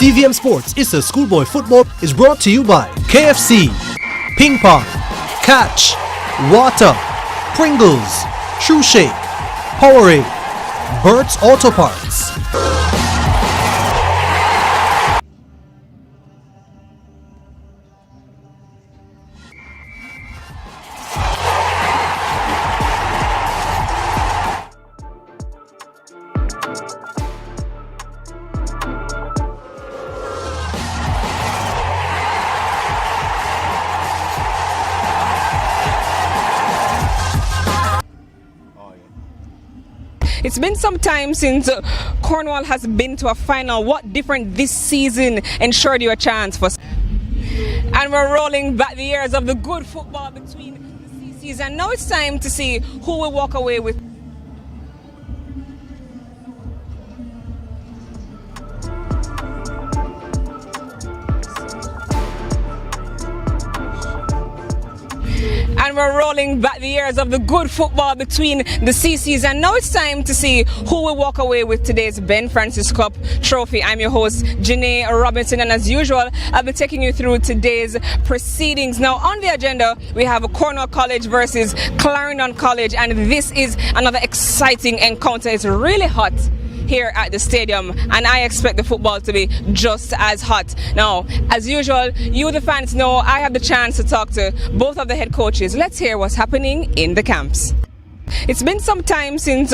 CVM Sports is a schoolboy football is brought to you by KFC, Ping Pong, Catch, Water, Pringles, True Shake, Powerade, Burt's Auto Parts. It's been some time since Cornwall has been to a final. What different this season ensured you a chance for? And we're rolling back the years of the good football between the CCs, and now it's time to see who will walk away with. And we're rolling back the years of the good football between the CCs, and now it's time to see who will walk away with today's Ben Francis Cup trophy. I'm your host, Janae Robinson, and as usual, I'll be taking you through today's proceedings. Now on the agenda, we have Cornwall College versus Clarendon College, and this is another exciting encounter. It's really hot here at the stadium, and I expect the football to be just as hot. Now, as usual, you the fans know I have the chance to talk to both of the head coaches. Let's hear what's happening in the camps. It's been some time since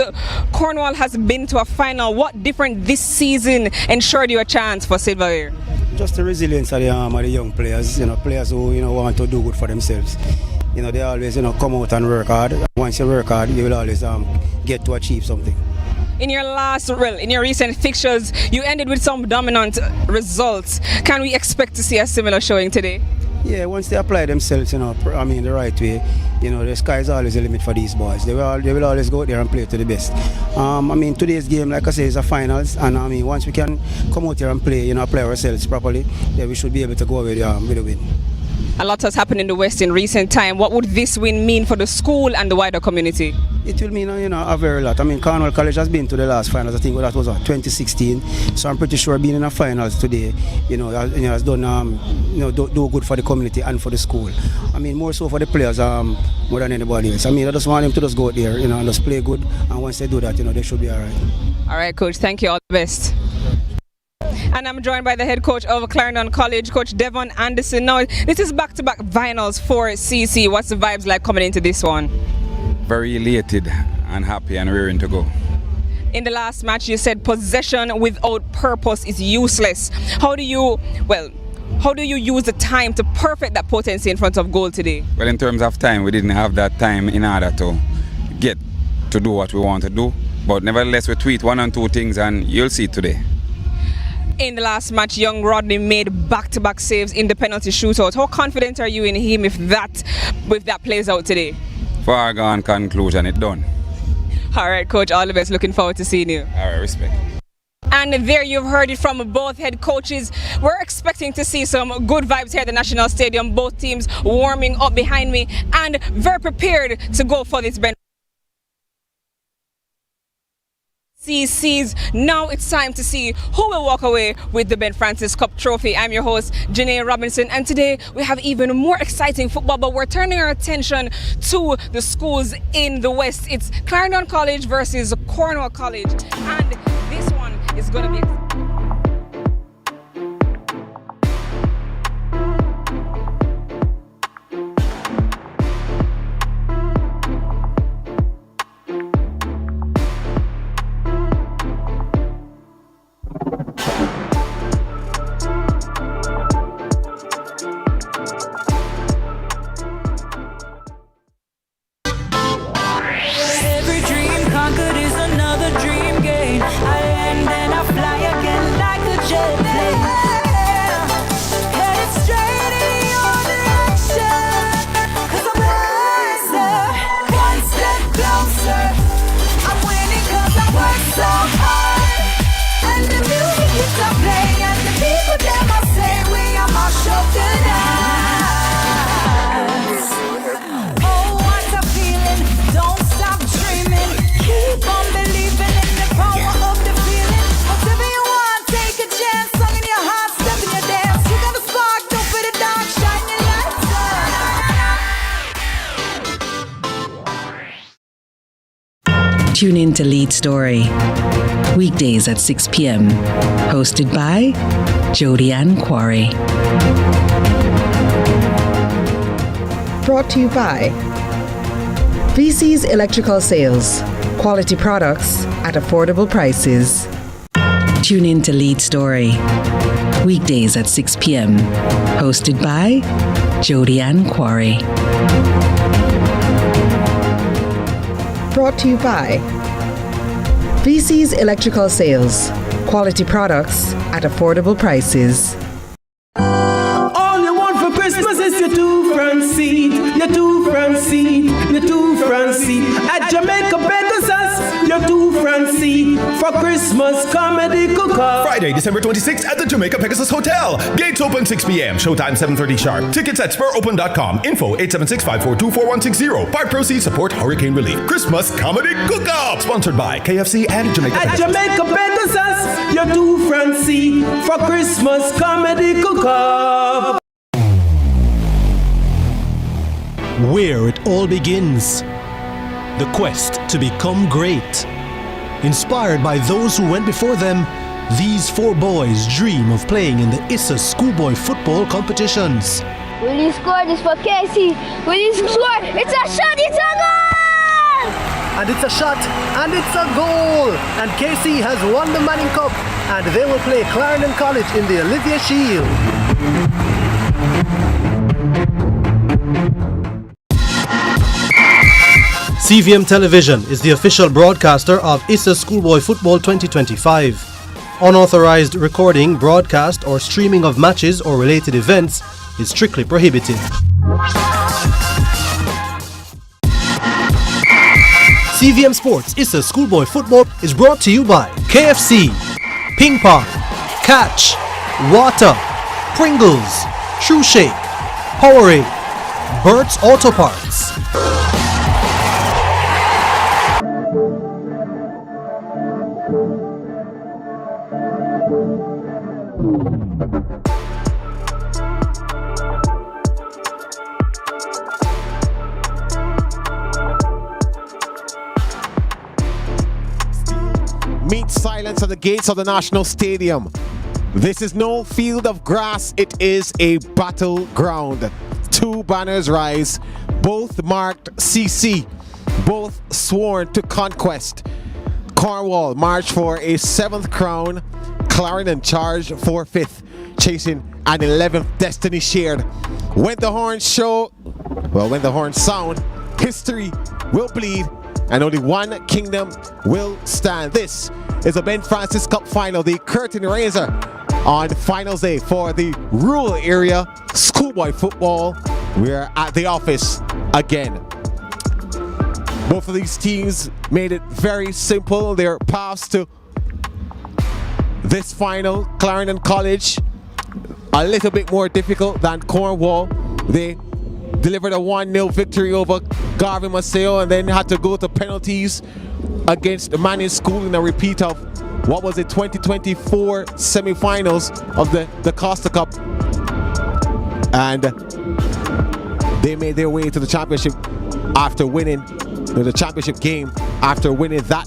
Cornwall has been to a final. What different this season ensured you a chance for silverware? Just the resilience of the young players, players who want to do good for themselves. They always come out and work hard. Once you work hard, you will always get to achieve something. In your recent fixtures, you ended with some dominant results. Can we expect to see a similar showing today? Yeah, once they apply themselves, the right way, the sky is always the limit for these boys. They will always go out there and play to the best. Today's game, like I say, is a finals, and once we can come out here and play, apply ourselves properly, we should be able to go away with a win. A lot has happened in the West in recent time. What would this win mean for the school and the wider community? It will mean a very lot. Cornwall College has been to the last finals. I think that was 2016. So I'm pretty sure being in the finals today, has done do good for the community and for the school. More so for the players more than anybody else. I just want them to just go out there, and just play good. And once they do that, they should be all right. All right, coach. Thank you. All the best. And I'm joined by the head coach of Clarendon College, Coach Devon Anderson. Now, this is back-to-back finals for CC. What's the vibes like coming into this one? Very elated and happy and rearing to go. In the last match, you said possession without purpose is useless. How do you use the time to perfect that potency in front of goal today? Well, in terms of time, we didn't have that time in order to get to do what we want to do. But nevertheless, we tweet one or two things, and you'll see today. In the last match, young Rodney made back-to-back saves in the penalty shootout. How confident are you in him if that plays out today? Foregone conclusion, it's done. All right, coach, all the best. Looking forward to seeing you. All right, respect. And there you've heard it from both head coaches. We're expecting to see some good vibes here at the National Stadium. Both teams warming up behind me and very prepared to go for this bench. CCs. Now it's time to see who will walk away with the Ben Francis Cup trophy. I'm your host, Janae Robinson, and today we have even more exciting football, but we're turning our attention to the schools in the West. It's Clarendon College versus Cornwall College, and this one is going to be Every dream conquered is another dream game. I land and I fly again. Tune in to Lead Story, weekdays at 6 p.m. Hosted by Jody Ann Quarry. Brought to you by VC's Electrical Sales, quality products at affordable prices. Tune in to Lead Story, weekdays at 6 p.m. Hosted by Jody Ann Quarry. Brought to you by VC's Electrical Sales, quality products at affordable prices. All you want for Christmas is your two-front seat, your two-front seat, your two-front seat. At Jamaica Pegasus, your two-front seat for Christmas comedy cook-off. Friday, December 26th at the Jamaica Pegasus Hotel. Gates open 6 p.m. Showtime 7:30 sharp. Tickets at SpurOpen.com. Info 876-542-4160. Part proceeds support hurricane relief. Christmas comedy cook-off. Sponsored by KFC and Jamaica At Pegasus. Jamaica Pegasus, your two-front seat for Christmas comedy cook-off. Where it all begins. The quest to become great. Inspired by those who went before them, these four boys dream of playing in the ISSA schoolboy football competitions. Will you score this for Casey? Will you score? It's a shot, it's a goal! And it's a shot, and it's a goal! And KC has won the Manning Cup, and they will play Clarendon College in the Olivia Shield. CVM Television is the official broadcaster of ISSA Schoolboy Football 2025. Unauthorized recording, broadcast or streaming of matches or related events is strictly prohibited. CVM Sports ISSA Schoolboy Football is brought to you by KFC, Ping Pong, Catch, Water, Pringles, True Shake, Powerade, Burt's Auto Parts. Meet silence at the gates of the National Stadium. This is no field of grass, it is a battleground. Two banners rise, both marked CC, both sworn to conquest. Cornwall march for a 7th crown, Clarendon charge for 5th, chasing an 11th destiny shared. When the horns sound, history will bleed and only one kingdom will stand. This is a Ben Francis Cup final, the curtain raiser on finals day for the rural area schoolboy football. We're at the office again. Both of these teams made it very simple. Their paths to this final, Clarendon College, a little bit more difficult than Cornwall. They delivered a 1-0 victory over Garvin Maceo and then had to go to penalties against Manning School in a repeat of what was it, 2024 semi-finals of the Costa Cup. And they made their way to the championship after winning the championship game after winning that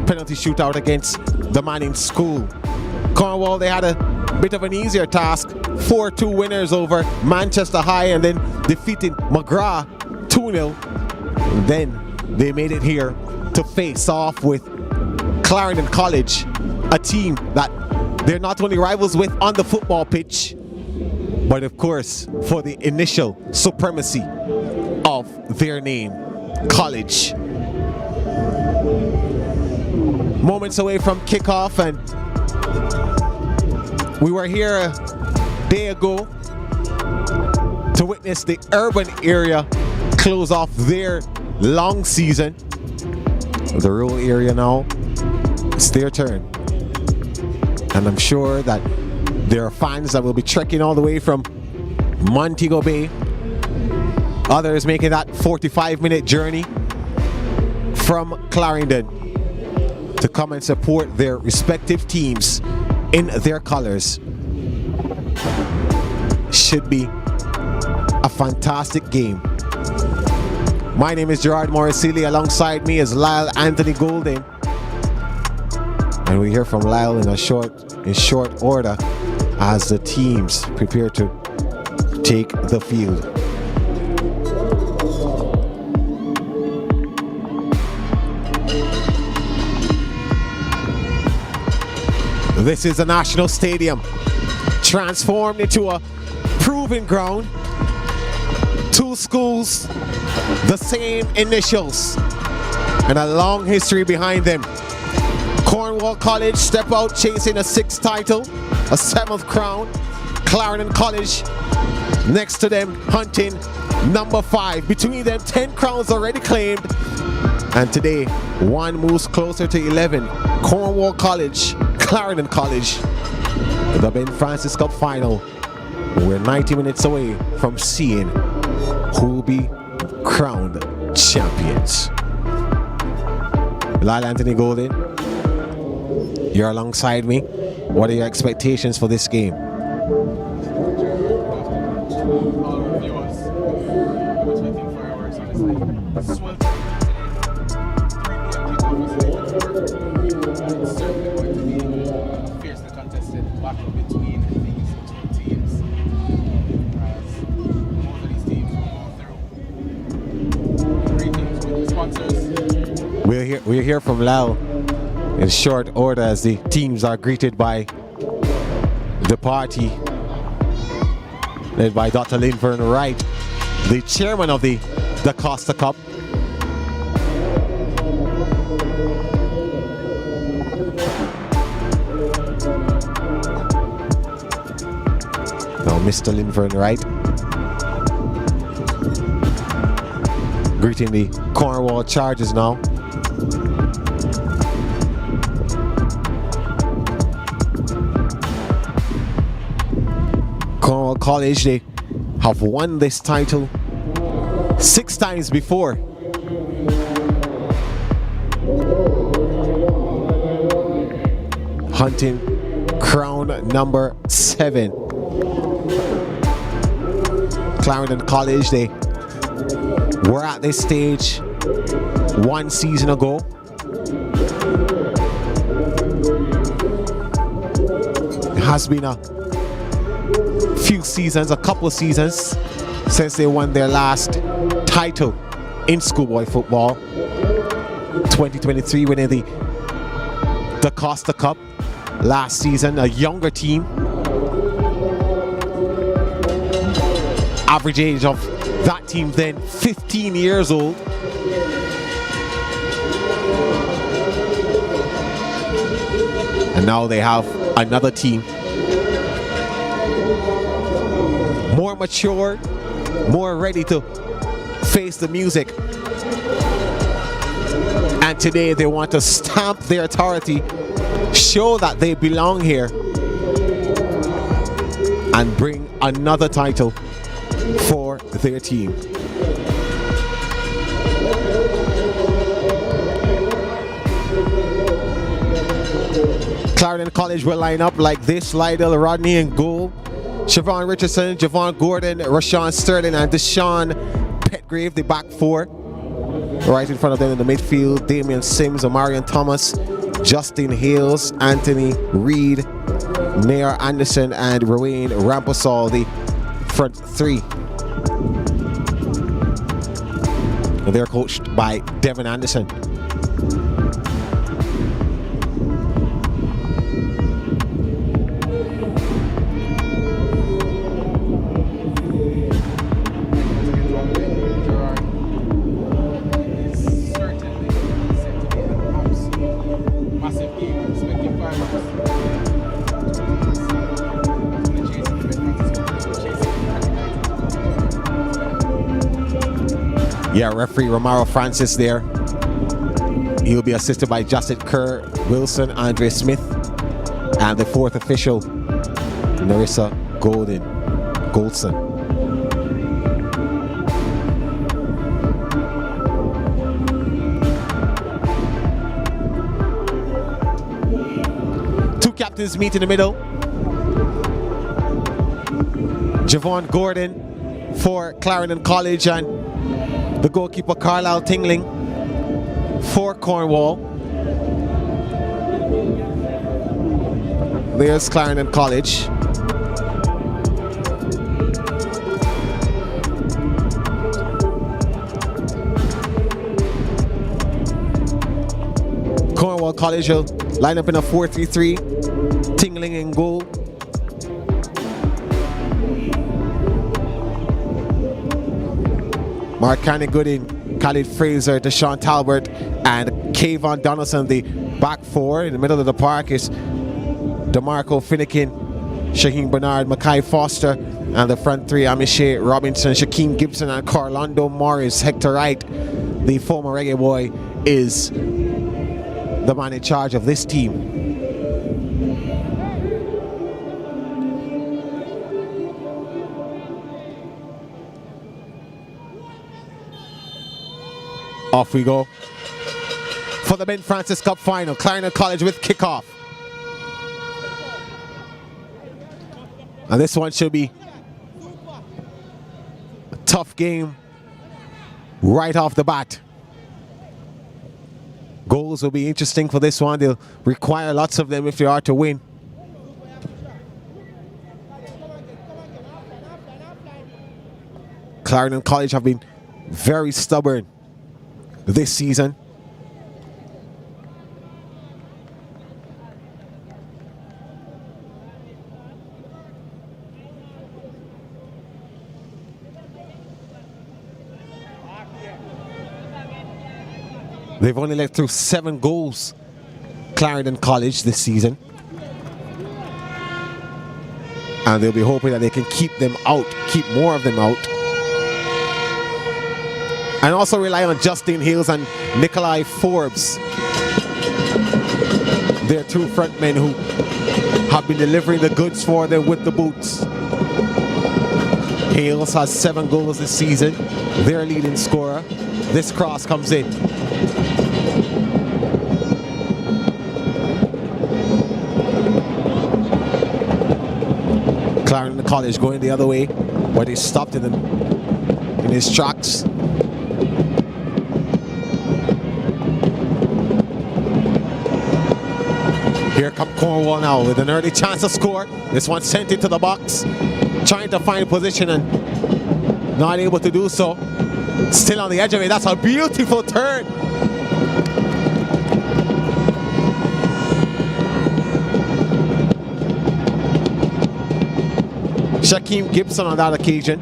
penalty shootout against the Manning School. Cornwall, they had a bit of an easier task, 4-2 winners over Manchester High and then defeating McGrath 2-0. Then they made it here to face off with Clarendon College, a team that they're not only rivals with on the football pitch, but of course for the initial supremacy of their name, college. Moments away from kickoff, and we were here a day ago to witness the urban area close off their long season. The rural area now, it's their turn. And I'm sure that there are fans that will be trekking all the way from Montego Bay. Others making that 45-minute journey from Clarendon to come and support their respective teams in their colors. Should be a fantastic game. My name is Gerard Morrisili. Alongside me is Lyle Anthony Golden. And we hear from Lyle in short order as the teams prepare to take the field. This is the National Stadium, transformed into a proving ground. Two schools, the same initials, and a long history behind them. Cornwall College step out chasing a 6th title, a 7th crown. Clarendon College next to them hunting number 5. Between them, 10 crowns already claimed. And today, one moves closer to 11. Cornwall College, Clarendon College, the Ben Francis Cup final. We're 90 minutes away from seeing who will be crowned champions. Lyle Anthony Golden, you're alongside me. What are your expectations for this game? We'll hear from Lyle in short order as the teams are greeted by the party led by Dr. Linfern Wright, the chairman of the Costa Cup. Now Mr. Linfern Wright greeting the Cornwall Chargers now. Cornwall College, they have won this title 6 times before. Hunting crown number 7. Clarendon College, they were at this stage 1 season ago. It has been a few seasons, a couple of seasons since they won their last title in schoolboy football. 2023 winning the Costa Cup. Last season, a younger team. Average age of that team then 15 years old. And now they have another team, more mature, more ready to face the music. And today they want to stamp their authority, show that they belong here, and bring another title for their team. Clarendon College will line up like this: Lydell Rodney in goal, Siobhan Richardson, Javon Gordon, Rashawn Sterling, and Deshaun Petgrave, the back 4. Right in front of them in the midfield, Damian Sims, Omarion Thomas, Justin Hales, Anthony Reed, Mayor Anderson, and Rowan Ramposol, the front 3. And they're coached by Devin Anderson. Yeah, referee Romaro Francis there. He'll be assisted by Justin Kerr, Wilson, Andre Smith, and the 4th official, Narissa Goldson. Two captains meet in the middle. Javon Gordon for Clarendon College and The goalkeeper Carlisle Tingling for Cornwall. There's Clarendon College. Cornwall College will line up in a 4-3-3. Tingling in goal. Mark Carnegood in, Khalid Fraser, Deshaun Talbert, and Kayvon Donaldson, the back four. In the middle of the park is DeMarco Finnegan, Shaheen Bernard, Mackay Foster, and the front three, Amiche Robinson, Shaquem Gibson, and Carlondo Morris. Hector Wright, the former Reggae boy, is the man in charge of this team. Off we go for the Ben Francis Cup final. Clarendon College with kickoff. And this one should be a tough game right off the bat. Goals will be interesting for this one. They'll require lots of them if they are to win. Clarendon College have been very stubborn this season. They've only let through 7 goals, Clarendon College, this season. And they'll be hoping that they can keep them out, keep more of them out. And also rely on Justin Hales and Nikolai Forbes. They're two front men who have been delivering the goods for them with the boots. Hales has 7 goals this season, their leading scorer. This cross comes in. Clarendon College going the other way, but he stopped in his tracks. Here come Cornwall now with an early chance to score. This one sent into the box, trying to find position and not able to do so. Still on the edge of it. That's a beautiful turn. Shaquem Gibson on that occasion.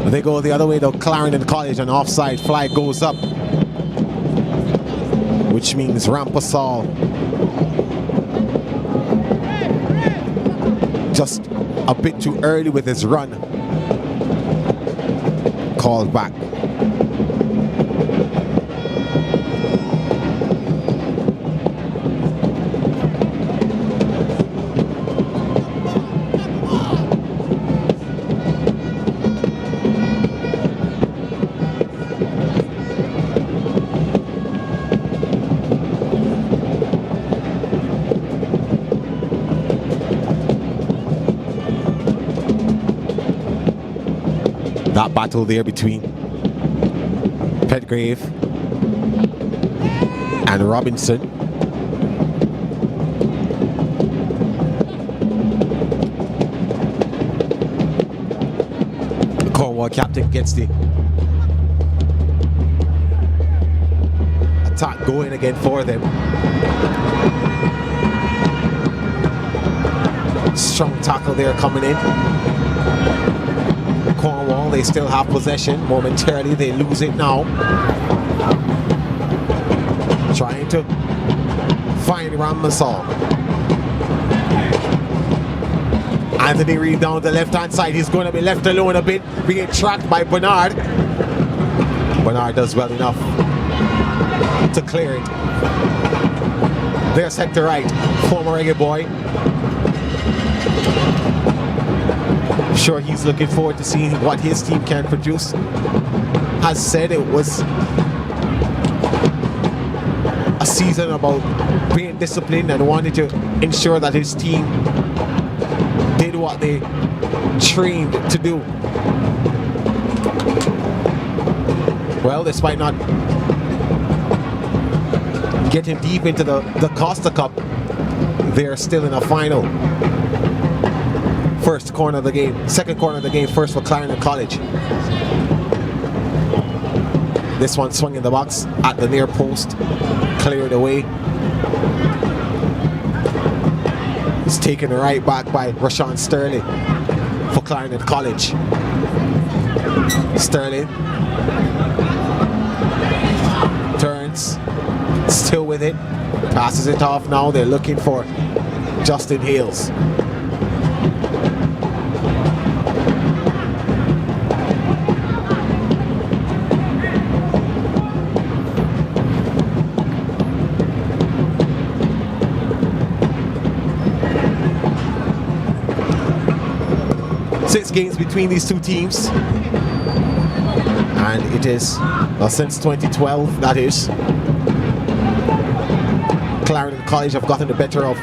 They go the other way though. Clarendon College, an offside flag goes up, which means Rampasal just a bit too early with his run. Called back. That battle there between Petgrave and Robinson. The Cornwall captain gets the attack going again for them. Strong tackle there coming in. Cornwall, they still have possession. Momentarily, they lose it now. Trying to find Ramasal. Anthony Reed down the left-hand side. He's going to be left alone a bit, being tracked by Bernard. Bernard does well enough to clear it. There's Hector Wright, former Reggae boy. Sure, he's looking forward to seeing what his team can produce. Has said it was a season about being disciplined and wanted to ensure that his team what they trained to do. Well, despite not getting deep into the Costa Cup, they're still in a final. First corner of the game, second corner of the game, first for Clarendon College. This one swung in the box at the near post, cleared away. It's taken right back by Rashawn Sterling for Clarendon College. Sterling turns, still with it, passes it off now. They're looking for Justin Hales. Six games between these two teams, and it is since 2012, that is. Clarendon College have gotten the better of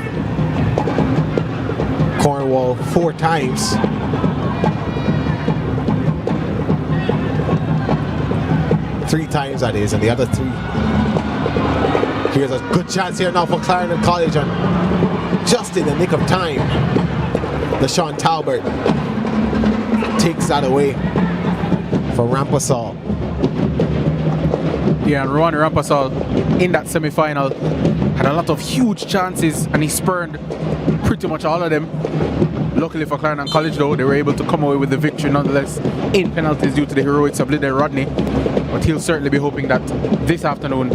Cornwall 4 times. Three times, that is, and the other 3. Here's a good chance here now for Clarendon College, and just in the nick of time, LaShawn Talbert takes that away for Rampasal. Yeah, and Ron Rampasal in that semi-final had a lot of huge chances, and he spurned pretty much all of them. Luckily for Clarendon College, though, they were able to come away with the victory nonetheless in penalties due to the heroics of Lyndon Rodney. But he'll certainly be hoping that this afternoon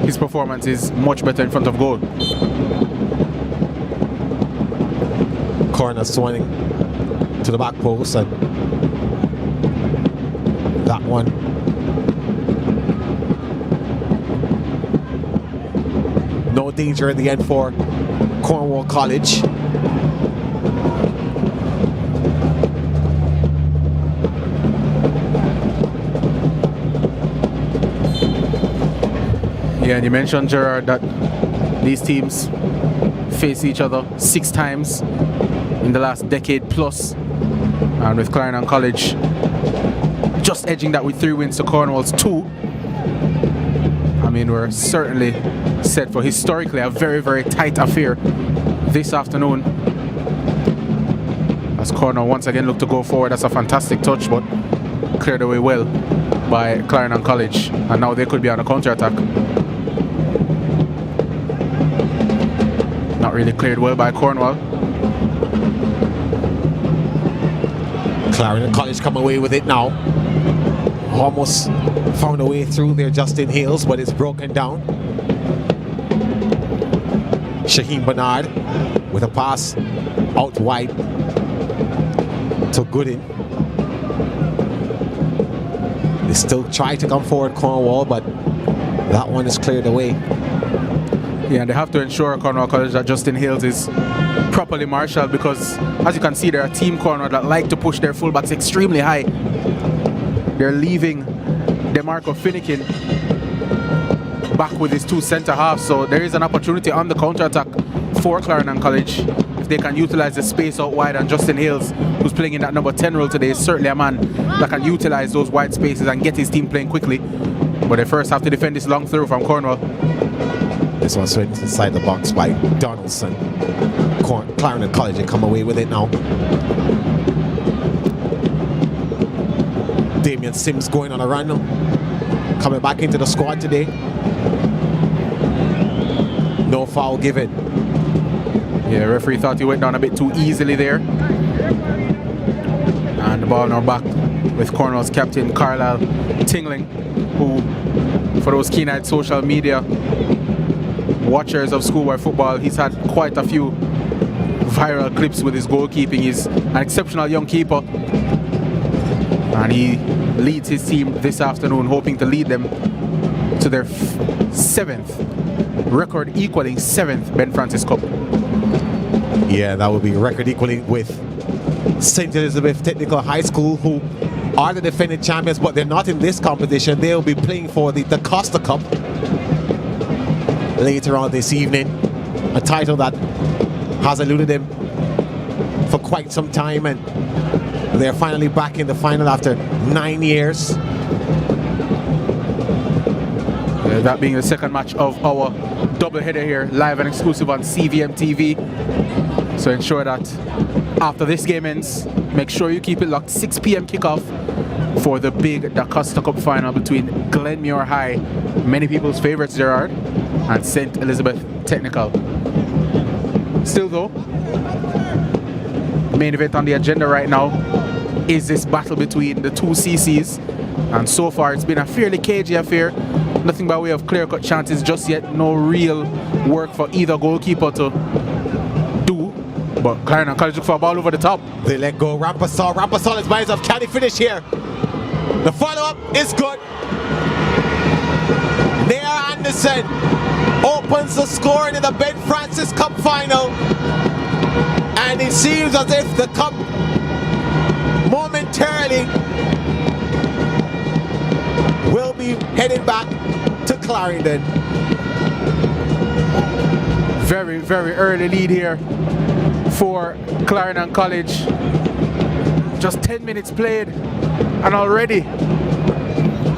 his performance is much better in front of goal. Corner swinging to the back post, and that one no danger in the end for Cornwall College. Yeah, and you mentioned, Gerard, that these teams face each other 6 times in the last decade plus, and with Clarendon College just edging that with 3 wins to Cornwall's 2. I mean, we're certainly set for historically a very, very tight affair this afternoon, as Cornwall once again look to go forward. That's a fantastic touch, but cleared away well by Clarendon College, and now they could be on a counter-attack. Not really cleared well by Cornwall. Clarendon College come away with it now. Almost found a way through there, Justin Hales, but it's broken down. Shaheem Bernard with a pass out wide to Gooden. They still try to come forward, Cornwall, but that one is cleared away. Yeah, and they have to ensure, Cornwall College, that Justin Hales is properly marshaled, because as you can see, they're a team, Cornwall, that like to push their fullbacks extremely high. They're leaving DeMarco Finnegan back with his 2 centre halves, so there is an opportunity on the counter-attack for Clarendon College if they can utilize the space out wide, and Justin Hales, who's playing in that number 10 role today, is certainly a man that can utilize those wide spaces and get his team playing quickly. But they first have to defend this long throw from Cornwall. This one's inside the box by Donaldson. Clarendon College, they come away with it now. Damian Sims going on a run, coming back into the squad today. No foul given. Yeah, referee thought he went down a bit too easily there. And the ball now back with Cornwall's captain Carlisle Tingling, who, for those keen-eyed social media watchers of schoolboy football, he's had quite a few viral clips with his goalkeeping. He's an exceptional young keeper, and he leads his team this afternoon, hoping to lead them to their 7th, record equaling 7th Ben Francis Cup. Yeah, that would be record equaling with St. Elizabeth Technical High School, who are the defending champions, but they're not in this competition. They'll be playing for the Costa Cup later on this evening, a title that has eluded them for quite some time, and they're finally back in the final after 9 years. That being the second match of our doubleheader here, live and exclusive on CVM TV. So ensure that after this game ends, make sure you keep it locked. 6 p.m. kickoff for the big DaCosta Cup final between Glenmuir High, many people's favorites, Gerard, and St. Elizabeth Technical. Still though, the main event on the agenda right now is this battle between the two CCs, and so far it's been a fairly cagey affair. Nothing by way of clear-cut chances just yet. No real work for either goalkeeper to do. But Clarendon College look for a ball over the top. They let go. Rampasol. Rampasol is minds up. Can he finish here? The follow-up is good. Nair Anderson opens the score in the Ben Francis Cup final. And it seems as if the cup momentarily will be heading back to Clarendon. Very, very early lead here for Clarendon College. Just 10 minutes played, and already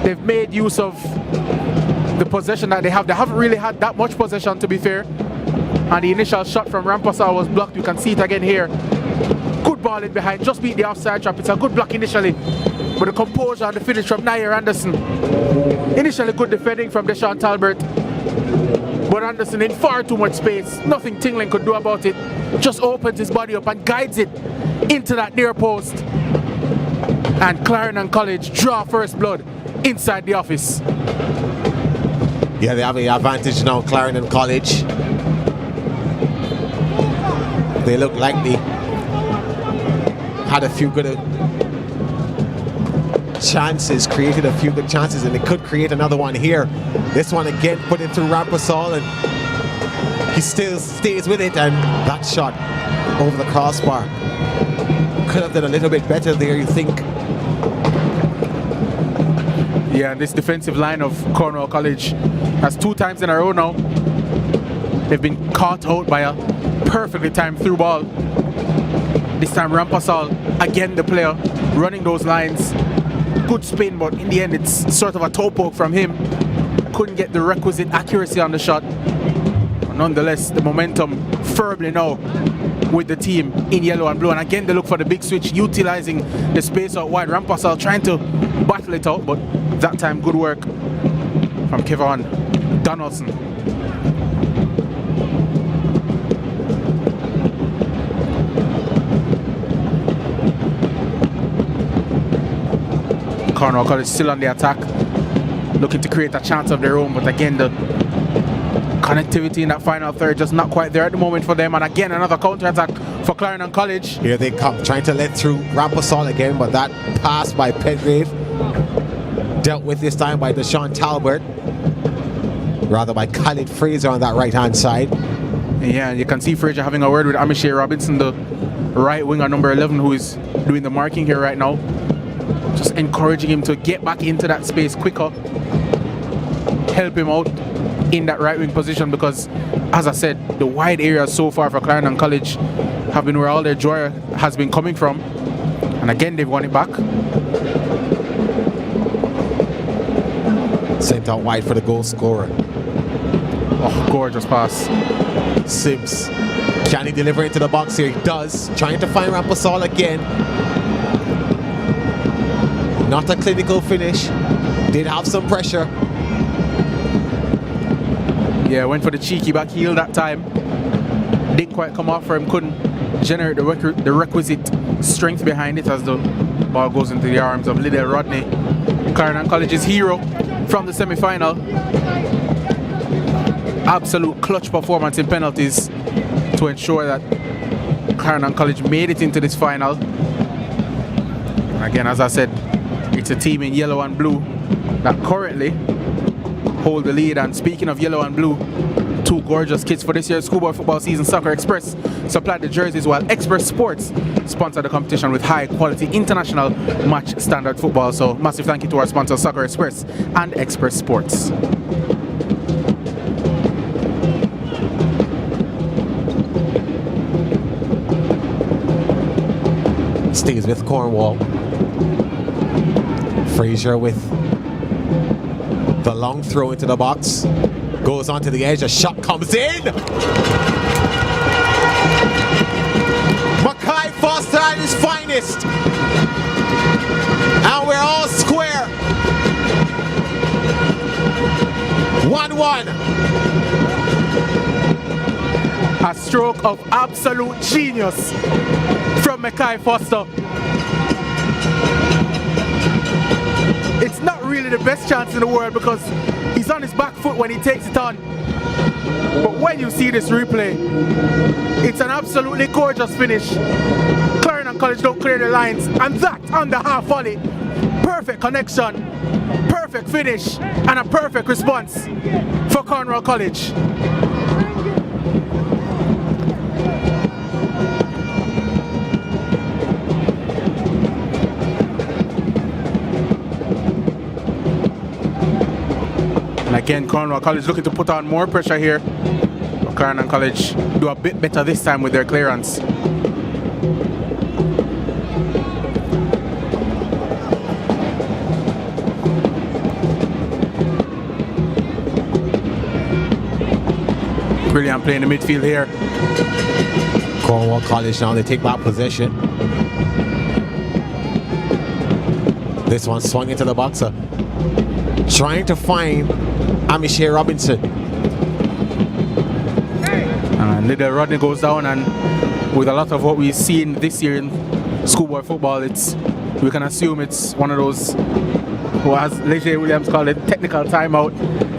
they've made use of the possession that they have. They haven't really had that much possession, to be fair. And the initial shot from Rampasol was blocked. You can see it again here. Good ball in behind, just beat the offside trap. It's a good block initially, but the composure and the finish from Nair Anderson. Initially good defending from Deshaun Talbert, but Anderson in far too much space. Nothing Tingling could do about it. Just opens his body up and guides it into that near post. And Clarendon College draw first blood inside the office. Yeah, they have the advantage now, Clarendon College. They look like they had a few good chances, created a few good chances, and they could create another one here. This one again put it through Rampasol, and he still stays with it, and that shot over the crossbar. Could have done a little bit better there, you think. Yeah, this defensive line of Cornwall College has 2 times in a row now they've been caught out by a perfectly timed through ball. This time Rampasol, again the player running those lines. Good spin, but in the end it's sort of a toe poke from him. Couldn't get the requisite accuracy on the shot. But nonetheless, the momentum firmly now with the team in yellow and blue. And again they look for the big switch, utilizing the space out wide. Rampasol trying to battle it out, but that time good work from Kevin Donaldson. Cornwall College still on the attack, looking to create a chance of their own, but again the connectivity in that final third just not quite there at the moment for them. And again another counter-attack for Clarendon College. Here they come, trying to let through Rampasol again, but that pass by Pedgrave dealt with this time by Deshaun Talbert, rather by Khalid Fraser on that right-hand side. Yeah, you can see Fraser having a word with Amiche Robinson, the right winger number 11, who is doing the marking here right now. Just encouraging him to get back into that space quicker, help him out in that right wing position, because as I said, the wide areas so far for Clarendon College have been where all their joy has been coming from. And again they've won it back. Sent out wide for the goal scorer. Oh, gorgeous pass. Sims, can he deliver into the box here? He does, trying to find Rampasol again. Not a clinical finish, did have some pressure. Yeah, went for the cheeky back heel that time. Didn't quite come off for him, couldn't generate the requisite strength behind it as the ball goes into the arms of Liddell Rodney. Clarendon College's hero from the semi-final. Absolute clutch performance in penalties to ensure that Clarendon College made it into this final. And again, as I said, it's a team in yellow and blue that currently hold the lead. And speaking of yellow and blue, 2 gorgeous kits for this year's schoolboy football season. Soccer Express supplied the jerseys, while Express Sports sponsored the competition with high quality international match standard football. So massive thank you to our sponsors Soccer Express and Express Sports. Stays with Cornwall. Frazier with the long throw into the box. Goes onto the edge, a shot comes in. Mackay Foster at his finest. And we're all square. 1-1. A stroke of absolute genius from Mackay Foster. It's not really the best chance in the world because he's on his back foot when he takes it on. But when you see this replay, it's an absolutely gorgeous finish. Clarendon College don't clear the lines, and that on the half volley. Perfect connection, perfect finish, and a perfect response for Cornwall College. And again, Cornwall College looking to put on more pressure here. But Clarendon College do a bit better this time with their clearance. Brilliant play in the midfield here. Cornwall College now, they take back possession. This one swung into the boxer. Trying to find Amiche Robinson. And little Rodney goes down, and with a lot of what we've seen this year in schoolboy football, we can assume it's one of those, as Leger Williams called it, technical timeout,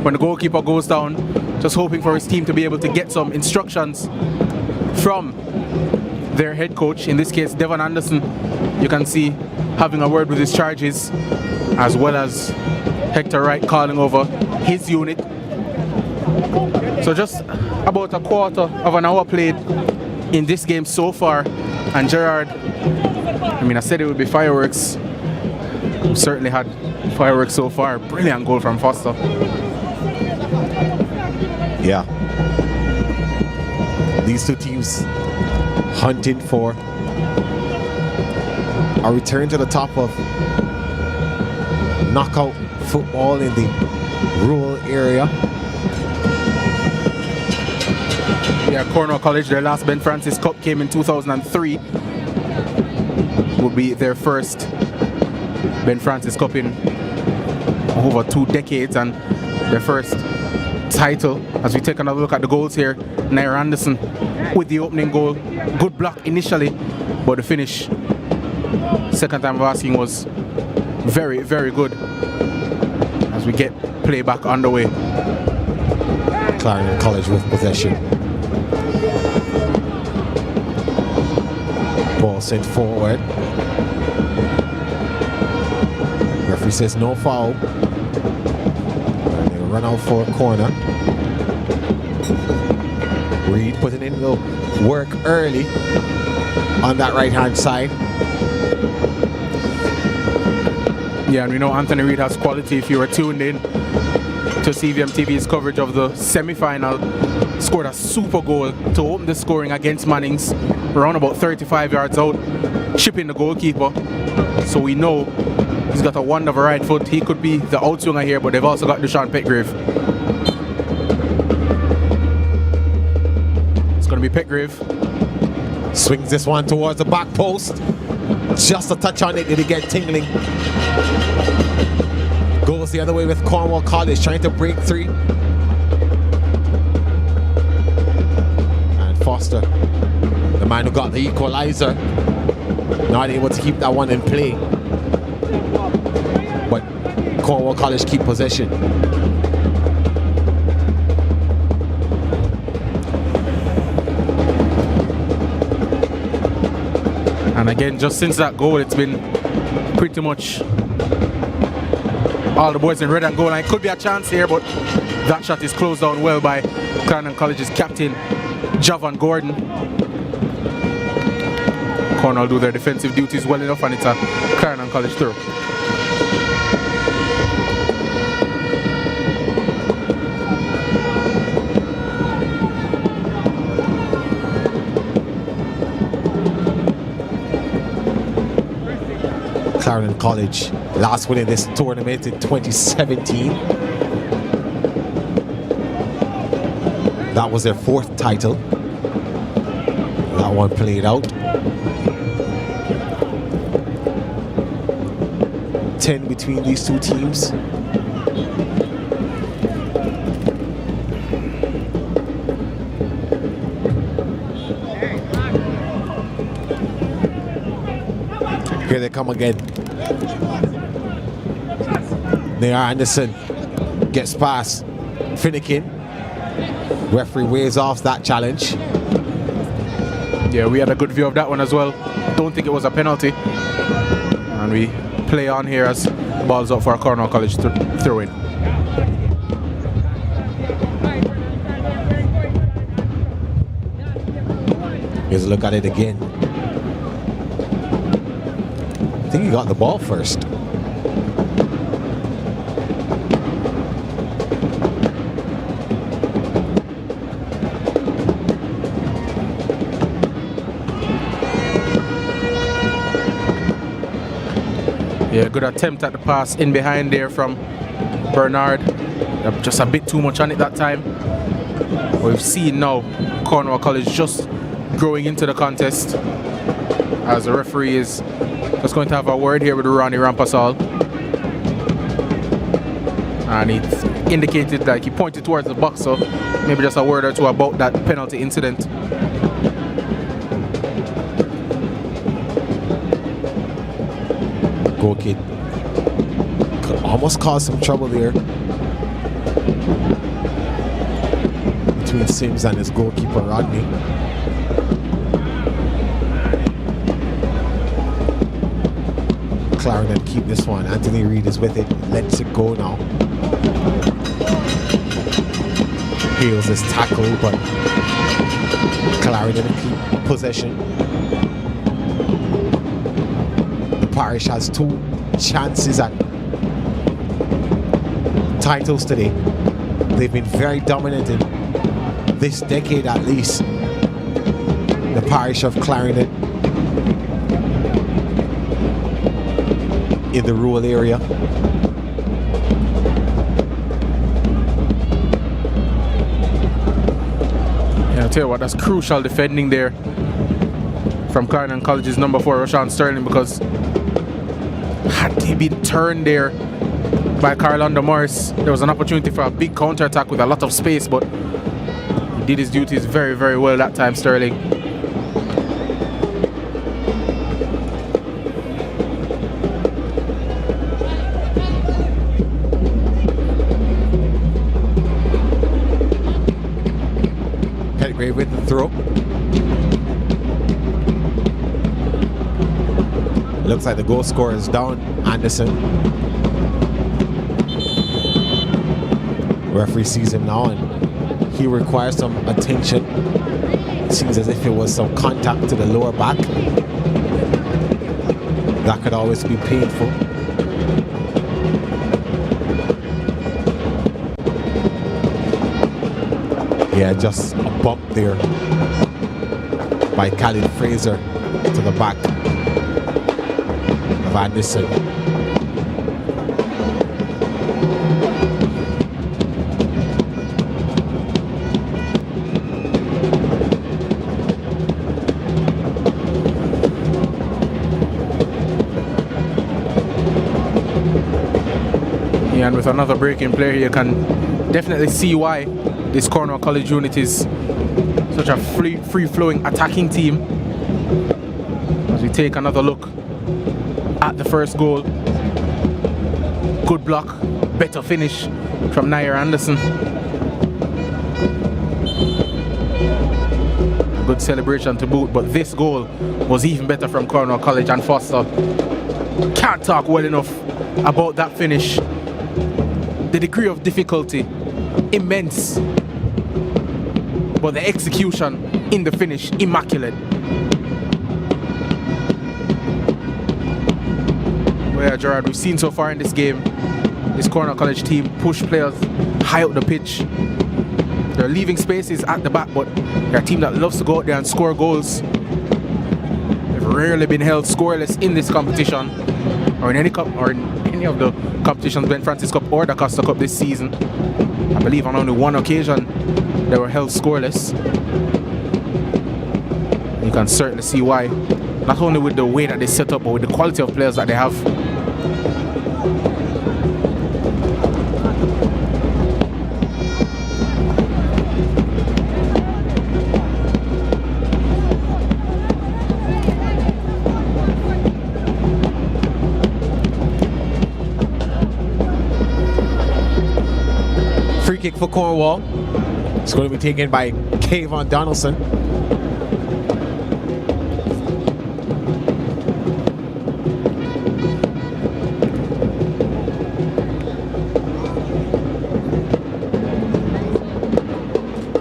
when the goalkeeper goes down, just hoping for his team to be able to get some instructions from their head coach, in this case Devon Anderson. You can see having a word with his charges, as well as Hector Wright calling over his unit. So just about a quarter of an hour played in this game so far, and Gerard, I said it would be fireworks. We certainly had fireworks so far. Brilliant goal from Foster. Yeah. These two teams hunting for a return to the top of knockout football in the rural area. Yeah, Cornwall College, their last Ben Francis Cup came in 2003. Will be their first Ben Francis Cup in over 2 decades, and their first title. As we take another look at the goals here, Nair Anderson with the opening goal. Good block initially, but the finish, second time of asking, was very, very good. As we get play back underway. Clarendon College with possession. Ball sent forward. Referee says no foul. And they run out for a corner. Reed putting in the work early on that right hand side. Yeah, and we know Anthony Reed has quality. If you were tuned in to CVM TV's coverage of the semi-final, scored a super goal to open the scoring against Mannings, around about 35 yards out, chipping the goalkeeper. So we know he's got a wonder of a right foot. He could be the outswinger here, but they've also got Deshaun Petgrave. It's going to be Petgrave. Swings this one towards the back post. Just a touch on it, did he get tingling? Goes the other way with Cornwall College, trying to break free. And Foster, the man who got the equalizer, not able to keep that one in play. But Cornwall College keep possession. And again, just since that goal, it's been pretty much all the boys in red and gold. And it could be a chance here, but that shot is closed down well by Clarendon College's captain, Javon Gordon. Cornwall do their defensive duties well enough, and it's a Clarendon College throw. Clarendon College, last winning this tournament in 2017. That was their 4th title. That one played out. 10 between these two teams. Here they come again. Nair Anderson gets past Finnegan. Referee waves off that challenge. Yeah, we had a good view of that one as well. Don't think it was a penalty. And we play on here as ball's up for Cornwall College throw-in. Here's a look at it again. I think he got the ball first. Yeah, good attempt at the pass in behind there from Bernard. Just a bit too much on it that time. We've seen now Cornwall College just growing into the contest as the referee is just going to have a word here with Ronnie Rampasal. And he indicated, like he pointed towards the box, so maybe just a word or two about that penalty incident. Goal kick could almost cause some trouble there between Sims and his goalkeeper Rodney. Clarendon keep this one. Anthony Reid is with it, lets it go now. Hales is tackled, but Clarendon keep possession. Parish has 2 chances at titles today. They've been very dominant in this decade at least. The parish of Clarendon in the rural area. Yeah, I'll tell you what, that's crucial defending there from Clarendon College's number 4, Rashawn Sterling, because had he been turned there by Carlando Morris, there was an opportunity for a big counter-attack with a lot of space, but he did his duties very, very well that time, Sterling. Pettigrew with the throw. Looks like the goal scorer is down, Anderson. Referee sees him now and he requires some attention. Seems as if it was some contact to the lower back. That could always be painful. Yeah, just a bump there by Khalid Fraser to the back of Anderson. Yeah, and with another breaking player, you can definitely see why this Cornwall College unit is such a free-flowing attacking team. As we take another look at the first goal. Good block, better finish from Nair Anderson. Good celebration to boot, but this goal was even better from Cornwall College, and Foster can't talk well enough about that finish. The degree of difficulty, immense, but the execution in the finish, immaculate. Well, Gerard, we've seen so far in this game, this Cornwall College team push players high up the pitch. They're leaving spaces at the back, but they're a team that loves to go out there and score goals. They've rarely been held scoreless in this competition. or in any cup or in any of the competitions, Ben Francis Cup or the Costa Cup this season. I believe on only one occasion they were held scoreless. You can certainly see why, not only with the way that they set up, but with the quality of players that they have. Free kick for Cornwall. It's going to be taken by Kayvon Donaldson.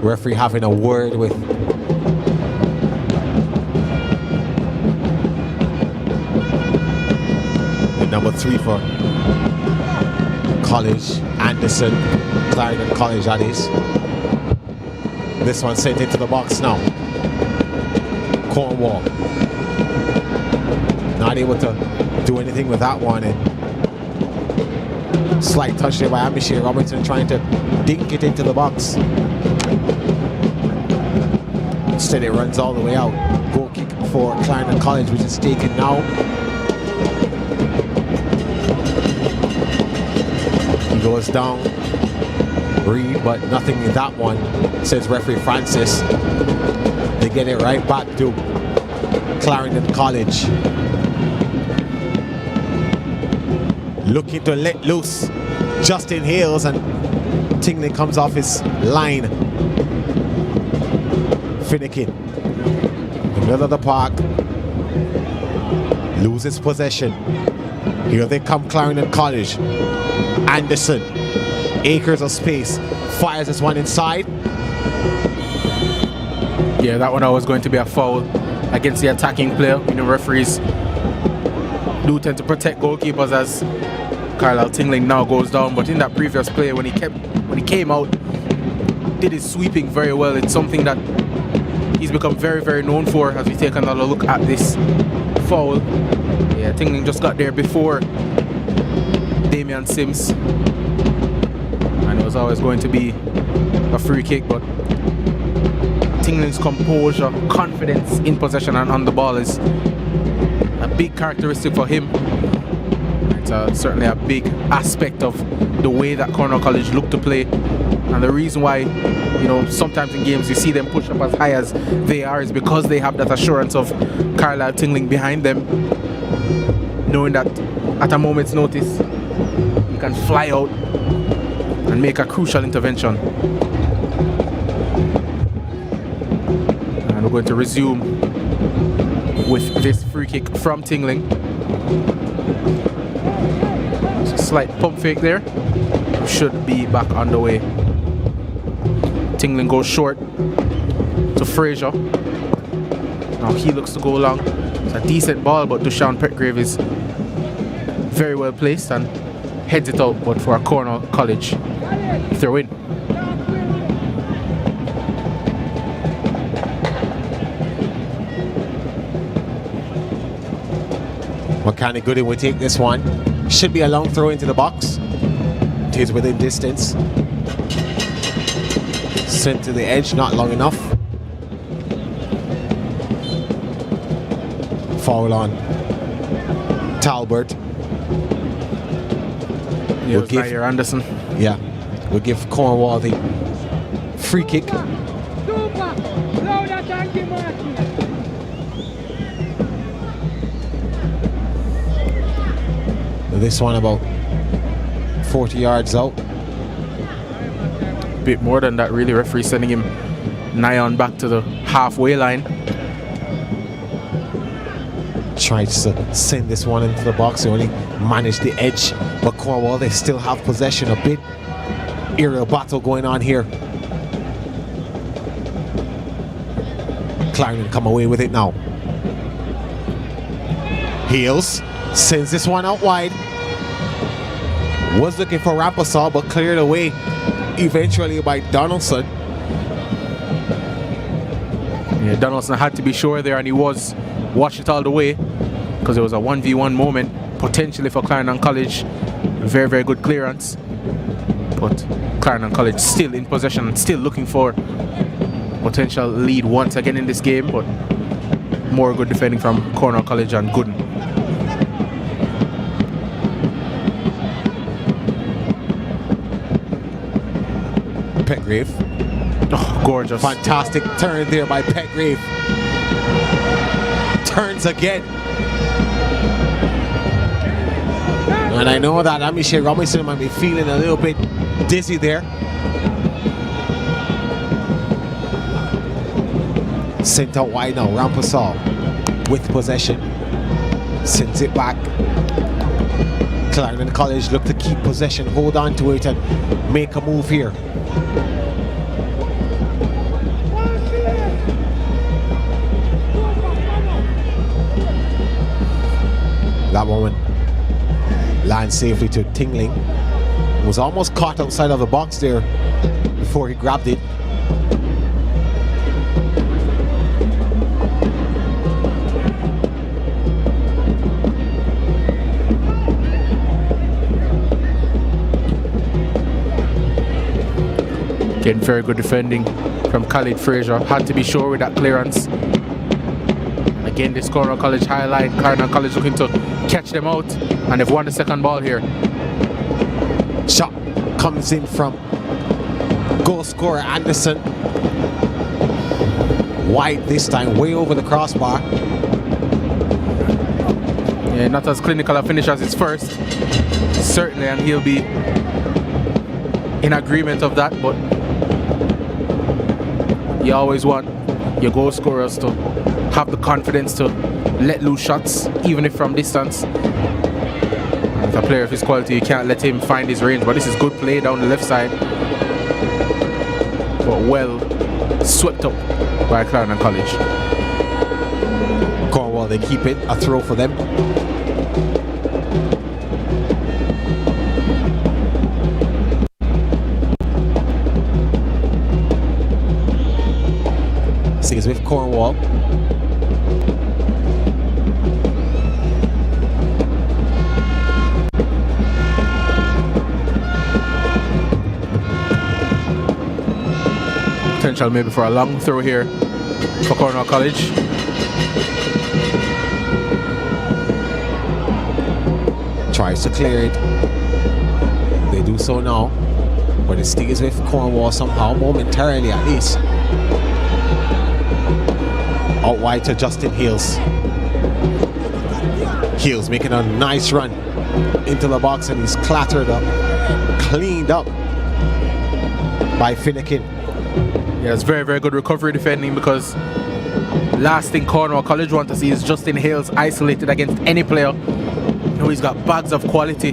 Referee having a word with the number 3 for College, Anderson, Clarendon College that is. This one sent into the box now. Cornwall not able to do anything with that one, and slight touch there by Amishi Robinson trying to dink it into the box. Instead it runs all the way out. Goal kick for Clarendon College, which is taken now. He goes down. Reed, but nothing in that one, says referee Francis. They get it right back to Clarendon College. Looking to let loose Justin Hales, and Tingling comes off his line. Finnegan, in the middle of the park, loses possession. Here they come, Clarendon College. Anderson, acres of space, fires this one inside. Yeah, that one was going to be a foul against the attacking player. You know, referees do tend to protect goalkeepers as Carlisle Tingling now goes down, but in that previous play when he came out, did his sweeping very well. It's something that he's become very, very known for. As we take another look at this foul, yeah, Tingling just got there before Damian Sims, and it was always going to be a free kick, but Tingling's composure, confidence in possession and on the ball is a big characteristic for him. It's certainly a big aspect of the way that Cornwall College look to play, and the reason why, you know, sometimes in games you see them push up as high as they are is because they have that assurance of Carlisle Tingling behind them, knowing that at a moment's notice you can fly out and make a crucial intervention. And we're going to resume with this free kick from Tingling. Slight pump fake there. Should be back on the way. Tingling goes short to Fraser. Now he looks to go long. It's a decent ball, but Dushan Petgrave is very well placed and heads it out, but for a Cornwall College throw in. Makani Gooding will take this one. Should be a long throw into the box. It is within distance. Sent to the edge, not long enough. Foul on Talbert. Yeah, we'll give Anderson. Yeah, we'll give Cornwall the free kick. This one about 40 yards out. Bit more than that, really. Referee sending him nigh on back to the halfway line. Tries to send this one into the box. They only managed the edge, but Cornwall, they still have possession. A bit aerial battle going on here. Clarendon come away with it now. Hales sends this one out wide. Was looking for Rampasal, but cleared away eventually by Donaldson. Yeah, Donaldson had to be sure there, and he was. Watched it all the way because it was a 1v1 moment. potentially for Clarendon College. Very, very good clearance. But Clarendon College still in possession, still looking for potential lead once again in this game, but more good defending from Cornwall College and Gooden. Petgrave. Oh, gorgeous. Fantastic turn there by Petgrave. Turns again. And I know that Amiche Robinson might be feeling a little bit dizzy there. Sent out wide now, Rampasal with possession. Sends it back. Clarendon College look to keep possession, hold on to it and make a move here. That woman lands safely to Tingling. Was almost caught outside of the box there before he grabbed it. Again, very good defending from Khalid Fraser. Had to be sure with that clearance. Again, this Cornwall College highlight. Clarendon College looking to catch them out, and they've won the second ball here. Shot comes in from goal scorer Anderson. Wide this time, way over the crossbar. Yeah, not as clinical a finish as his first, certainly, and he'll be in agreement of that, but you always want your goal scorers to have the confidence to let loose shots, even if from distance. With a player of his quality, you can't let him find his range, but this is good play down the left side. But well swept up by Clarendon College. Cornwall, they keep it, a throw for them. Stays with Cornwall. Potential maybe for a long throw here for Cornwall College. Tries to clear it. They do so now, but it stays with Cornwall somehow, momentarily at least. Out wide to Justin Hills. Hills making a nice run into the box, and he's clattered up, cleaned up by Finnegan. Yeah, it's very, very good recovery defending, because last thing Cornwall College want to see is Justin Hales isolated against any player. You know, he's got bags of quality.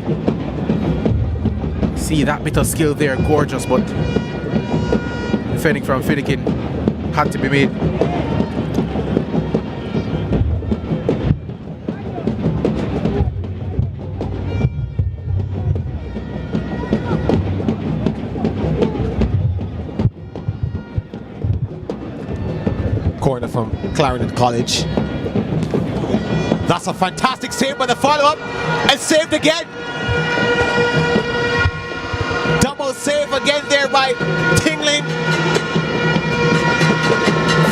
See that bit of skill there, gorgeous, but defending from Finnegan had to be made. Corner from Clarendon College. That's a fantastic save by the follow-up, and saved again. Double save again there by Tingling.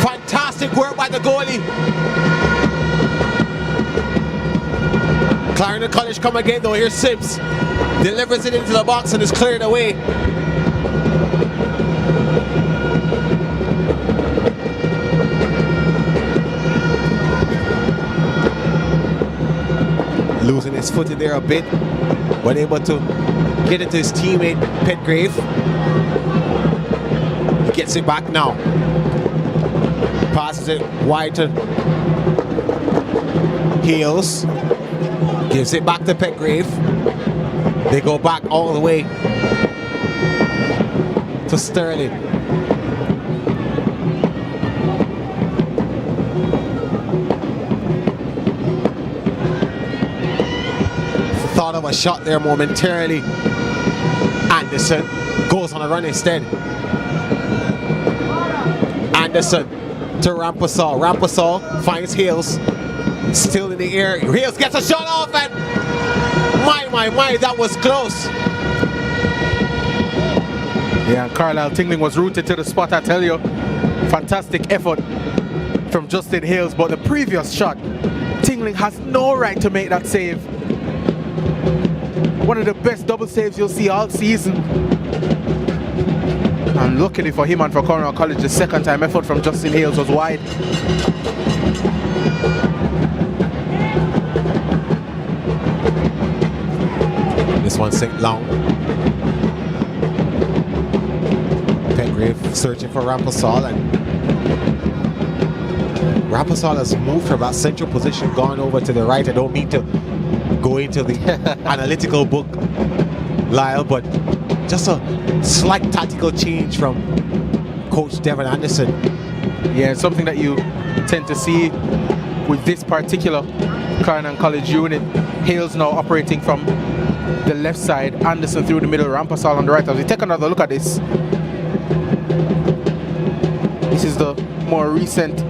Fantastic work by the goalie. Clarendon College come again though. Here's Sims. Delivers it into the box and is cleared away. Losing his footing there a bit, but able to get it to his teammate Petgrave. He gets it back now. Passes it wide to Hales. Gives it back to Petgrave. They go back all the way to Sterling. Thought of a shot there momentarily. Anderson goes on a run instead. Anderson to Rampasal. Rampasal finds Hales. Still in the air. Hales gets a shot off, and My, that was close. Yeah, and Carlisle Tingling was rooted to the spot, I tell you. Fantastic effort from Justin Hales, but the previous shot, Tingling has no right to make that save. One of the best double saves you'll see all season. And luckily for him and for Cornwall College, the second time effort from Justin Hales was wide. This one sent long. Petgrave searching for Rampasal, and Rampasal has moved from that central position, gone over to the right. I don't mean to go into the analytical book, Lyle, but just a slight tactical change from Coach Devin Anderson. Yeah, something that you tend to see with this particular Clarendon College unit. Hales now operating from the left side, Anderson through the middle, Rampasal on the right. As we take another look at this, this is the more recent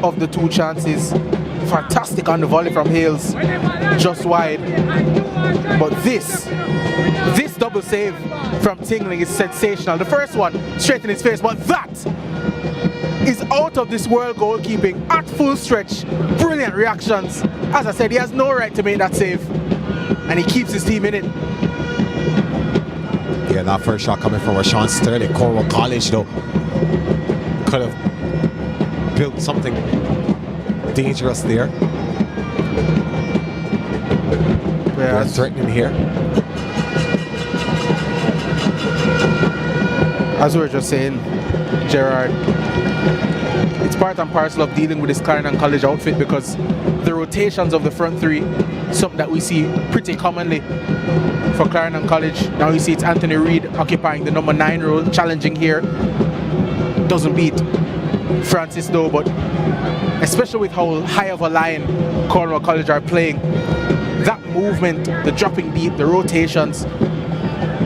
of the two chances. Fantastic on the volley from Hales, just wide. But this double save from Tingling is sensational. The first one straight in his face, but that is out of this world goalkeeping at full stretch. Brilliant reactions. As I said, he has no right to make that save, and he keeps his team in it. Yeah, that first shot coming from Rashawn Sterling. Cornwall College, though, could have built something dangerous there. Yeah, threatening here. As we were just saying, Gerard, it's part and parcel of dealing with this Clarendon College outfit, because the rotations of the front three, something that we see pretty commonly for Clarendon College. Now you see it's Anthony Reid occupying the number 9 role, challenging here. Doesn't beat Francis though, but especially with how high of a line Cornwall College are playing, that movement, the dropping deep, the rotations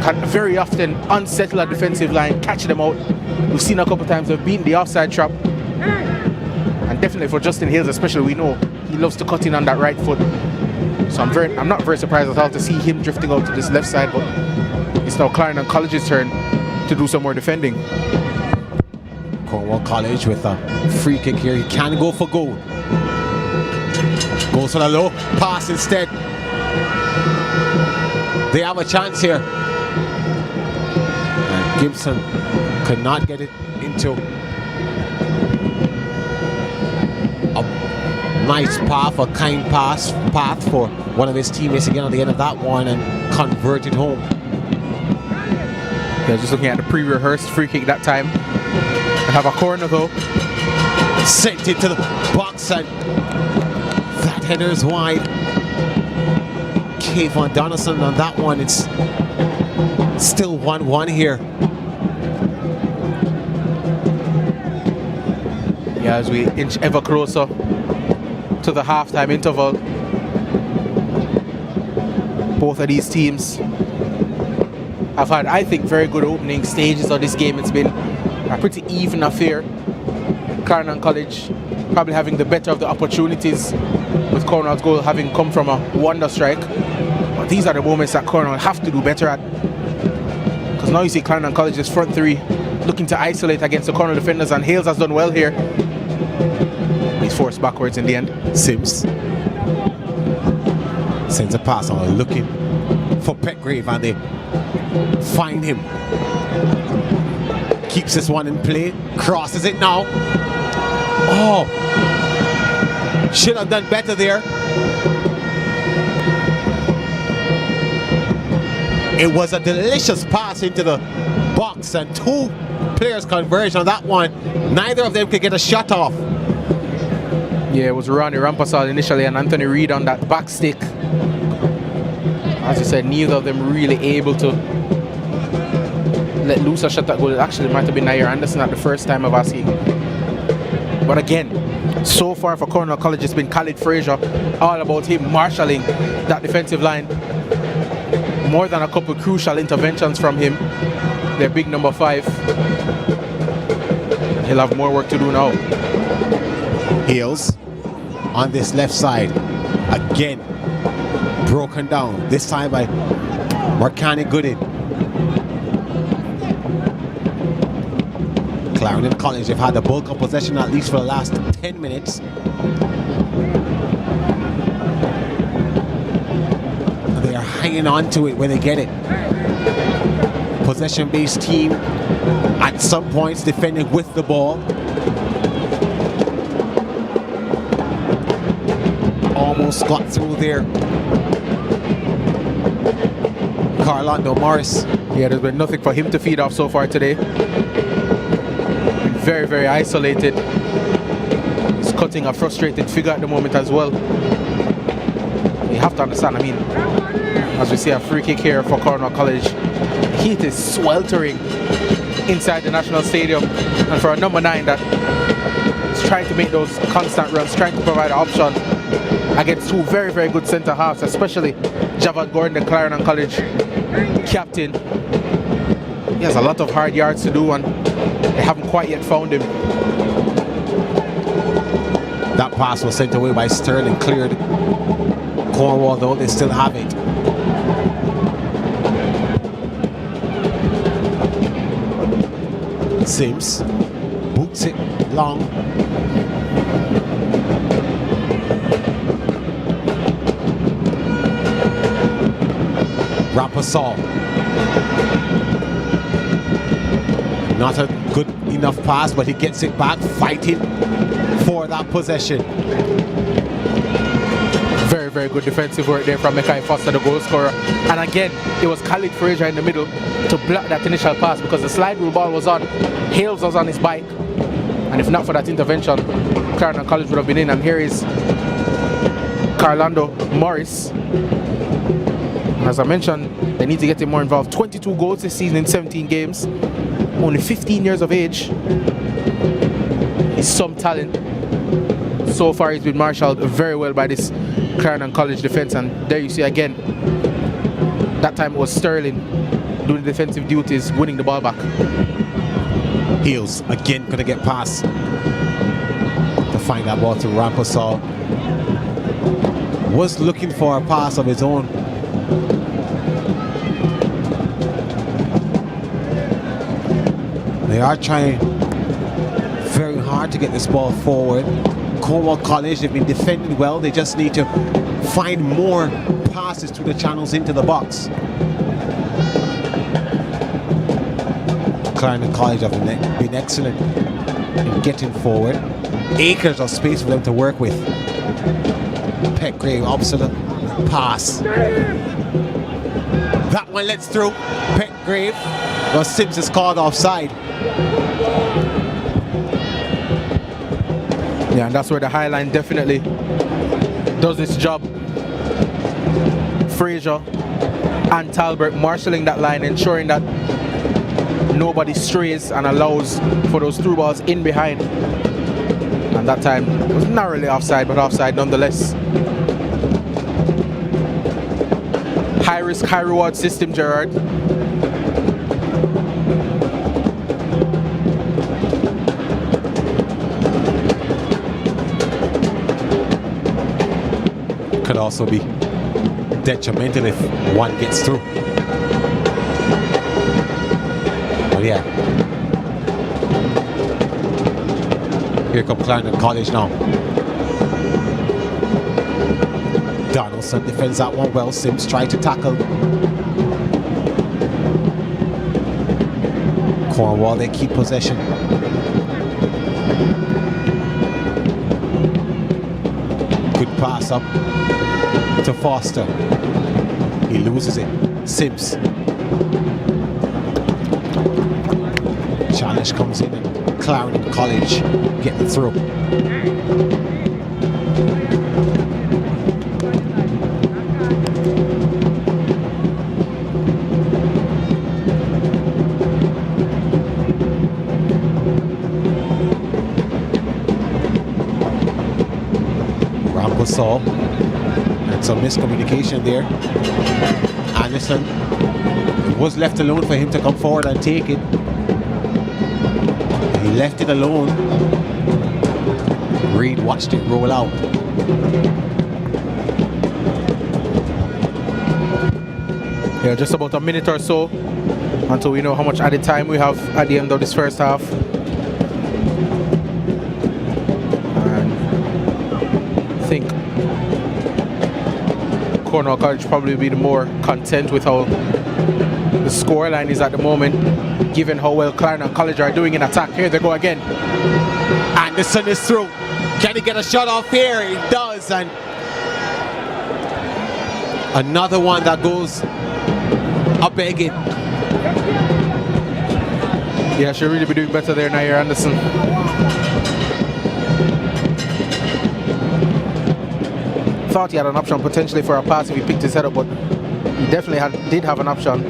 can very often unsettle a defensive line, catch them out. We've seen a couple times they've beaten the offside trap, and definitely for Justin Hales especially, we know he loves to cut in on that right foot. So I'm not very surprised at all to see him drifting out to this left side, but it's now Clarendon College's turn to do some more defending. Cornwall College with a free kick here. He can go for goal. Goes for the low pass instead. They have a chance here. And Gibson could not get it into a nice path, a kind path for one of his teammates again on the end of that one, and convert it home. Yeah, just looking at the pre-rehearsed free kick that time. Have a corner though. Sent it to the box, and that header is wide. Kayvon Donaldson on that one. It's still 1-1 here. Yeah, as we inch ever closer to the halftime interval, both of these teams have had, I think, very good opening stages of this game. It's been a pretty even affair. Clarendon College probably having the better of the opportunities, with Cornwall's goal having come from a wonder strike. But these are the moments that Cornwall have to do better at, because now you see Clarendon College's front three looking to isolate against the Cornwall defenders, and Hales has done well here. He's forced backwards in the end. Sims sends a pass on, looking for Petgrave, and they find him. Keeps this one in play, crosses it now. Oh, should have done better there. It was a delicious pass into the box, and two players converged on that one. Neither of them could get a shot off. Yeah, it was Ronnie Rampasal initially and Anthony Reid on that back stick. As you said, neither of them really able to let loose a shot that goal. It actually might have been Nair Anderson at the first time of asking. But again, so far for Cornwall College, it's been Khalid Fraser, all about him marshalling that defensive line. More than a couple crucial interventions from him. Their big number 5. He'll have more work to do now. Hales on this left side. Again, Broken down, this time by Marcani Goodin. Clarendon College have had the bulk of possession at least for the last 10 minutes. And they are hanging on to it when they get it. Possession-based team at some points defending with the ball. Almost got through there. Carlando Morris. Yeah, there's been nothing for him to feed off so far today. Been very, very isolated. He's cutting a frustrated figure at the moment as well. You have to understand, I mean, as we see a free kick here for Cornwall College, heat is sweltering inside the National Stadium, and for a number 9 that is trying to make those constant runs, trying to provide an option against two very, very good centre halves, especially Javad Gordon, the Clarendon College captain. He has a lot of hard yards to do, and they haven't quite yet found him. That pass was sent away by Sterling, cleared. Cornwall, though, they still have it. Sims boots it long. Rapasol. Not a good enough pass, but he gets it back, fighting for that possession. Very, very good defensive work there from Mekai Foster, the goal scorer. And again, it was Khalid Frazier in the middle to block that initial pass because the slide rule ball was on. Hales was on his bike. And if not for that intervention, Clarendon College would have been in. And here is Carlando Morris. And as I mentioned, they need to get him more involved. 22 goals this season in 17 games. Only 15 years of age. He's some talent. So far he's been marshaled very well by this Clarendon College defense, and there you see again, that time it was Sterling doing the defensive duties, winning the ball back. Heels again gonna get past to find that ball to Rampersal. Was looking for a pass of his own. They are trying very hard to get this ball forward. Cornwall College, they've been defending well. They just need to find more passes through the channels into the box. Clarendon College have been excellent in getting forward. Acres of space for them to work with. Petgrave opposite the pass. That one lets through. Petgrave. Well, Sims is called offside. Yeah, and that's where the high line definitely does its job. Frazier and Talbert marshalling that line, ensuring that nobody strays and allows for those through balls in behind. And that time it was narrowly offside, but offside nonetheless. High risk, high reward system, Gerard. Could also be detrimental if one gets through. But yeah, here comes Clarendon College now. Donaldson defends that one well. Sims tried to tackle. Cornwall, they keep possession. Good pass up to Foster. He loses it. Sims. Challenge comes in and Clarendon College getting through. Rampersal. And some miscommunication there. Anderson, it was left alone for him to come forward and take it. He left it alone. Reed watched it roll out. Yeah, just about a minute or so until we know how much added time we have at the end of this first half. And I think Cornwall College probably be the more content with how the scoreline is at the moment, given how well Clarendon College are doing in attack. Here they go again. Anderson is through. Can he get a shot off here? He does, and another one that goes a begging. Yeah, should really be doing better there, Nair Anderson. Thought he had an option potentially for a pass if he picked his head up, but he definitely did have an option,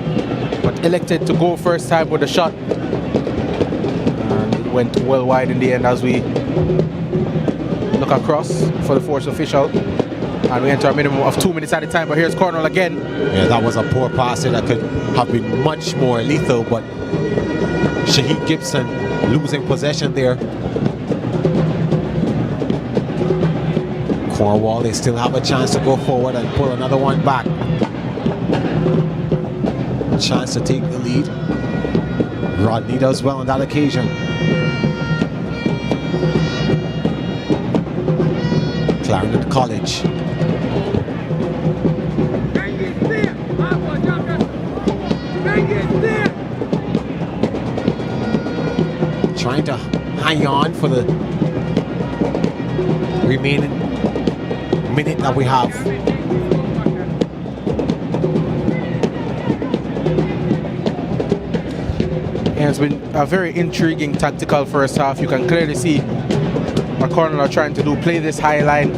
but elected to go first time with the shot. And it went well wide in the end as we look across for the fourth official. And we enter a minimum of 2 minutes at a time, but here's Cornwall again. Yeah, that was a poor pass that could have been much more lethal, but Shaheed Gibson losing possession there. Cornwall, they still have a chance to go forward and pull another one back. Chance to take the lead. Rodney does well on that occasion. Clarendon College. Trying to hang on for the remaining minute that we have. And it's been a very intriguing tactical first half. You can clearly see what Cornwall are trying to do, play this high line,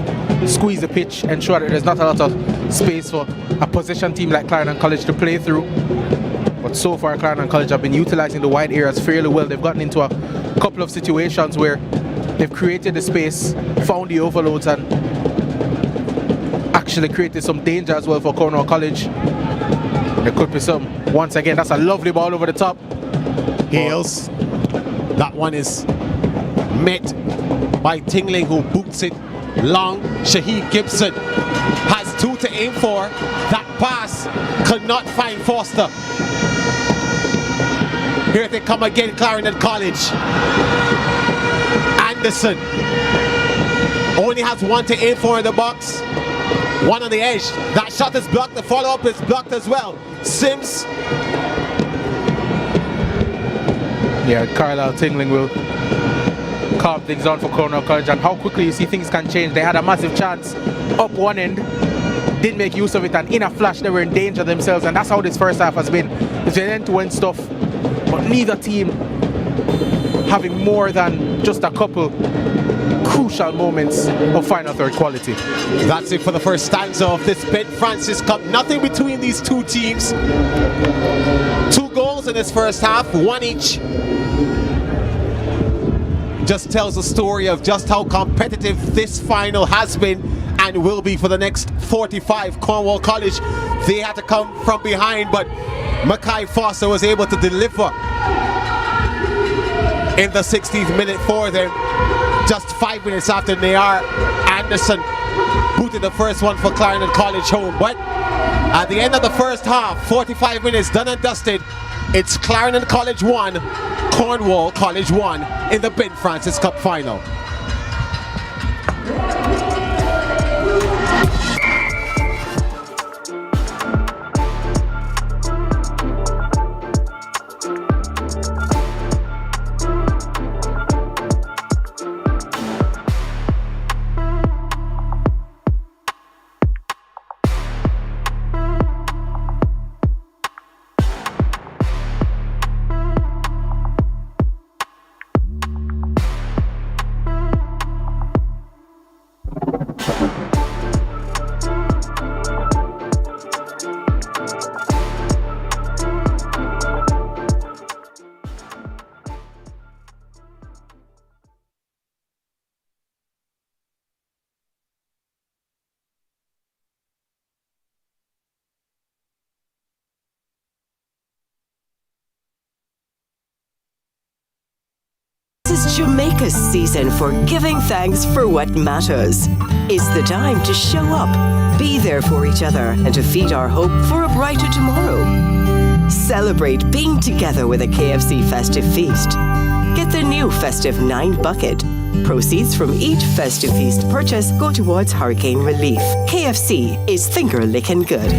squeeze the pitch, ensure that there's not a lot of space for a possession team like Clarendon College to play through. But so far Clarendon College have been utilizing the wide areas fairly well. They've gotten into a couple of situations where they've created the space, found the overloads, and actually created some danger as well for Cornwall College. There could be some. Once again, that's a lovely ball over the top. Hales. That one is met by Tingling, who boots it long. Shaheed Gibson has two to aim for. That pass could not find Foster. Here they come again, Clarendon College. Anderson only has one to aim for in the box. One on the edge. That shot is blocked. The follow-up is blocked as well. Sims. Yeah, Carlisle Tingling will calm things down for Cornwall College, and how quickly you see things can change. They had a massive chance up one end, didn't make use of it, and in a flash they were in danger themselves, and that's how this first half has been. It's been end-to-end stuff, but neither team having more than just a couple crucial moments of final third quality. That's it for the first stanza of this Ben Francis Cup. Nothing between these two teams. 2 goals in this first half, 1 each. Just tells the story of just how competitive this final has been and will be for the next 45. Cornwall College, they had to come from behind, but Mackay Foster was able to deliver in the 16th minute for them. Just 5 minutes after Nair Anderson booted the first one for Clarendon College home. But at the end of the first half, 45 minutes done and dusted, it's Clarendon College 1, Cornwall College 1 in the Ben Francis Cup final. Jamaica's season for giving thanks for what matters. It's the time to show up, be there for each other, and to feed our hope for a brighter tomorrow. Celebrate being together with a KFC festive feast. Get the new festive 9 bucket. Proceeds from each festive feast purchase go towards hurricane relief. KFC is finger licking good.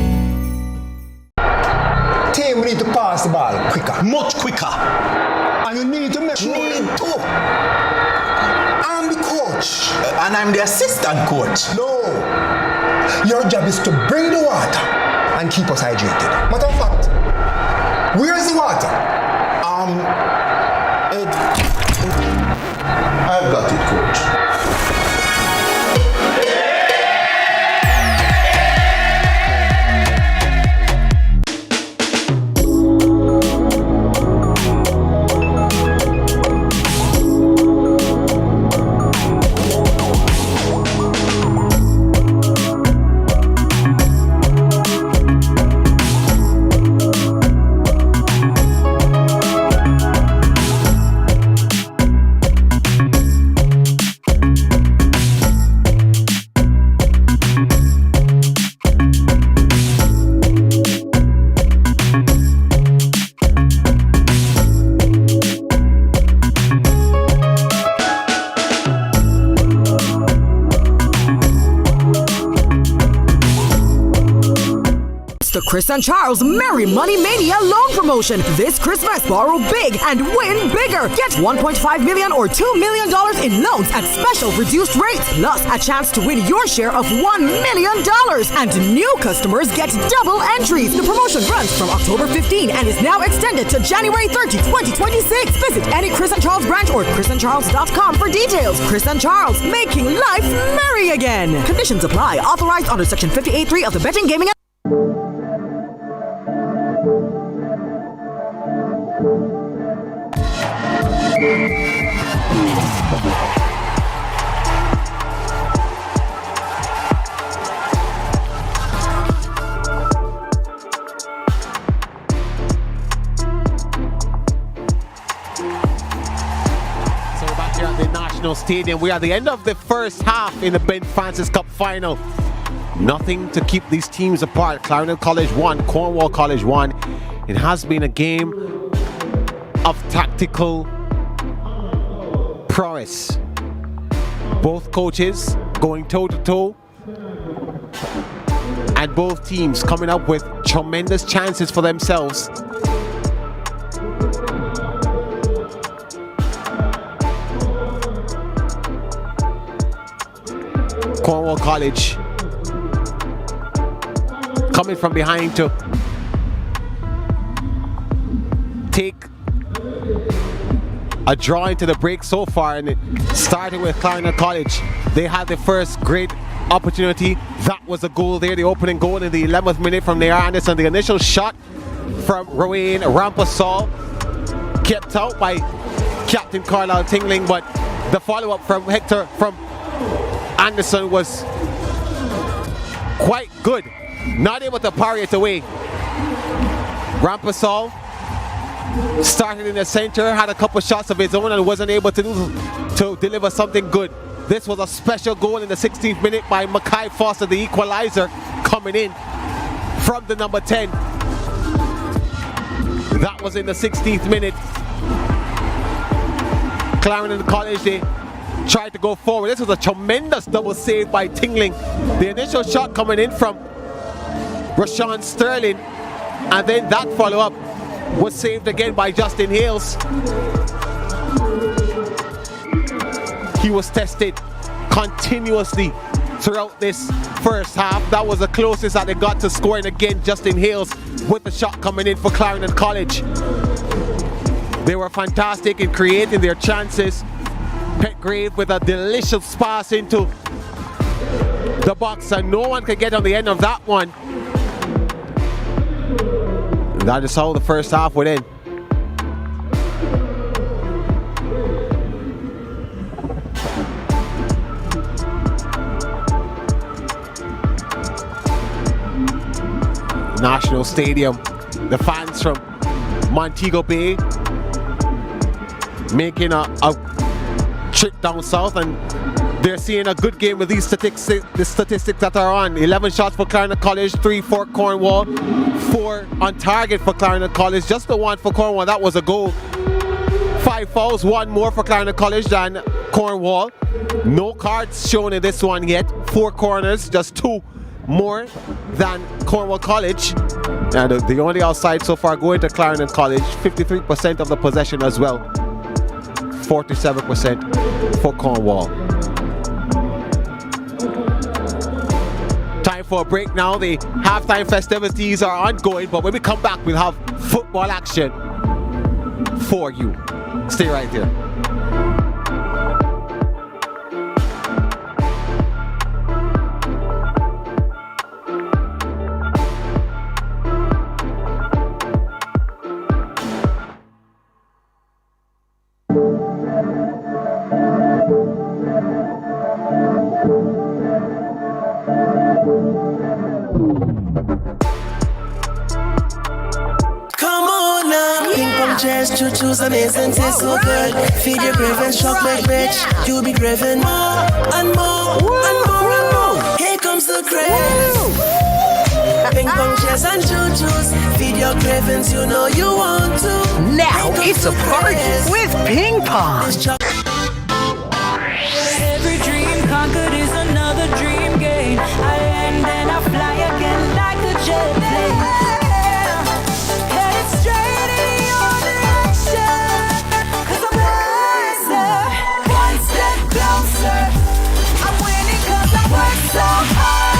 Team, we need to pass the ball quicker. Much quicker. And you need to make sure. I'm the coach. And I'm the assistant coach. No. Your job is to bring the water and keep us hydrated. Matter of fact, where's the water? I've got it, coach. Chris and Charles Merry Money Mania loan promotion. This Christmas, borrow big and win bigger. Get $1.5 million or $2 million in loans at special reduced rates, plus a chance to win your share of $1 million. And new customers get double entries. The promotion runs from October 15 and is now extended to January 30, 2026. Visit any Chris and Charles branch or chrisandcharles.com for details. Chris and Charles, making life merry again. Conditions apply. Authorized under Section 58.3 of the Betting, Gaming Stadium. We are at the end of the first half in the Ben Francis Cup final. Nothing to keep these teams apart. Clarendon College won, Cornwall College won. It has been a game of tactical prowess. Both coaches going toe-to-toe, and both teams coming up with tremendous chances for themselves. Cornwall College coming from behind to take a draw into the break so far, and it started with Clarendon College. They had the first great opportunity. That was a goal there, the opening goal in the 11th minute from Nair Anderson. The initial shot from Rowan Rampasol kept out by Captain Carlisle Tingling, but the follow-up from Anderson was quite good. Not able to parry it away. Rampasol started in the center, had a couple shots of his own and wasn't able to deliver something good. This was a special goal in the 16th minute by Mackay Foster, the equalizer, coming in from the number 10. That was in the 16th minute. Clarendon College, they tried to go forward. This was a tremendous double save by Tingling. The initial shot coming in from Rashawn Sterling, and then that follow-up was saved again by Justin Hales. He was tested continuously throughout this first half. That was the closest that they got to scoring again. Justin Hales with the shot coming in for Clarendon College. They were fantastic in creating their chances. Petgrave with a delicious pass into the box, and no one could get on the end of that one. That is how the first half would end. National Stadium, the fans from Montego Bay making a trip down south, and they're seeing a good game with these statistics that are on. 11 shots for Clarendon College, 3 for Cornwall, 4 on target for Clarendon College, just the 1 for Cornwall, that was a goal. 5 fouls, 1 more for Clarendon College than Cornwall. No cards shown in this one yet. 4 corners, just 2 more than Cornwall College. And the only outside so far going to Clarendon College, 53% of the possession as well. 47% for Cornwall. Time for a break now. The halftime festivities are ongoing, but when we come back, we'll have football action for you. Stay right there. Choo-choo's amazing, taste so good. Feed your cravings, chocolate rich. You'll be craving more and more and more and more. Here comes the craze. Ping pong chairs and choo-choos. Feed your cravings, you know you want to. Now it's a party with ping pong. Every dream conquered is another dream game. I land and I fly again like a jet plane. Headed straight in your direction. 'Cause I'm wiser, one step closer. I'm winning 'cause I work so hard.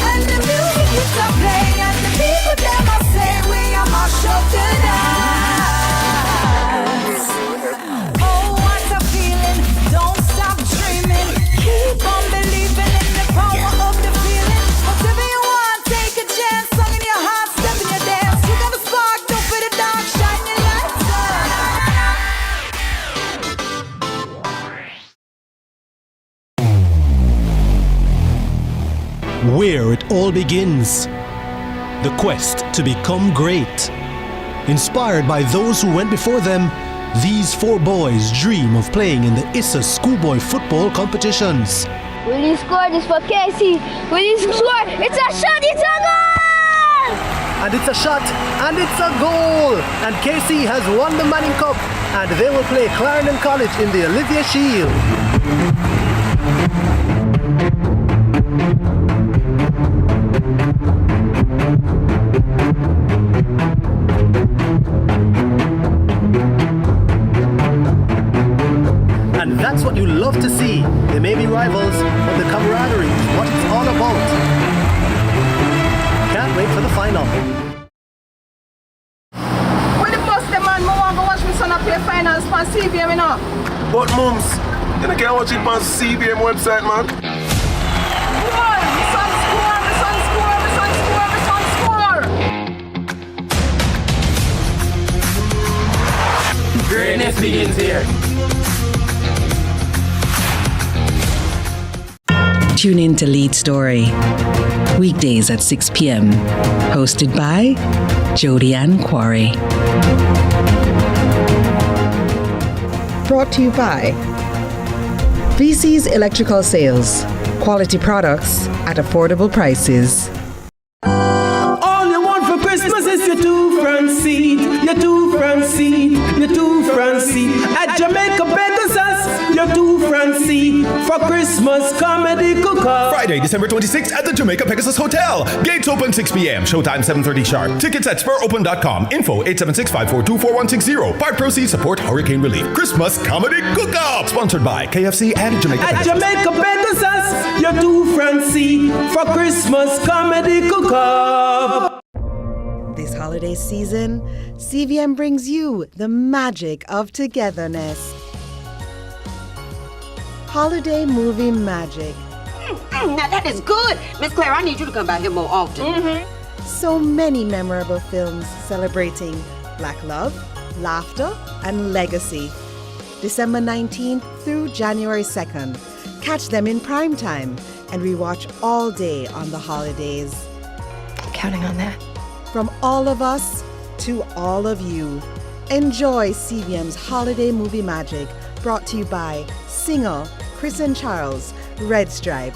And the music is to play, and the people them I say we are my show tonight. Oh, what a feeling! Don't stop dreaming. Keep on believing in the power of the feeling. Whatever you want, take a chance. Song in your heart, step in your dance. You got a spark, don't fit it down. Shine your lights Where it all begins. The quest to become great. Inspired by those who went before them, these 4 boys dream of playing in the ISSA schoolboy football competitions. Will you score this for Casey? Will you score? It's a shot, it's a goal! And it's a shot, and it's a goal! And KC has won the Manning Cup, and they will play Clarendon College in the Olivia Shield. And that's what you love to see. They may be rivals, but the camaraderie is what it's all about. Can't wait for the final. When the bus the man, I want to watch my son up play finals for CBM, you know. But mums, you can't watch it on CBM website, man. Boy, my son score, my son score, my son score, my son score. Greatness begins here. Tune in to Lead Story. Weekdays at 6 p.m. Hosted by Jodianne Quarry. Brought to you by VC's Electrical Sales. Quality products at affordable prices. All you want for Christmas is your 2 front seat, your 2 front seat, your 2 front seat. At Jamaica Pegasus, your 2 front seat for Christmas comedy cook-off. Friday, December 26th at the Jamaica Pegasus Hotel. Gates open 6 p.m. Showtime 7:30 sharp. Tickets at SpurOpen.com. Info 876-542-4160. Part proceeds support hurricane relief. Christmas comedy cook-off. Sponsored by KFC and Jamaica At Pegasus. Jamaica Pegasus, your 2 front seat for Christmas comedy cook-off. This holiday season, CVM brings you the magic of togetherness. Holiday movie magic. Now that is good. Miss Claire, I need you to come by here more often. So many memorable films celebrating Black love, laughter, and legacy. December 19th through January 2nd. Catch them in prime time and rewatch all day on the holidays. Counting on that. From all of us to all of you, enjoy CVM's holiday movie magic brought to you by singer Chris and Charles, Red Stripe.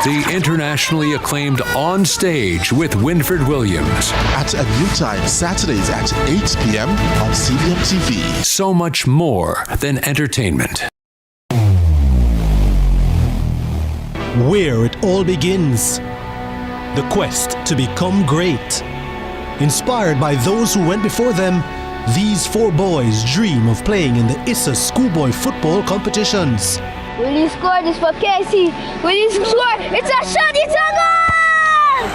The internationally acclaimed On Stage with Winford Williams. At a new time, Saturdays at 8 p.m. on CBM TV. So much more than entertainment. Where it all begins. The quest to become great. Inspired by those who went before them, these four boys dream of playing in the ISSA schoolboy football competitions. Will you score this for Casey? Will you score? It's a shot, it's a goal!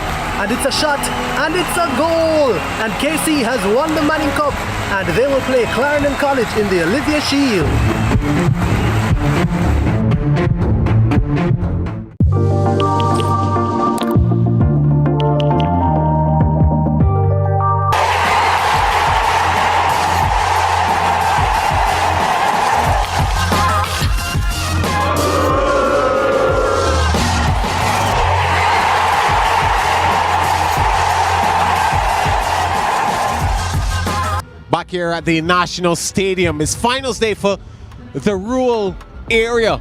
And it's a shot, and it's a goal! And KC has won the Manning Cup, and they will play Clarendon College in the Olivia Shield. Back here at the National Stadium is finals day for the rural area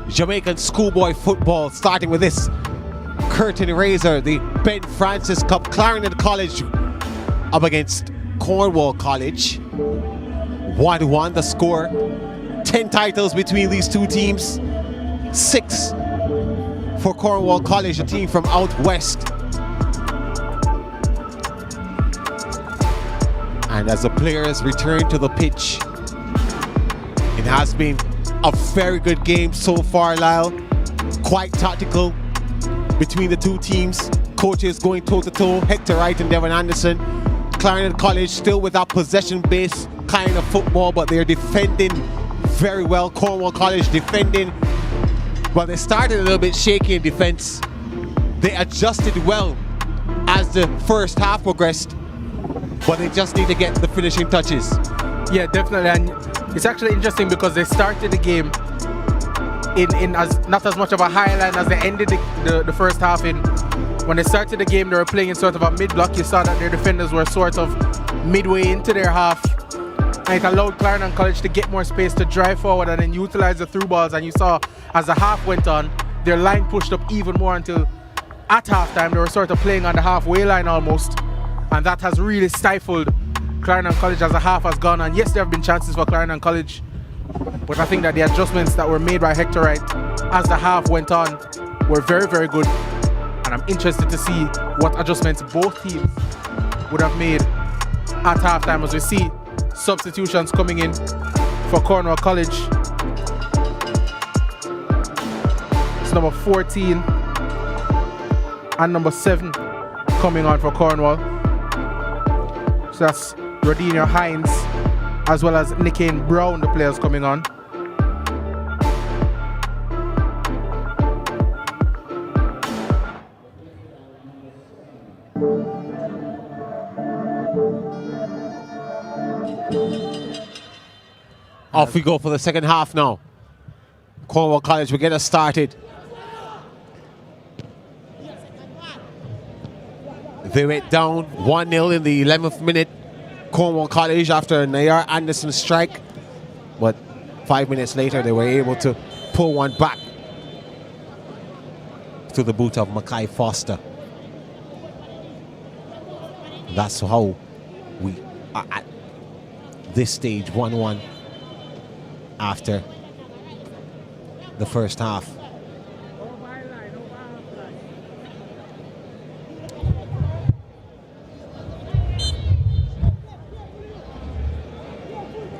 Jamaican schoolboy football, starting with this curtain raiser, the Ben Francis Cup. Clarendon College up against Cornwall College. 1-1 the score. 10 titles between these two teams. 6 for Cornwall College, a team from out west. And as the players return to the pitch, it has been a very good game so far, Lyle. Quite tactical between the two teams. Coaches going toe-to-toe, Hector Wright and Devon Anderson. Clarendon College still with that possession-based kind of football, but they're defending very well. Cornwall College defending. Well, they started a little bit shaky in defense. They adjusted well as the first half progressed, but they just need to get the finishing touches. Yeah, definitely. And it's actually interesting because they started the game in as not as much of a high line as they ended the first half in. When they started the game, they were playing in sort of a mid-block. You saw that their defenders were sort of midway into their half. And it allowed Clarendon College to get more space to drive forward and then utilize the through balls. And you saw as the half went on, their line pushed up even more until at halftime they were sort of playing on the halfway line almost. And that has really stifled Clarendon College as the half has gone on. Yes, there have been chances for Clarendon College, but I think that the adjustments that were made by Hector Wright as the half went on were very, very good. And I'm interested to see what adjustments both teams would have made at halftime as we see substitutions coming in for Cornwall College. It's number 14 and number 7 coming on for Cornwall. So that's Rodinia Hines as well as Nickane Brown, the players coming on. Off we go for the second half now. Cornwall College will get us started. They went down 1-0 in the 11th minute. Cornwall College after a Nayar Anderson strike. But 5 minutes later, they were able to pull one back to the boot of Mackay Foster. That's how we are at this stage, 1-1 after the first half.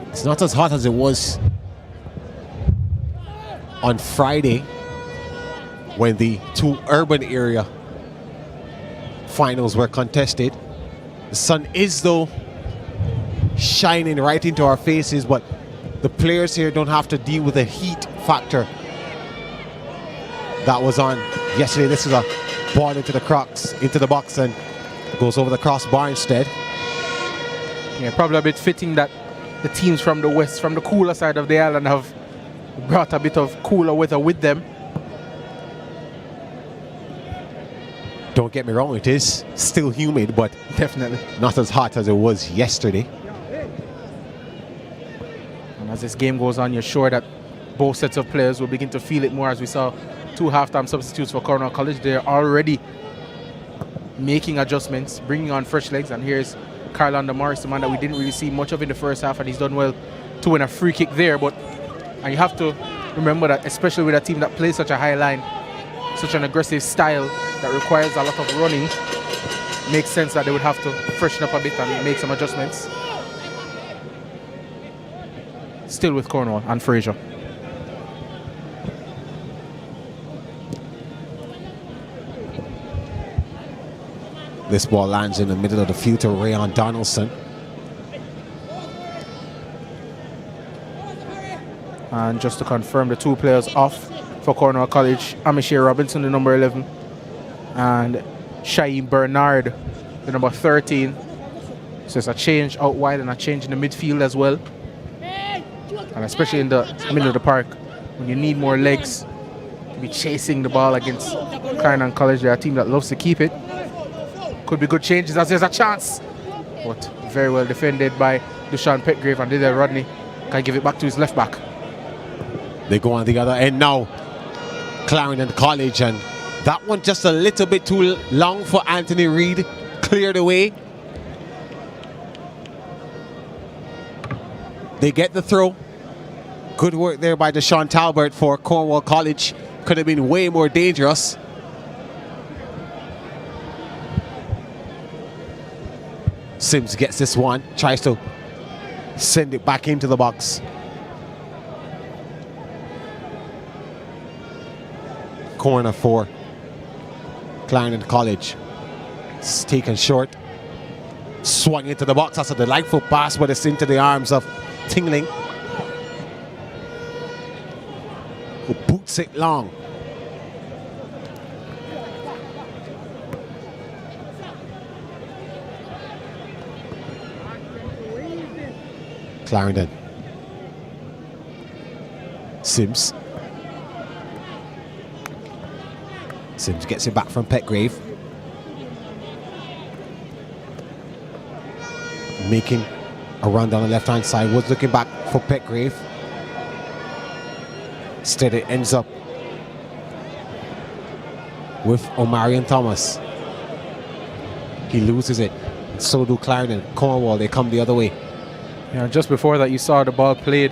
It's not as hot as it was on Friday when the two urban area finals were contested. The sun is though shining right into our faces, but the players here don't have to deal with the heat factor that was on yesterday. This is a ball into the box and goes over the crossbar instead. Yeah, probably a bit fitting that the teams from the west, from the cooler side of the island, have brought a bit of cooler weather with them. Don't get me wrong, it is still humid, but definitely not as hot as it was yesterday. And as this game goes on, you're sure that both sets of players will begin to feel it more, as we saw 2 halftime substitutes for Cornwall College. They're already making adjustments, bringing on fresh legs. And here's Carlander Morris, the man that we didn't really see much of in the first half, and he's done well to win a free kick there. And you have to remember that, especially with a team that plays such a high line, such an aggressive style that requires a lot of running, makes sense that they would have to freshen up a bit and make some adjustments. Still with Cornwall and Fraser. This ball lands in the middle of the field to Rayon Donaldson. And just to confirm, the 2 players off for Cornwall College, Amishay Robinson, the number 11, and Shaim Bernard, the number 13. So it's a change out wide and a change in the midfield as well. And especially in the middle of the park, when you need more legs to be chasing the ball against Clarendon College. They're a team that loves to keep it. Could be good changes as there's a chance. But very well defended by Dushan Petgrave, and Didier Rodney can give it back to his left back. They go on the other end now. Clarendon College, and that one just a little bit too long for Anthony Reid. Cleared away. They get the throw. Good work there by Deshaun Talbert for Cornwall College. Could have been way more dangerous. Sims gets this one, tries to send it back into the box. Corner for Clarendon College. It's taken short. Swung into the box. That's a delightful pass, but it's into the arms of Tingling, who boots it long. Clarendon. Sims. Sims gets it back from Petgrave. Making a run down the left-hand side. Was looking back for Petgrave. Instead it ends up with Omarion Thomas. He loses it. And so do Clarendon. Cornwall, they come the other way. Yeah, just before that you saw the ball played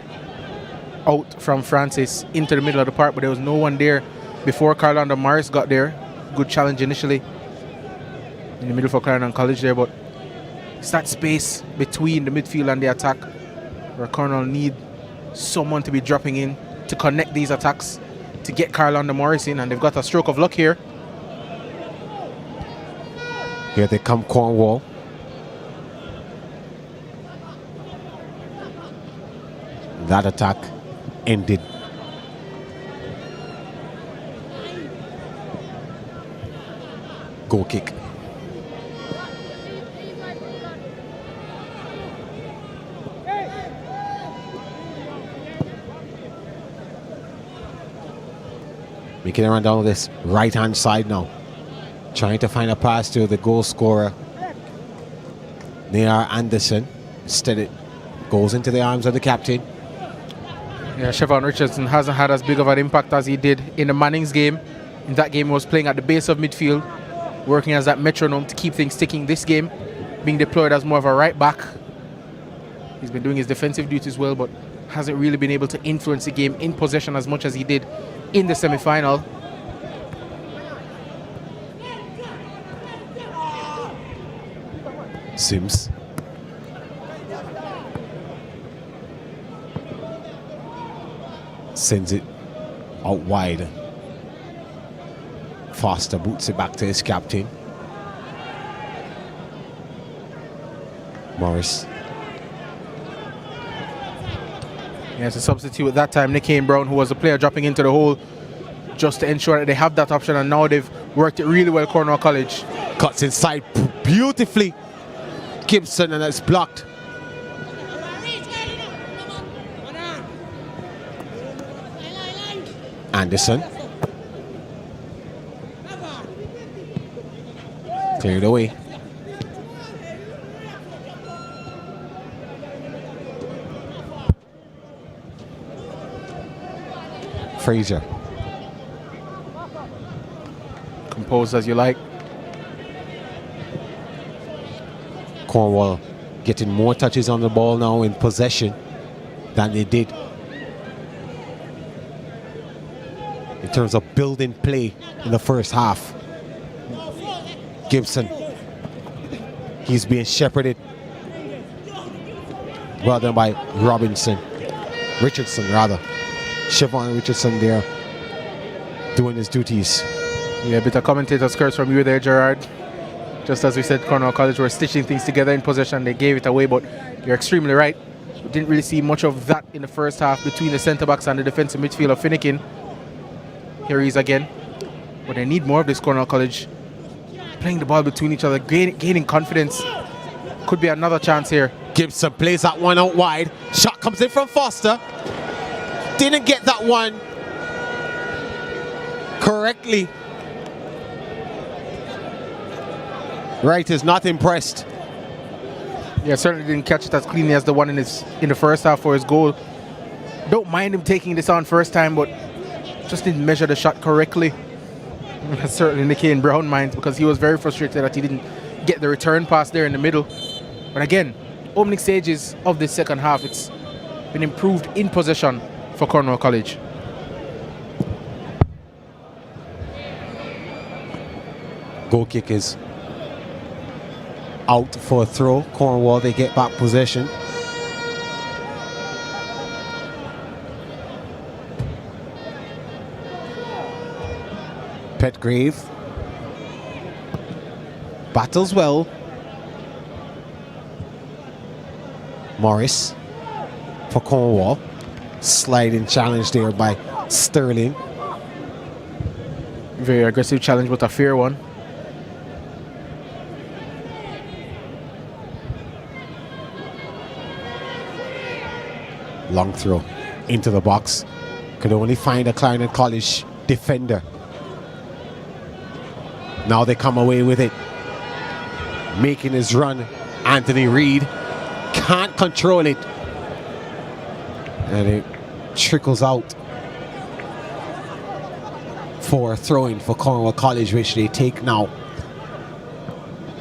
out from Francis into the middle of the park, but there was no one there before Carlander Morris got there. Good challenge initially in the middle for Clarendon College there, but it's that space between the midfield and the attack where Cornwall need someone to be dropping in to connect these attacks to get Carlander Morris in, and they've got a stroke of luck here. Here they come, Cornwall. That attack ended. Goal kick. Making a run down this right-hand side now. Trying to find a pass to the goal scorer, Nayar Anderson. Instead it goes into the arms of the captain. Yeah, Siobhan Richardson hasn't had as big of an impact as he did in the Mannings game. In that game he was playing at the base of midfield, working as that metronome to keep things ticking. This game being deployed as more of a right back. He's been doing his defensive duties well, but hasn't really been able to influence the game in possession as much as he did in the semi-final. Sims. Sends it out wide. Foster boots it back to his captain. Morris. Yeah, it's a substitute at that time, Nick Brown, who was a player dropping into the hole just to ensure that they have that option, and now they've worked it really well, Cornwall College. Cuts inside beautifully. Gibson, and it's blocked Anderson. Cleared away. Frazier. Composed as you like. Cornwall getting more touches on the ball now in possession than they did in terms of building play in the first half. Gibson, he's being shepherded well done by Richardson rather. Siobhan Richardson there doing his duties. Yeah, a bit of commentator's curse from you there, Gerard. Just as we said, Cornwall College were stitching things together in possession. They gave it away, but you're extremely right. We didn't really see much of that in the first half between the centre-backs and the defensive midfielder Finnegan. Here he is again. But they need more of this Cornwall College. Playing the ball between each other, gaining confidence. Could be another chance here. Gibson plays that one out wide. Shot comes in from Foster. Didn't get that one correctly. Wright is not impressed. Yeah, certainly didn't catch it as cleanly as the one in the first half for his goal. Don't mind him taking this on first time, but just didn't measure the shot correctly. Certainly Nicky and Brown minds, because he was very frustrated that he didn't get the return pass there in the middle. But again, opening stages of this second half, it's been improved in possession for Cornwall College. Goal kick is out for a throw. Cornwall, they get back possession. Petgrave battles well. Morris for Cornwall. Sliding challenge there by Sterling. Very aggressive challenge, but a fair one. Long throw into the box. Could only find a Clarendon College defender. Now they come away with it. Making his run, Anthony Reid. Can't control it. And it trickles out for throwing for Cornwall College, which they take now.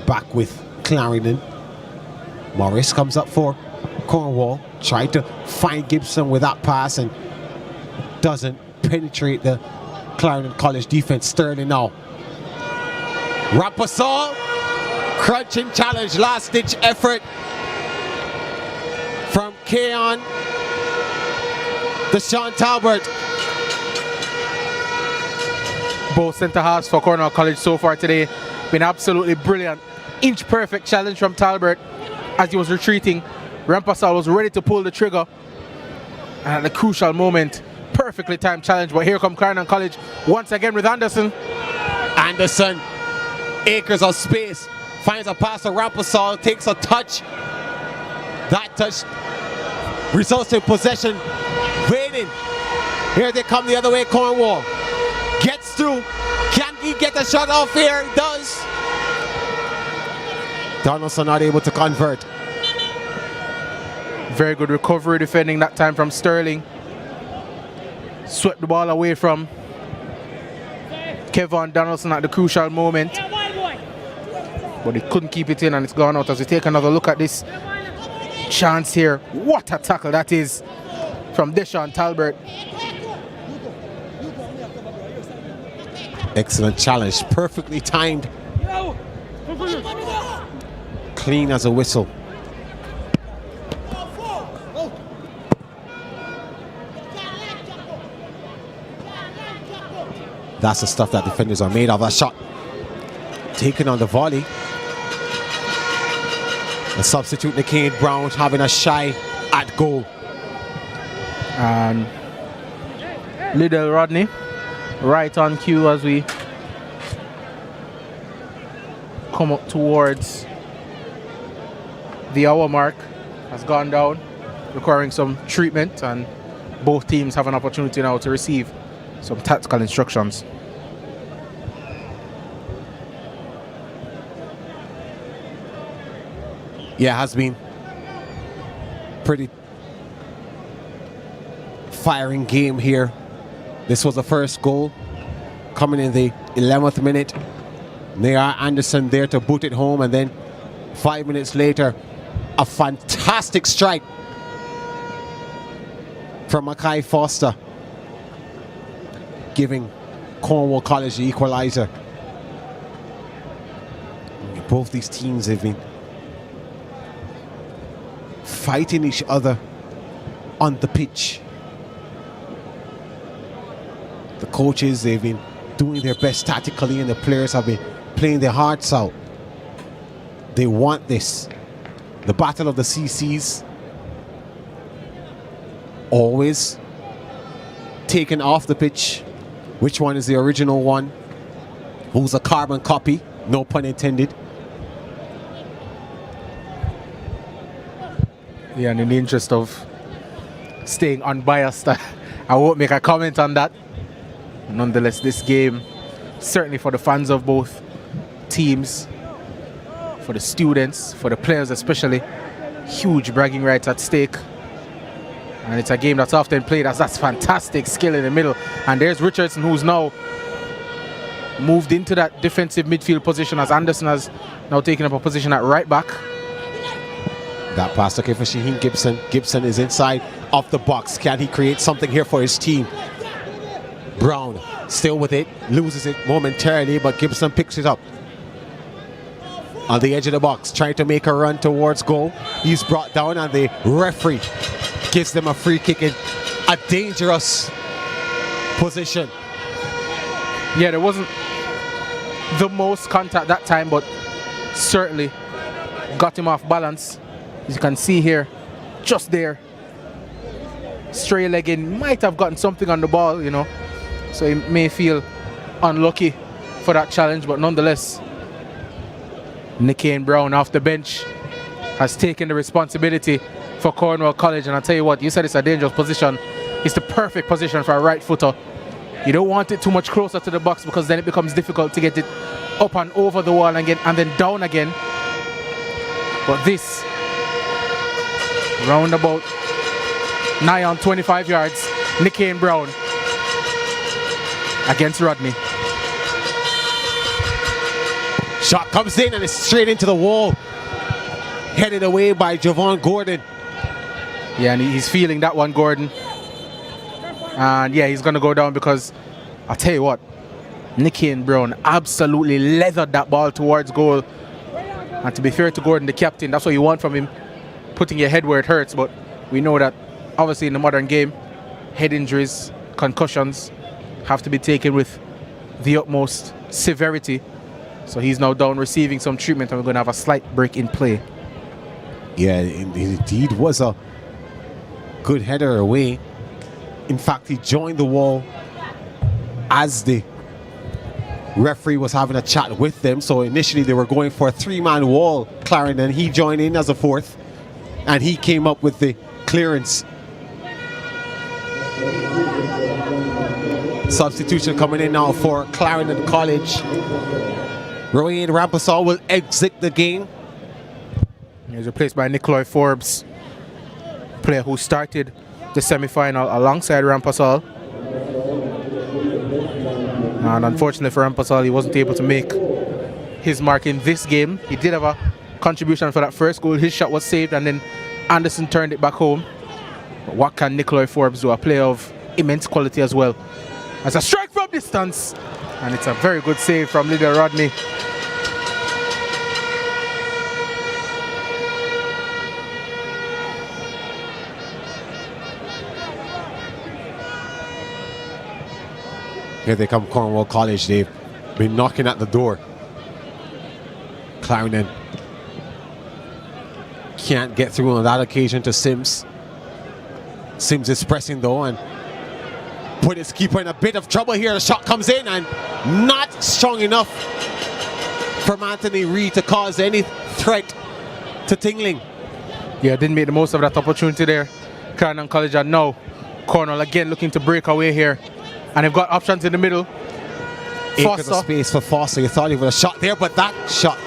Back with Clarendon. Morris comes up for Cornwall. Tried to find Gibson with that pass and doesn't penetrate the Clarendon College defense. Sterling now. Rampasol. Crunching challenge. Last ditch effort from Keon. Deshaun Talbert. Both centre halves for Cornwall College so far today been absolutely brilliant. Inch perfect challenge from Talbert as he was retreating. Rampasol was ready to pull the trigger, and at the crucial moment, perfectly timed challenge. But here come Clarendon College once again with Anderson. Anderson, acres of space, finds a pass to Rampasol, takes a touch. That touch results in possession. Waiting. Here they come the other way. Cornwall gets through. Can he get a shot off here? He does. Donaldson not able to convert. Very good recovery defending that time from Sterling. Swept the ball away from Kevon Donaldson at the crucial moment. But he couldn't keep it in, and it's gone out as we take another look at this chance here. What a tackle that is from Deshaun Talbert. Excellent challenge. Perfectly timed. Clean as a whistle. That's the stuff that defenders are made of. That shot taken on the volley. The substitute, Nicky Brown, having a shy at goal. And Liddell Rodney right on cue as we come up towards the hour mark. Has gone down, requiring some treatment, and both teams have an opportunity now to receive some tactical instructions. Yeah, it has been pretty firing game here. This was the first goal coming in the 11th minute. Naya Anderson there to boot it home, and then 5 minutes later, a fantastic strike from Mackay Foster, giving Cornwall College the equalizer. Both these teams have been fighting each other on the pitch. The coaches, they've been doing their best tactically, and the players have been playing their hearts out. They want this. The battle of the CCs, always taken off the pitch. Which one is the original one? Who's a carbon copy? No pun intended. Yeah, and in the interest of staying unbiased, I won't make a comment on that. Nonetheless, this game, certainly for the fans of both teams, for the students, for the players especially, huge bragging rights at stake. And it's a game that's often played as that's fantastic skill in the middle. And there's Richardson, who's now moved into that defensive midfield position, as Anderson has now taken up a position at right back. That pass okay for Shaheen Gibson. Gibson is inside of the box. Can he create something here for his team? Brown still with it, loses it momentarily, but Gibson picks it up on the edge of the box, trying to make a run towards goal. He's brought down, and the referee gives them a free kick in a dangerous position. Yeah, there wasn't the most contact that time, but certainly got him off balance. As you can see here, just there, stray legging, might have gotten something on the ball, you know, so he may feel unlucky for that challenge, but nonetheless, Nickane Brown off the bench has taken the responsibility for Cornwall College. And I'll tell you what, you said it's a dangerous position. It's the perfect position for a right footer. You don't want it too much closer to the box, because then it becomes difficult to get it up and over the wall again and then down again. But this, round about nigh on 25 yards, Nickane Brown against Rodney. Shot comes in and it's straight into the wall. Headed away by Javon Gordon. Yeah, and he's feeling that one, Gordon. And yeah, he's going to go down, because I'll tell you what, Nickane Brown absolutely leathered that ball towards goal. And to be fair to Gordon, the captain, that's what you want from him, putting your head where it hurts. But we know that obviously in the modern game, head injuries, concussions have to be taken with the utmost severity. So he's now down receiving some treatment, and we're going to have a slight break in play. Yeah, it indeed was a good header away. In fact, he joined the wall as the referee was having a chat with them. So initially they were going for a three-man wall, Clarendon. He joined in as a fourth, and he came up with the clearance. Substitution coming in now for Clarendon College. Rowan Rampasol will exit the game. He's replaced by Nicolai Forbes, player who started the semi-final alongside Rampasol. And unfortunately for Rampasol, he wasn't able to make his mark in this game. He did have a contribution for that first goal. His shot was saved, and then Anderson turned it back home. But what can Nicolai Forbes do? A player of immense quality as well. As a strike from distance, and it's a very good save from Lydia Rodney. Here they come, Cornwall College. They've been knocking at the door. Clarendon can't get through on that occasion to Sims. Sims is pressing though and put his keeper in a bit of trouble here. The shot comes in and not strong enough from Anthony Reid to cause any threat to Tingling. Yeah, didn't make the most of that opportunity there. Clarendon College, and now Cornwall again looking to break away here And they've got options in the middle. Acres of space for Foster. You thought he would have shot there, but that shot,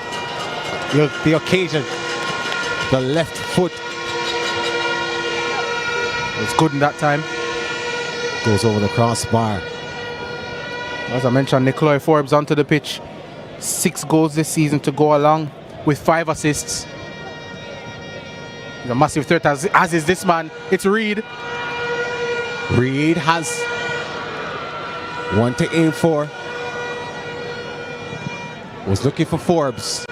the occasion, the left foot was good in that time. Goes over the crossbar. As I mentioned, Nicolai Forbes onto the pitch. 6 goals this season to go along with 5 assists. He's a massive threat, as is this man. It's Reed. Reed has one to aim for. Was looking for Forbes.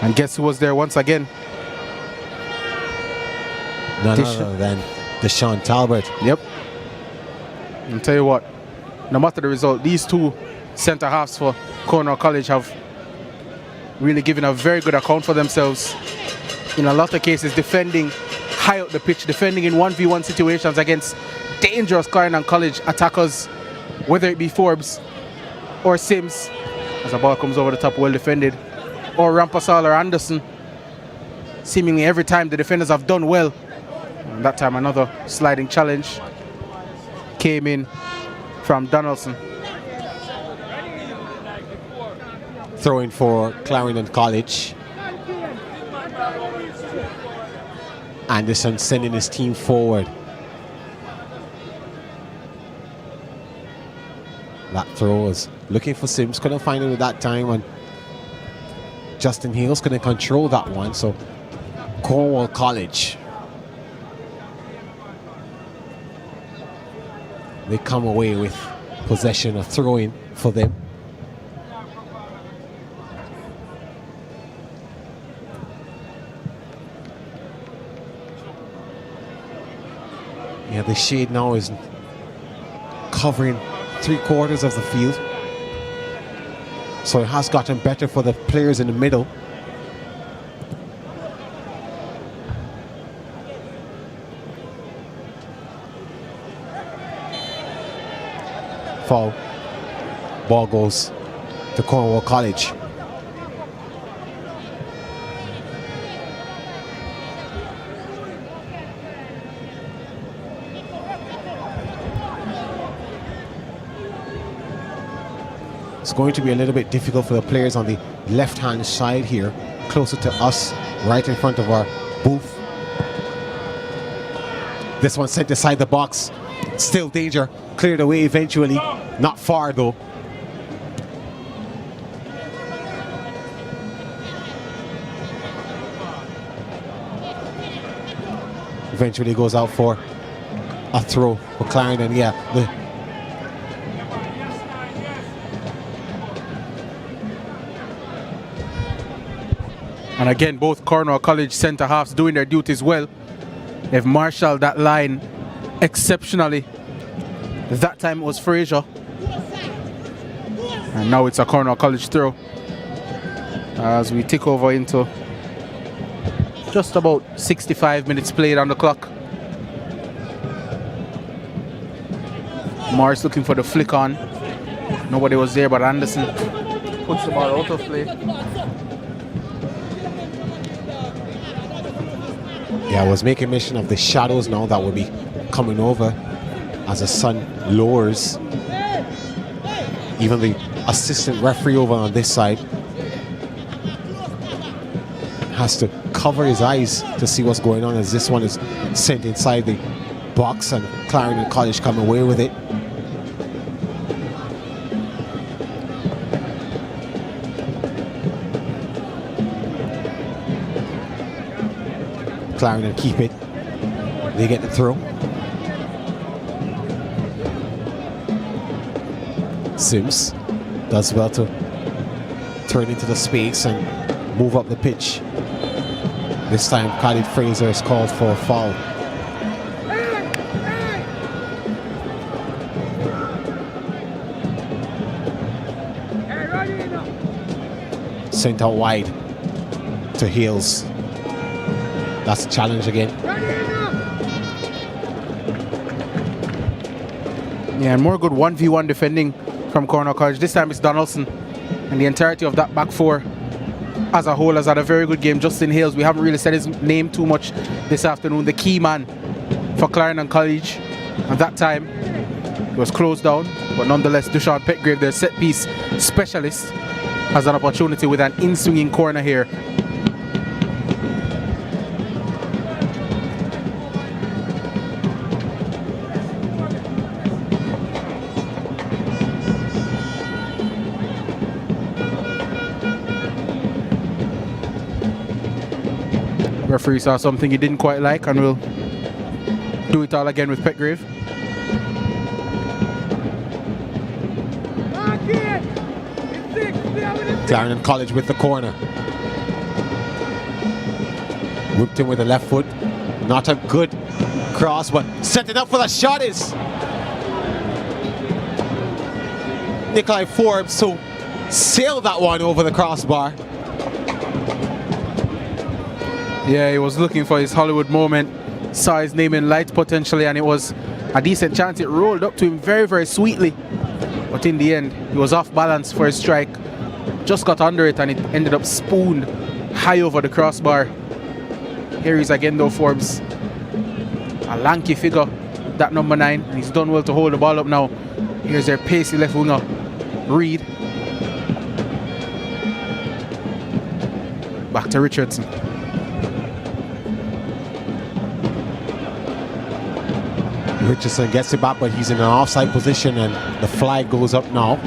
And guess who was there once again? None other than Deshaun Talbot. Yep. I'll tell you what, no matter the result, these 2 centre halves for Cornwall College have really given a very good account for themselves. In a lot of cases, defending high up the pitch, defending in 1v1 situations against dangerous Clarendon College attackers, whether it be Forbes or Sims, as the ball comes over the top, well defended, or Rampasal or Anderson. Seemingly every time the defenders have done well. And that time another sliding challenge came in from Donaldson. Throwing for Clarendon College. Anderson sending his team forward. That throw was looking for Sims, couldn't find him at that time, and Justin Hales couldn't control that one. So Cornwall College, they come away with possession of throwing for them. Yeah, the shade now is covering 3/4 of the field. So it has gotten better for the players in the middle. Foul. Ball goes to Cornwall College. It's going to be a little bit difficult for the players on the left-hand side here, closer to us, right in front of our booth. This one sent inside the box. Still danger. Cleared away eventually. Not far though. Eventually goes out for a throw for Clarendon. Yeah, and again, both Cornwall College centre halves doing their duties well. They've marshaled that line exceptionally. That time it was Fraser. And now it's a Cornwall College throw. As we tick over into just about 65 minutes played on the clock. Morris looking for the flick on. Nobody was there but Anderson puts the ball out of play. Yeah, I was making mention of the shadows now that will be coming over as the sun lowers. Even the assistant referee over on this side has to cover his eyes to see what's going on as this one is sent inside the box and Clarendon College come away with it. Clarendon keep it. They get the throw. Sims does well to turn into the space and move up the pitch. This time Khalid Fraser is called for a foul. Sent out wide to Hales. That's a challenge again. Yeah, and more good 1v1 defending from Cornwall College. This time it's Donaldson. And the entirety of that back four as a whole has had a very good game. Justin Hales, we haven't really said his name too much this afternoon. The key man for Clarendon College. At that time, It was closed down, but nonetheless, Dushan Petgrave, their set piece specialist, has an opportunity with an in-swinging corner here. Referee saw something he didn't quite like and will do it all again with Petgrave. Clarendon College with the corner. Whipped in with the left foot. Not a good cross, but setting up for the shot is Nikolai Forbes, who sailed that one over the crossbar. Yeah, he was looking for his Hollywood moment. Saw his name in lights potentially, and it was a decent chance. It rolled up to him very, very sweetly. But in the end, he was off balance for his strike. Just got under it and it ended up spooned high over the crossbar. Here he's again though, Forbes. A lanky figure, that number 9. And he's done well to hold the ball up now. Here's their pacey left winger, Reed. Back to Richardson. Richardson gets it back, but he's in an offside position and the flag goes up now.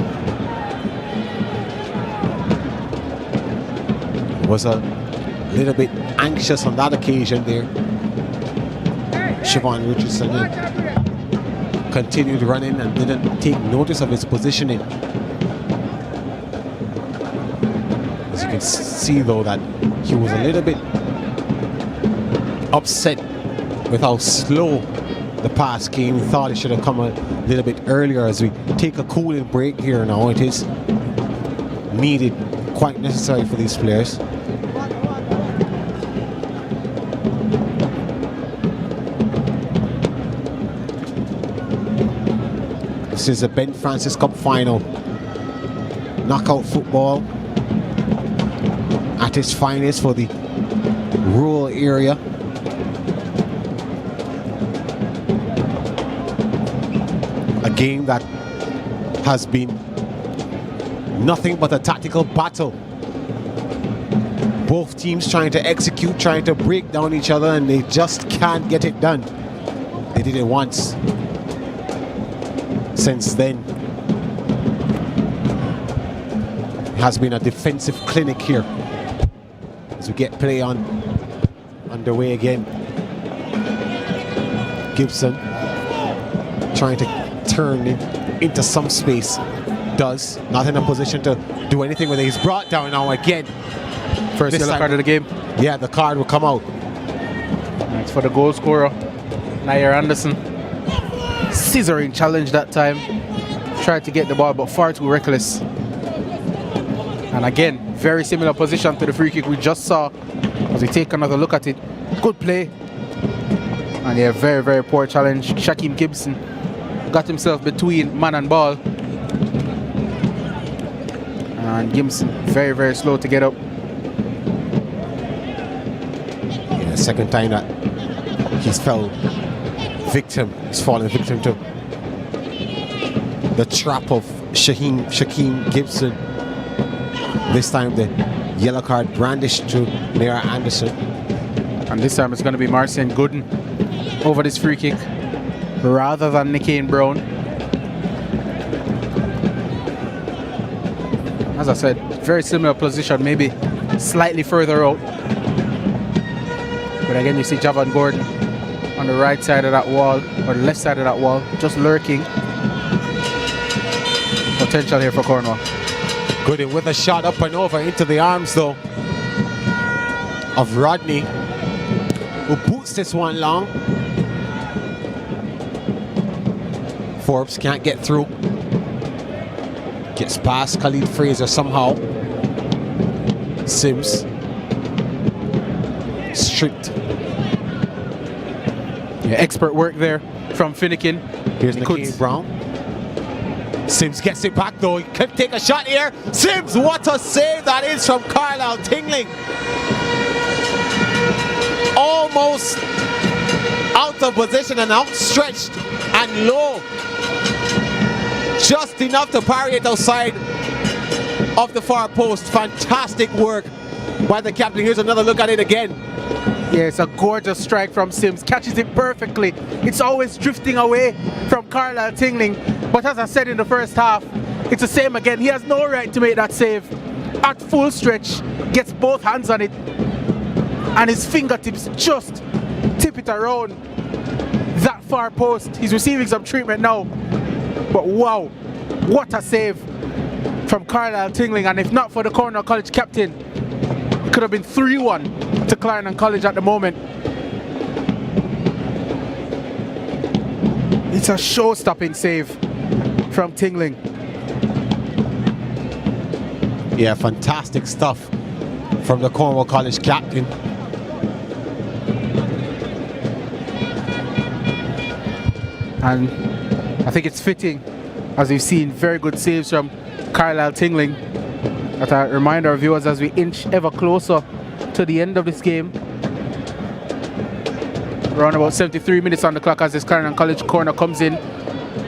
Was a little bit anxious on that occasion there. Siobhan Richardson continued running and didn't take notice of his positioning. As you can see though that he was a little bit upset with how slow the pass came. He thought it should have come a little bit earlier. As we take a cooling break here now, it is needed, quite necessary for these players. This is the Ben Francis Cup final. Knockout football at its finest for the rural area. A game that has been nothing but a tactical battle. Both teams trying to execute, trying to break down each other, and they just can't get it done. They did it once. Since then, it has been a defensive clinic here as we get play underway again. Gibson trying to turn it into some space. Does not in a position to do anything with it. He's brought down now again. First yellow card of the game. Yeah, the card will come out. That's for the goal scorer, Nair Anderson. Scissoring challenge that time. Tried to get the ball, but far too reckless. And again, very similar position to the free kick we just saw. As we take another look at it, good play. And yeah, very, very poor challenge. Shaquem Gibson got himself between man and ball. And Gibson very, very slow to get up. Yeah, second time that he's fallen victim to the trap of Shaquem Gibson. This time the yellow card brandished to Nair Anderson. And this time it's going to be Marcian Gooden over this free kick rather than Nickane Brown. As I said, very similar position, maybe slightly further out. But again, you see Javan Gordon on the right side of that wall, or the left side of that wall, just lurking. Potential here for Cornwall. Gooden with a shot up and over into the arms though of Rodney, who boots this one long. Forbes can't get through. Gets past Khalid Fraser somehow. Sims stripped. Yeah, expert work there from Finnegan. Here's Nickane Brown. Sims gets it back though. He could take a shot here. Sims, what a save that is from Carlisle Tingling. Almost out of position and outstretched and low. just enough to parry it outside of the far post. Fantastic work by the captain. Here's another look at it again. Yeah, it's a gorgeous strike from Sims. Catches it perfectly. It's always drifting away from Carlisle Tingling. But as I said in the first half, it's the same again. He has no right to make that save. At full stretch, gets both hands on it. And his fingertips just tip it around that far post. He's receiving some treatment now. But wow, what a save from Carlisle Tingling. And if not for the Cornwall College captain, it could have been 3-1 to Clarendon College at the moment. It's a show-stopping save from Tingling. Yeah, fantastic stuff from the Cornwall College captain. And I think it's fitting, as we've seen very good saves from Carlisle Tingling, that I remind our viewers as we inch ever closer to the end of this game. Around about 73 minutes on the clock as this Clarendon College corner comes in.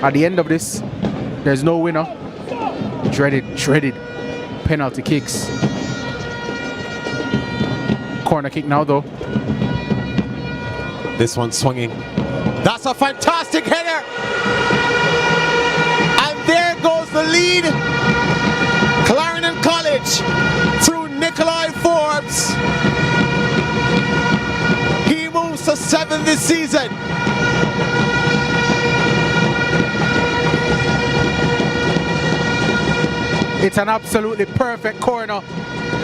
At the end of this, there's no winner. Dreaded penalty kicks. Corner kick now though. This one's swinging. That's a fantastic header! And there goes the lead. Clarendon College through Nikolai Forbes. He moves to 7 this season. It's an absolutely perfect corner,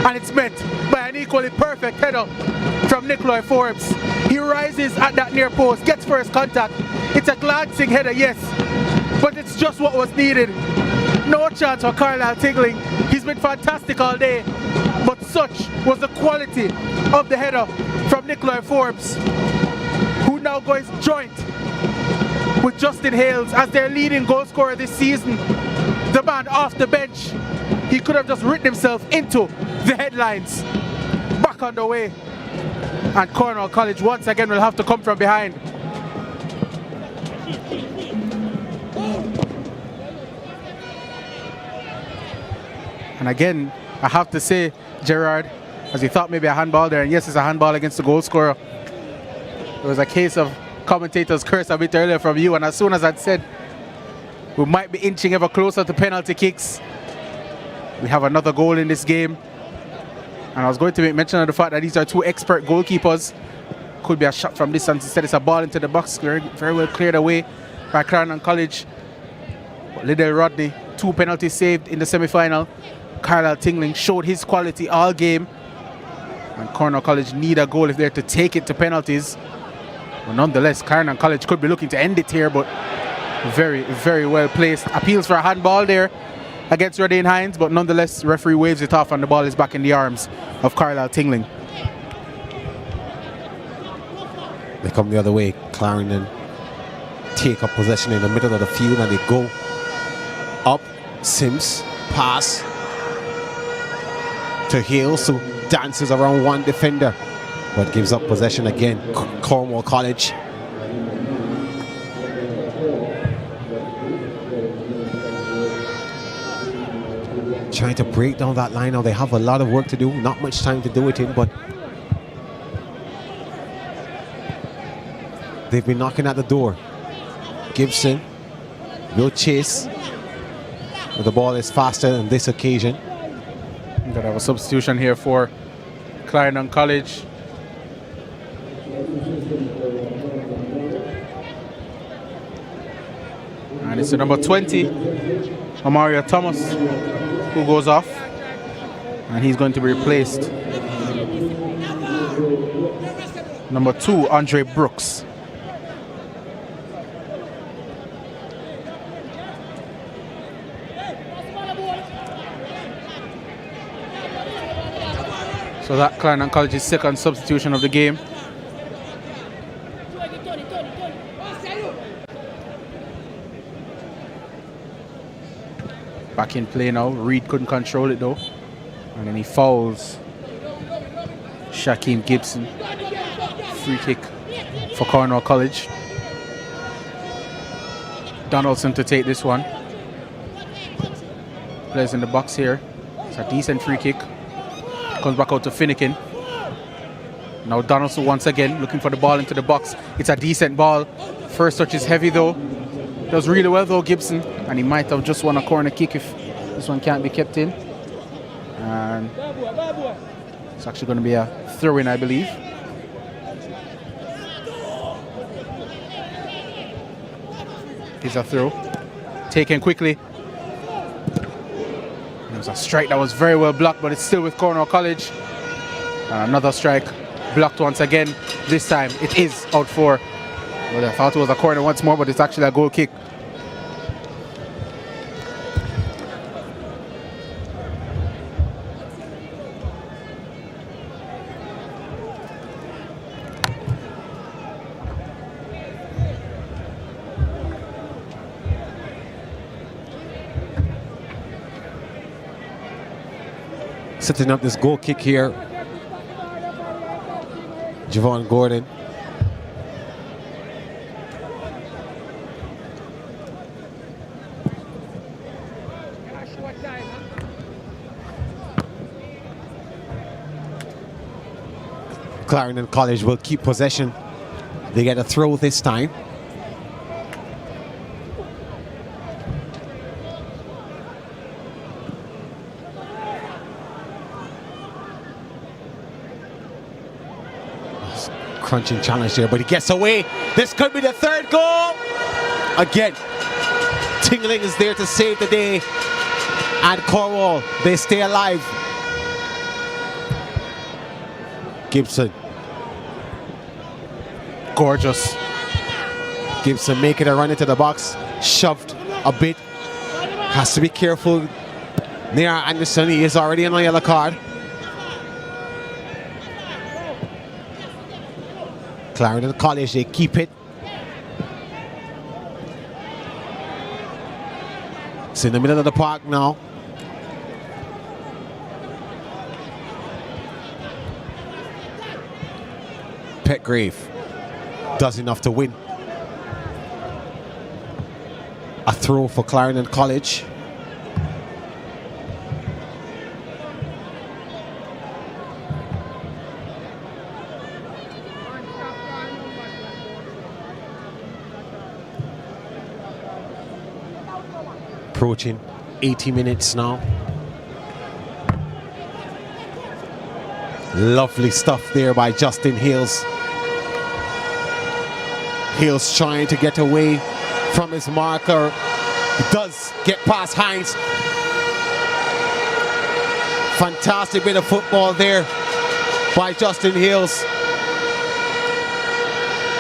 and it's met by an equally perfect header from Nikolai Forbes. He rises at that near post, gets first contact. It's a glancing header, yes, but it's just what was needed. No chance for Carlisle Tingling. He's been fantastic all day, but such was the quality of the header from Nikolai Forbes, who now goes joint with Justin Hales as their leading goal scorer this season. The man off the bench, he could have just written himself into the headlines. Back on the way, and Cornwall College once again will have to come from behind. And again, I have to say, Gerard, as you thought maybe a handball there, and yes, it's a handball against the goal scorer. It was a case of commentators curse a bit earlier from you, and as soon as I'd said we might be inching ever closer to penalty kicks, we have another goal in this game. And I was going to make mention of the fact that these are two expert goalkeepers. Could be a shot from distance. Instead, it's a ball into the box, very well cleared away by Clarendon College. But Liddell Rodney, 2 penalties saved in the semi-final. Carlisle Tingling showed his quality all game. And Cornwall College need a goal if they're to take it to penalties. But nonetheless, Clarendon College could be looking to end it here, but very, very well placed. Appeals for a handball there against Rodane Hines, but nonetheless, referee waves it off and the ball is back in the arms of Carlisle Tingling. They come the other way. Clarendon take up possession in the middle of the field and they go up. Sims pass to Hales, who dances around one defender but gives up possession again. Cornwall College. Trying to break down that line now. They have a lot of work to do, not much time to do it in, but they've been knocking at the door. Gibson will chase, but the ball is faster on this occasion. We're gonna have a substitution here for Clarendon College. And it's the number 20, Amaria Thomas, who goes off, and he's going to be replaced. Number 2, Andre Brooks. So that Clarendon College's second substitution of the game. Back in play now. Reed couldn't control it though. And then he fouls Shaquem Gibson. Free kick for Cornwall College. Donaldson to take this one. Players in the box here. It's a decent free kick. Comes back out to Finnegan. Now Donaldson once again looking for the ball into the box. It's a decent ball. First touch is heavy though. Does really well though, Gibson. And he might have just won a corner kick if this one can't be kept in. And it's actually going to be a throw-in, I believe. Here's a throw. Taken quickly. It was a strike that was very well blocked, but it's still with Cornwall College. Another strike. Blocked once again. This time it is out for. Well, I thought it was a corner once more, but it's actually a goal kick. Setting up this goal kick here. Javon Gordon. Clarendon College will keep possession. They get a throw this time. Crunching challenge there, but he gets away. This could be the third goal. Again, Tingling is there to save the day. And Cornwall, they stay alive. Gibson. Gorgeous. Gibson making a run into the box. Shoved a bit. Has to be careful. Near Anderson, he is already on a yellow card. Clarendon College, they keep it. It's in the middle of the park now. Petgrave does enough to win. A throw for Clarendon College. Approaching 80 minutes now. Lovely stuff there by Justin Hales. Hales trying to get away from his marker. He does get past Hines. Fantastic bit of football there by Justin Hales.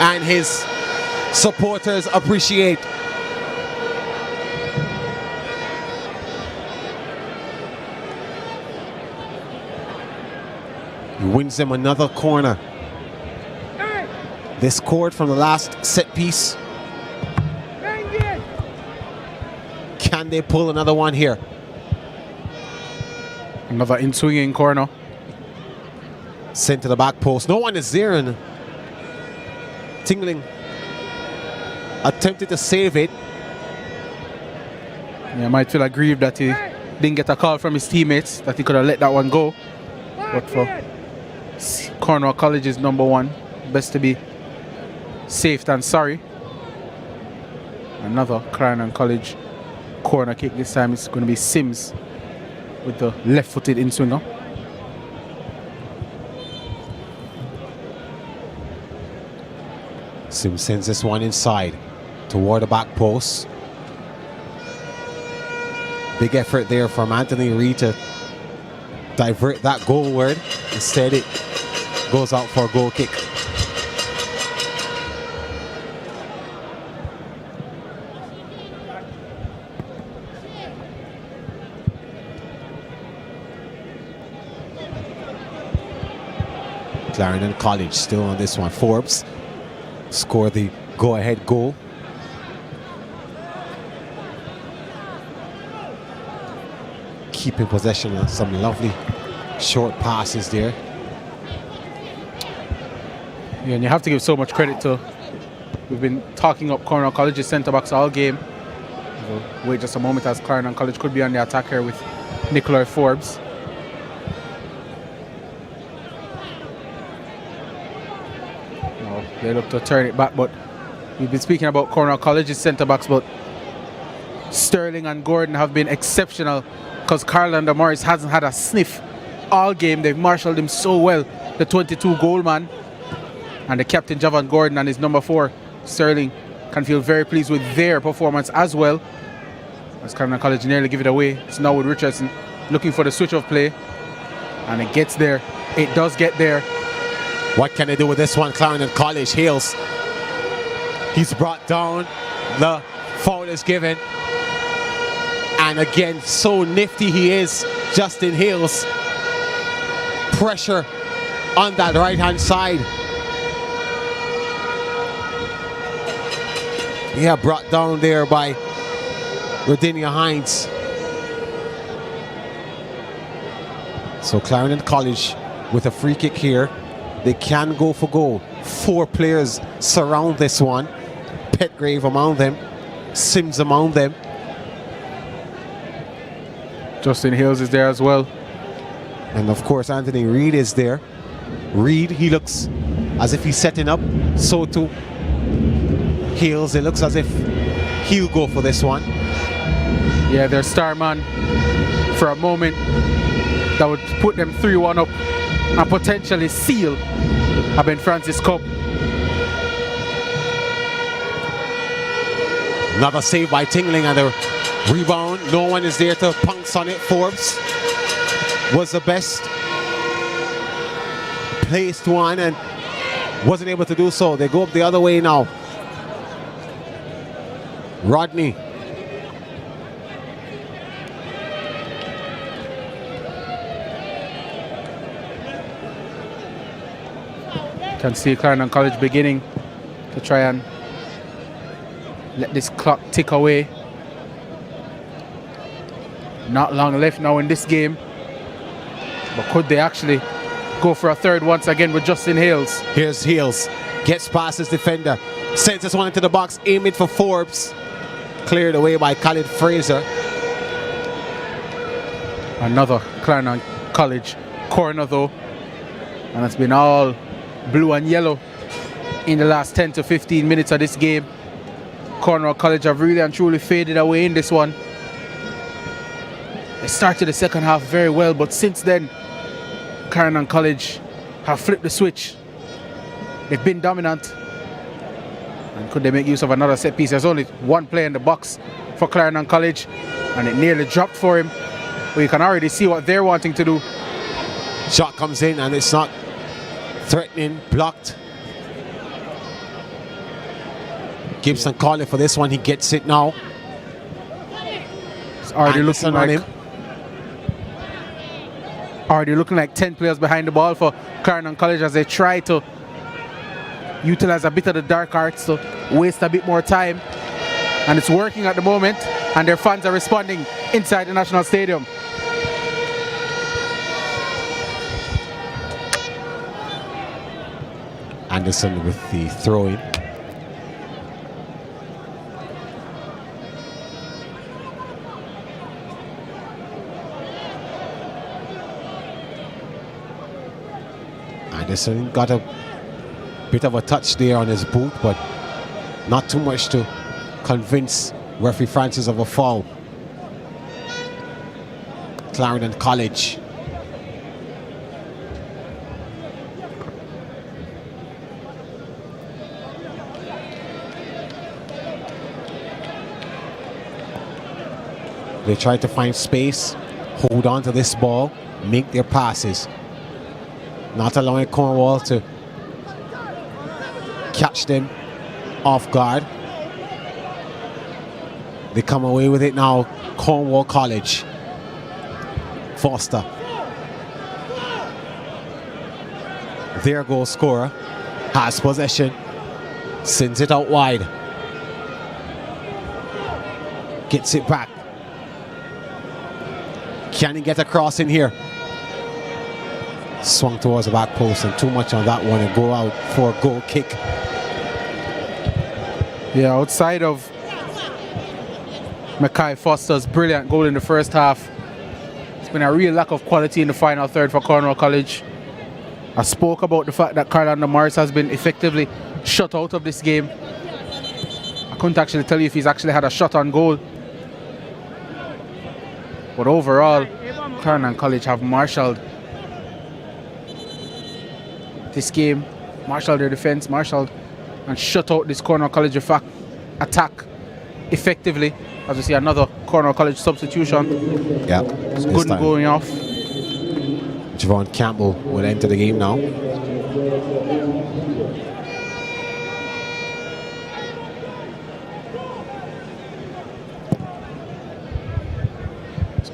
And his supporters appreciate. He wins them another corner. They scored from the last set piece. Can they pull another one here? Another in-swinging corner. Sent to the back post. No one is there. And Tingling attempted to save it. Yeah, might feel aggrieved that he didn't get a call from his teammates, that he could have let that one go. But for Cornwall College's number one, best to be safe than sorry. Another Clarendon College corner kick. This time it's going to be Sims with the left-footed in-swinger. Sims sends this one inside toward the back post. Big effort there from Anthony Reid to divert that goalward. Instead it goes out for a goal kick. Clarendon College still on this one. Forbes scored the go-ahead goal. Keeping possession of some lovely short passes there. Yeah, and you have to give so much credit to, we've been talking up Cornwall College's centre-backs all game. We'll wait just a moment as Clarendon College could be on the attack here with Nicolai Forbes. No, they look to turn it back, but we've been speaking about Cornwall College's centre-backs, but Sterling and Gordon have been exceptional because Carlander Morris hasn't had a sniff all game. They've marshalled him so well. The 22-goal man and the captain Javan Gordon and his number 4 Sterling can feel very pleased with their performance as well. As Clarendon College nearly give it away. It's now with Richardson looking for the switch of play, and it gets there. It does get there. What can they do with this one? Clarendon College. Hales. He's brought down. The foul is given. And again, so nifty he is, Justin Hales. Pressure on that right-hand side. Yeah, brought down there by Rodinia Hines. So Clarendon College with a free kick here. They can go for goal. 4 players surround this one. Petgrave among them. Sims among them. Justin Hales is there as well. And of course Anthony Reid is there. Reid, he looks as if he's setting up. So too Hales, it looks as if he'll go for this one. Yeah, their star man for a moment that would put them 3-1 up and potentially seal a Ben Francis Cup. Another save by Tingling and a rebound. No one is there to pounce on it. Forbes was the best placed one and wasn't able to do so. They go up the other way now. Rodney. Can see Clarendon College beginning to try and let this clock tick away. Not long left now in this game. But could they actually go for a third once again with Justin Hales? Here's Hales. Gets past his defender. Sends this one into the box. Aim it for Forbes. Cleared away by Khalid Fraser. Another Clarendon College corner though. And it's been all blue and yellow in the last 10 to 15 minutes of this game. Cornwall College have really and truly faded away in this one. They started the second half very well, but since then, Clarendon College have flipped the switch. They've been dominant. And could they make use of another set piece? There's only one player in the box for Clarendon College, and it nearly dropped for him. But you can already see what they're wanting to do. Shot comes in and it's not threatening, blocked. Gibson calling for this one. He gets it now. It's already looking like 10 players behind the ball for Clarendon College as they try to utilize a bit of the dark arts to waste a bit more time. And it's working at the moment, and their fans are responding inside the National Stadium. Anderson with the throw-in. Anderson got a bit of a touch there on his boot, but not too much to convince referee Francis of a foul. Clarendon College. They try to find space, hold on to this ball, make their passes. Not allowing Cornwall to catch them off guard. They come away with it now, Cornwall College. Foster. Their goal scorer has possession, sends it out wide. Gets it back. Can he get across in here? Swung towards the back post and too much on that one and go out for a goal kick. Mackay Foster's brilliant goal in the first half. It's been a real lack of quality in the final third for Cornwall College. I spoke about the fact that Carlander Morris has been effectively shut out of this game. I couldn't actually tell you if he's actually had a shot on goal. But overall, Clarendon College have marshalled this game, marshalled their defense, marshalled and shut out this Cornwall College attack effectively. As we see another Cornwall College substitution. Yeah. Good going off. Javon Campbell will enter the game now.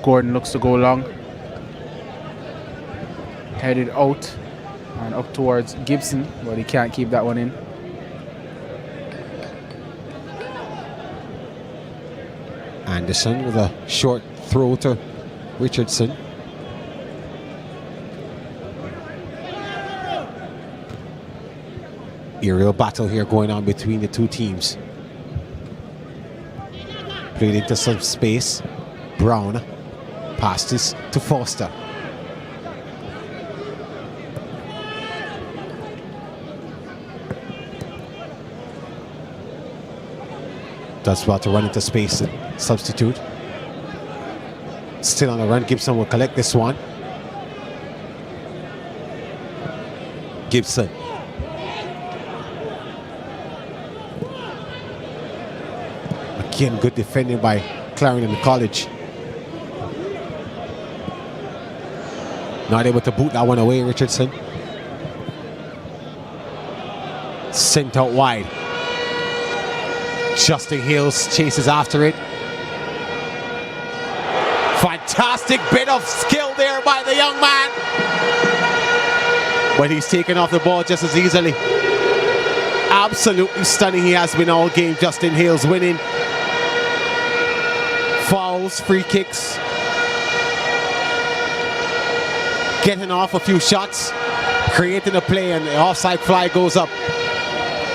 Gordon looks to go long. Headed out and up towards Gibson, but he can't keep that one in. Anderson with a short throw to Richardson. Aerial battle here going on between the two teams. Played into some space. Brown passed this to Foster. Does well to run into space and substitute. Still on the run. Gibson will collect this one. Gibson. Again, good defending by Clarendon College. Not able to boot that one away, Richardson. Sent out wide. Justin Hills chases after it. Fantastic bit of skill there by the young man. But he's taken off the ball just as easily. Absolutely stunning he has been all game. Justin Hills winning. Fouls, free kicks. Getting off a few shots. Creating a play, and the offside fly goes up.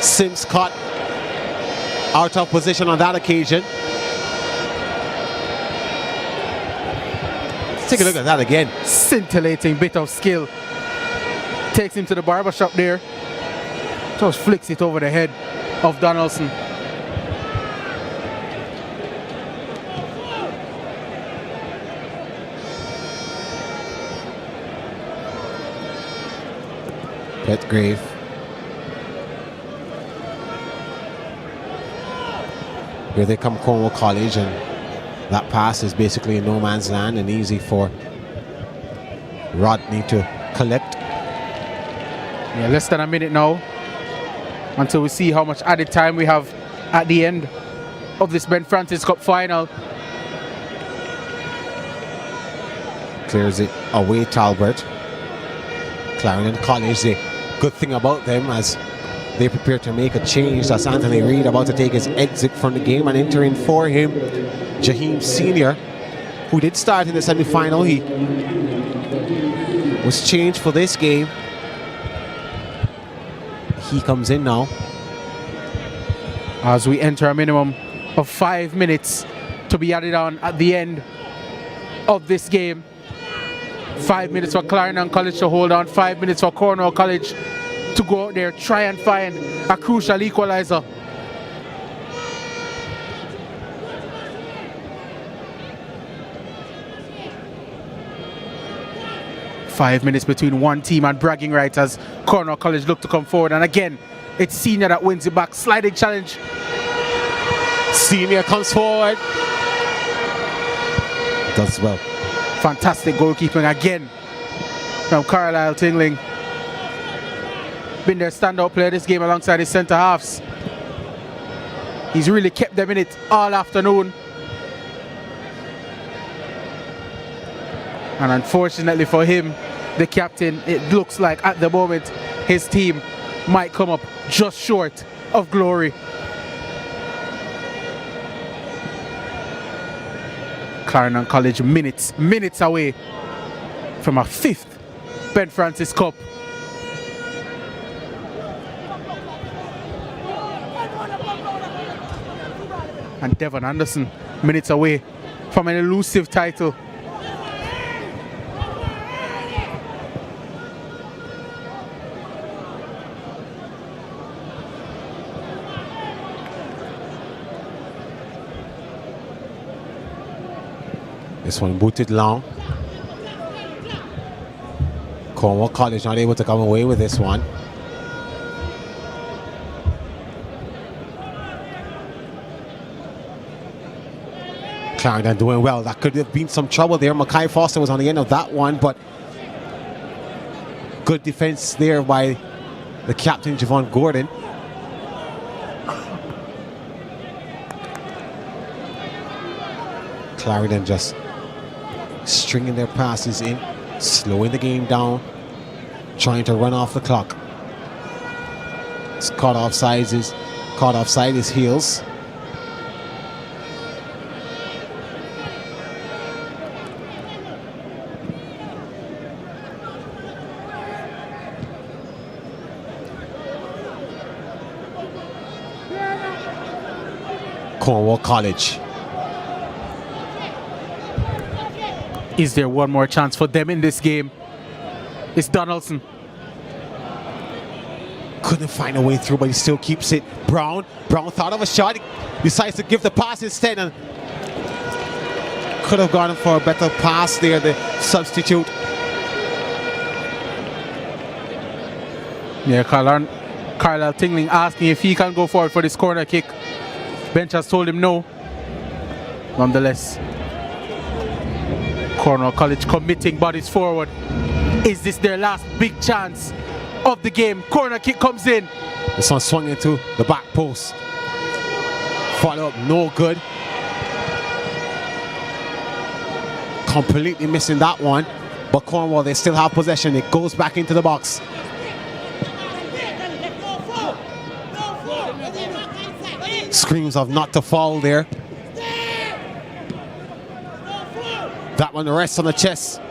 Sims caught out of position on that occasion. Let's take a look at that again. Scintillating bit of skill. Takes him to the barbershop there. Just flicks it over the head of Donaldson. Petgrave. Here they come, Cornwall College, and that pass is basically in no man's land and easy for Rodney to collect. Yeah, less than a minute now until we see how much added time we have at the end of this Ben Francis Cup final. Clears it away, Talbot. Clarendon College, the good thing about them as they prepare to make a change. That's Anthony Reid about to take his exit from the game, and entering for him, Jaheim Senior, who did start in the semi-final. He was changed for this game. He comes in now. As we enter a minimum of 5 minutes to be added on at the end of this game. 5 minutes for Clarendon College to hold on. 5 minutes for Cornwall College to go out there, try and find a crucial equalizer. Five minutes between one team and bragging rights as Cornwall College look to come forward. And again, it's Senior that wins it back. Sliding challenge. Senior comes forward. Does well. Fantastic goalkeeping again from Carlisle Tingling. Been their standout player this game alongside his centre halves. He's really kept them in it all afternoon. And unfortunately for him, the captain, it looks like at the moment his team might come up just short of glory. Clarendon College minutes away from a 5th Ben Francis Cup. And Devon Anderson minutes away from an elusive title. This one booted long. Cornwall College not able to come away with this one. Clarendon doing well. That could have been some trouble there. Mackay Foster was on the end of that one, but good defense there by the captain, Javon Gordon. Clarendon just stringing their passes in, slowing the game down, trying to run off the clock. It's caught offside his heels. Cornwall College. Is there one more chance for them in this game? It's Donaldson. Couldn't find a way through, but he still keeps it. Brown thought of a shot. He decides to give the pass instead, and could have gone for a better pass there, the substitute. Yeah, Carlisle Tingling asking if he can go forward for this corner kick. Bench has told him no. Nonetheless, Cornwall College committing bodies forward. Is this their last big chance of the game? Corner kick comes in. This one swung into the back post. Follow up, no good. Completely missing that one. But Cornwall, they still have possession. It goes back into the box. Screams of not to fall there. That one rests on the chest.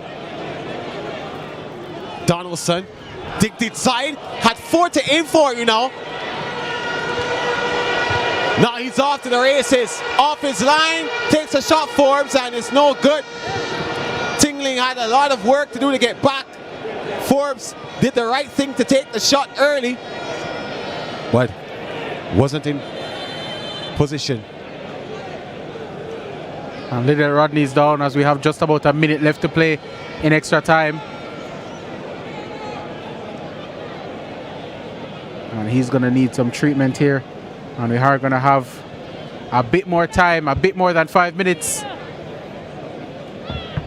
Donaldson digged inside, had 4 to aim for, you know. Now he's off to the races, off his line, takes a shot Forbes, and it's no good. Tingling had a lot of work to do to get back. Forbes did the right thing to take the shot early, but wasn't in position. And Little Rodney's down as we have just about a minute left to play in extra time. And he's going to need some treatment here. And we are going to have a bit more time, a bit more than 5 minutes.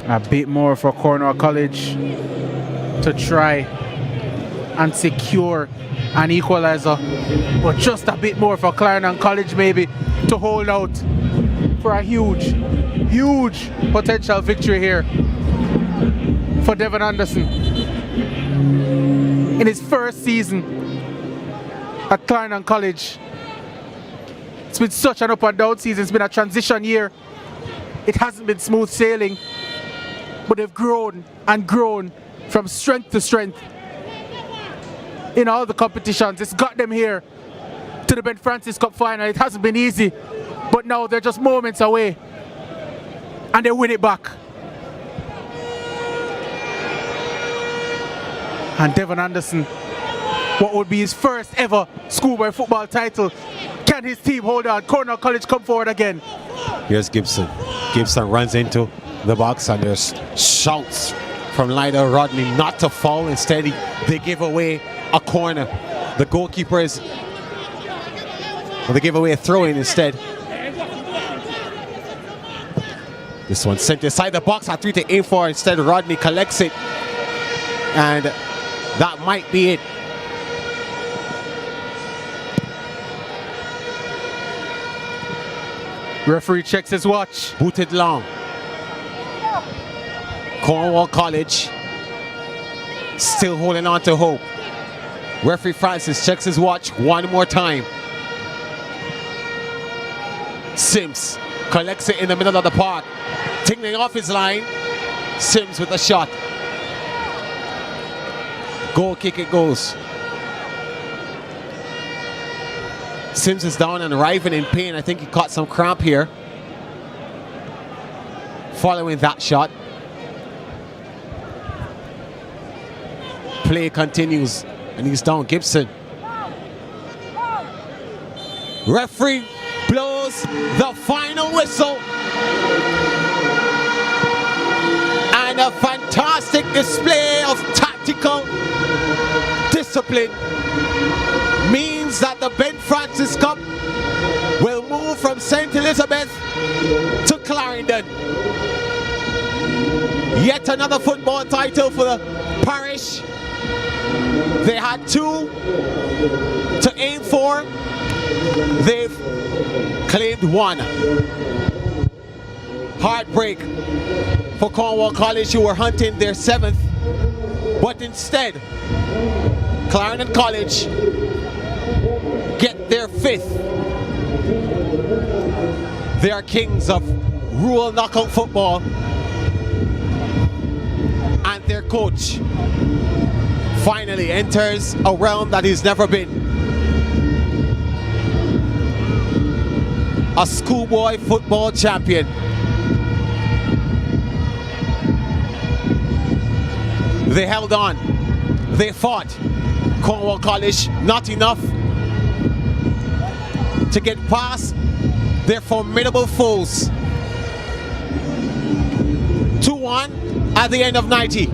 A bit more for Cornwall College to try and secure an equalizer. But just a bit more for Clarendon College maybe to hold out for a huge potential victory here for Devon Anderson. In his first season at Clarendon College. It's been such an up and down season. It's been a transition year. It hasn't been smooth sailing, but they've grown and grown from strength to strength in all the competitions. It's got them here to the Ben Francis Cup final. It hasn't been easy, but now they're just moments away and they win it back. And Devon Anderson, what would be his first ever schoolboy football title? Can his team hold on? Cornwall College come forward again. Here's Gibson. Gibson runs into the box and there's shouts from Lida Rodney not to foul. Instead, they give away a corner. The goalkeeper is... Well, they give away a throw-in instead. This one sent inside the box. Had 3 to aim for. Instead, Rodney collects it. And that might be it. Referee checks his watch. Booted long. Cornwall College still holding on to hope. Referee Francis checks his watch one more time. Sims collects it in the middle of the park. Tingling off his line. Sims with a shot. Goal kick it goes. Sims is down and writhing in pain. I think he caught some cramp here. following that shot. Play continues, and he's down. Gibson. Referee blows the final whistle. And a fantastic display of tactical discipline means that the Ben Francis Cup will move from St. Elizabeth to Clarendon. Yet another football title for the parish. They had 2 to aim for. They've claimed 1. Heartbreak for Cornwall College, who were hunting their 7th. But instead, Clarendon College get their 5th. They are kings of rural knockout football. And their coach finally enters a realm that he's never been. A schoolboy football champion. They held on. They fought. Cornwall College, not enough to get past their formidable foes. 2-1 at the end of 90.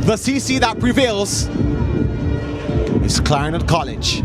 The CC that prevails is Clarendon College.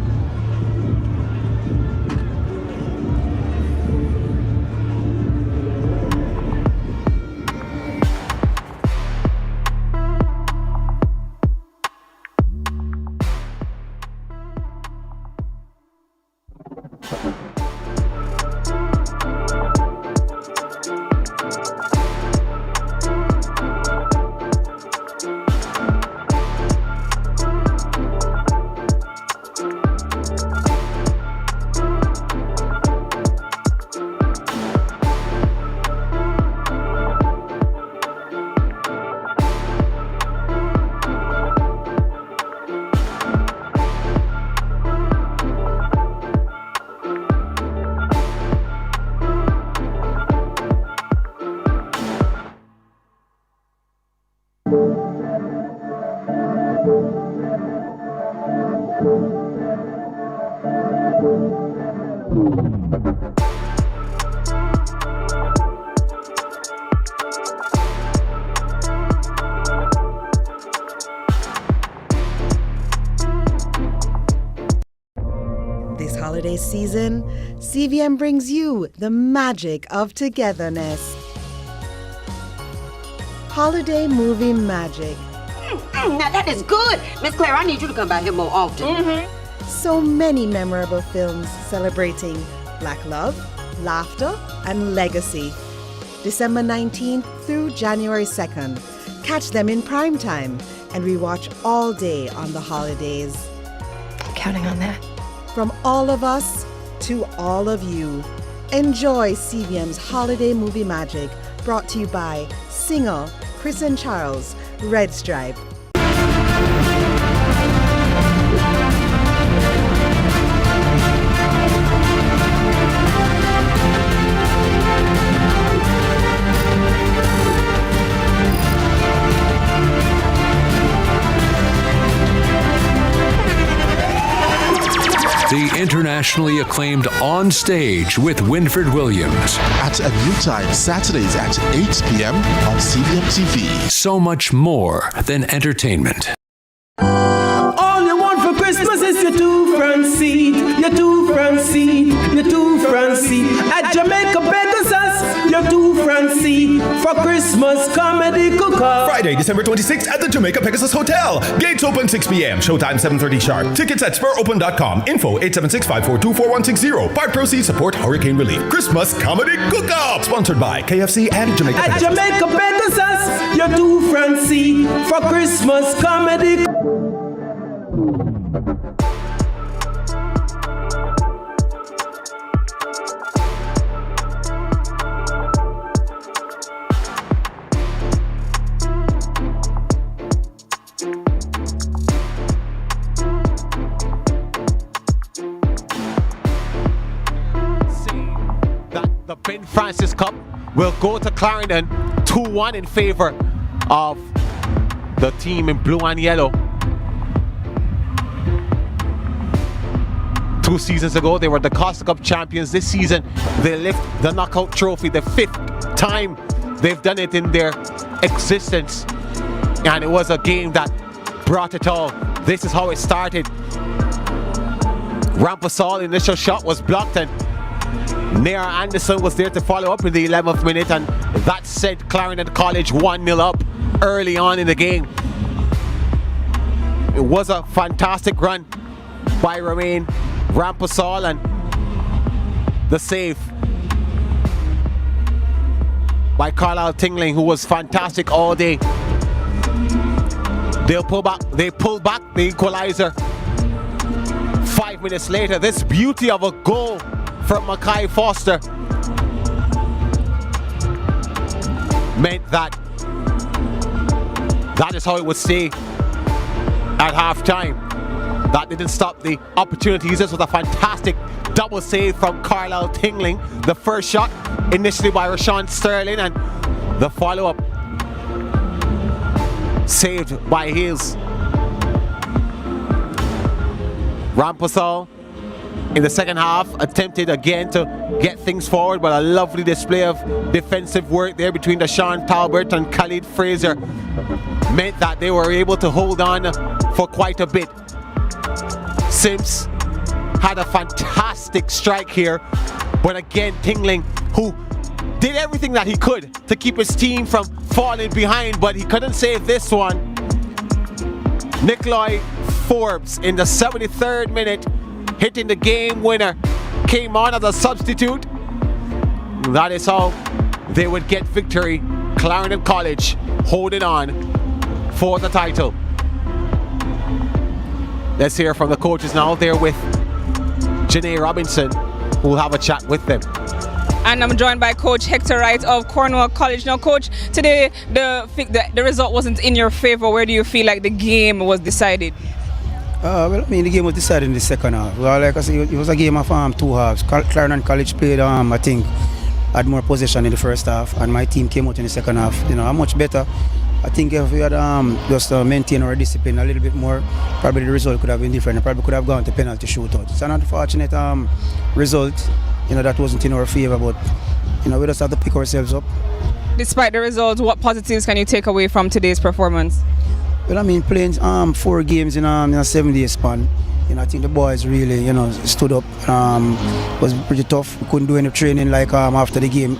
This holiday season, CVM brings you the magic of togetherness. Holiday movie magic. Now that is good. Miss Claire, I need you to come by here more often. So many memorable films celebrating Black love, laughter, and legacy. December 19th through January 2nd. Catch them in prime time and rewatch all day on the holidays. I'm counting on that. From all of us to all of you, enjoy CVM's Holiday Movie Magic, brought to you by singer Chris and Charles, Red Stripe. The internationally acclaimed On Stage with Winford Williams. At a new time, Saturdays at 8 p.m. on CVM TV. So much more than entertainment. All you want for Christmas is your 2 front seat, your 2 front seat, your 2 front seat. At Jamaica Pegasus, your 2 front seat for Christmas comedy cook-off. Friday, December 26th at the Jamaica Pegasus Hotel. Gates open 6 p.m. Showtime 7:30 sharp. Tickets at SpurOpen.com. Info 876-542-4160. Part proceeds support hurricane relief. Christmas comedy cook-off. Sponsored by KFC and Jamaica At Pegasus. Jamaica Pegasus, your 2 front seat for Christmas comedy. The Ben Francis Cup will go to Clarendon 2-1 in favor of the team in blue and yellow. 2 seasons ago, they were the Costa Cup champions. This season, they lift the knockout trophy, the 5th time they've done it in their existence. And it was a game that brought it all. This is how it started. Rampasol initial shot was blocked, and Nair Anderson was there to follow up in the 11th minute, and that sent Clarendon College 1-0 up early on in the game. It was a fantastic run by Romain Rampasol, and the save by Carlisle Tingling, who was fantastic all day. They pulled back the equalizer. 5 minutes later, this beauty of a goal from Mackay Foster meant that is how it would stay at half-time. That didn't stop the opportunities. This was a fantastic double save from Carlisle Tingling. The first shot initially by Rashawn Sterling, and the follow-up saved by Hales. Rampasol in the second half attempted again to get things forward, but a lovely display of defensive work there between Deshaun Talbert and Khalid Fraser meant that they were able to hold on for quite a bit. Sims had a fantastic strike here, but again Tingling, who did everything that he could to keep his team from falling behind, but he couldn't save this one. Nikolai Forbes in the 73rd minute, hitting the game winner, came on as a substitute. That is how they would get victory. Clarendon College holding on for the title. Let's hear from the coaches now. They're with Janae Robinson, who will have a chat with them. And I'm joined by Coach Hector Wright of Cornwall College. Now, Coach, today the result wasn't in your favor. Where do you feel like the game was decided? Well, I mean, the game was decided in the second half. Well, like I said, it was a game of 2 halves. Clarendon College played, I think, had more possession in the first half, and my team came out in the second half, much better. I think if we had just maintained our discipline a little bit more, probably the result could have been different. It probably could have gone to penalty shootout. It's an unfortunate result. That wasn't in our favor, but we just have to pick ourselves up. Despite the results, what positives can you take away from today's performance? Well, I mean, playing 4 games in a 7-day span, I think the boys really, stood up. Was pretty tough. We couldn't do any training like after games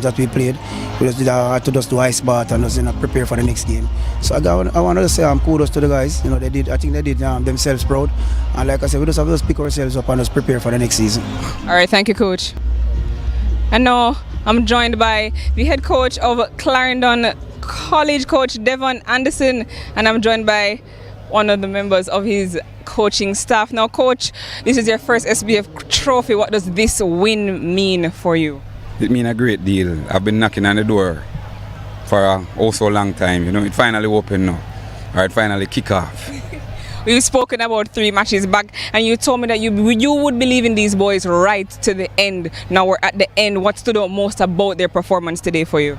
that we played. We just had to do ice bath and just prepare for the next game. So I want to say kudos to the guys. They did. I think they did themselves proud. And like I said, we just have to pick ourselves up and just prepare for the next season. All right, thank you, Coach. And now I'm joined by the head coach of Clarendon College, Coach Devon Anderson, and I'm joined by one of the members of his coaching staff. Now, Coach, this is your first SBF trophy. What does this win mean for you? It means a great deal. I've been knocking on the door for so long time. It finally opened now. All right, finally kick off. We've spoken about 3 matches back, and you told me that you would believe in these boys right to the end. Now we're at the end. What stood out most about their performance today for you?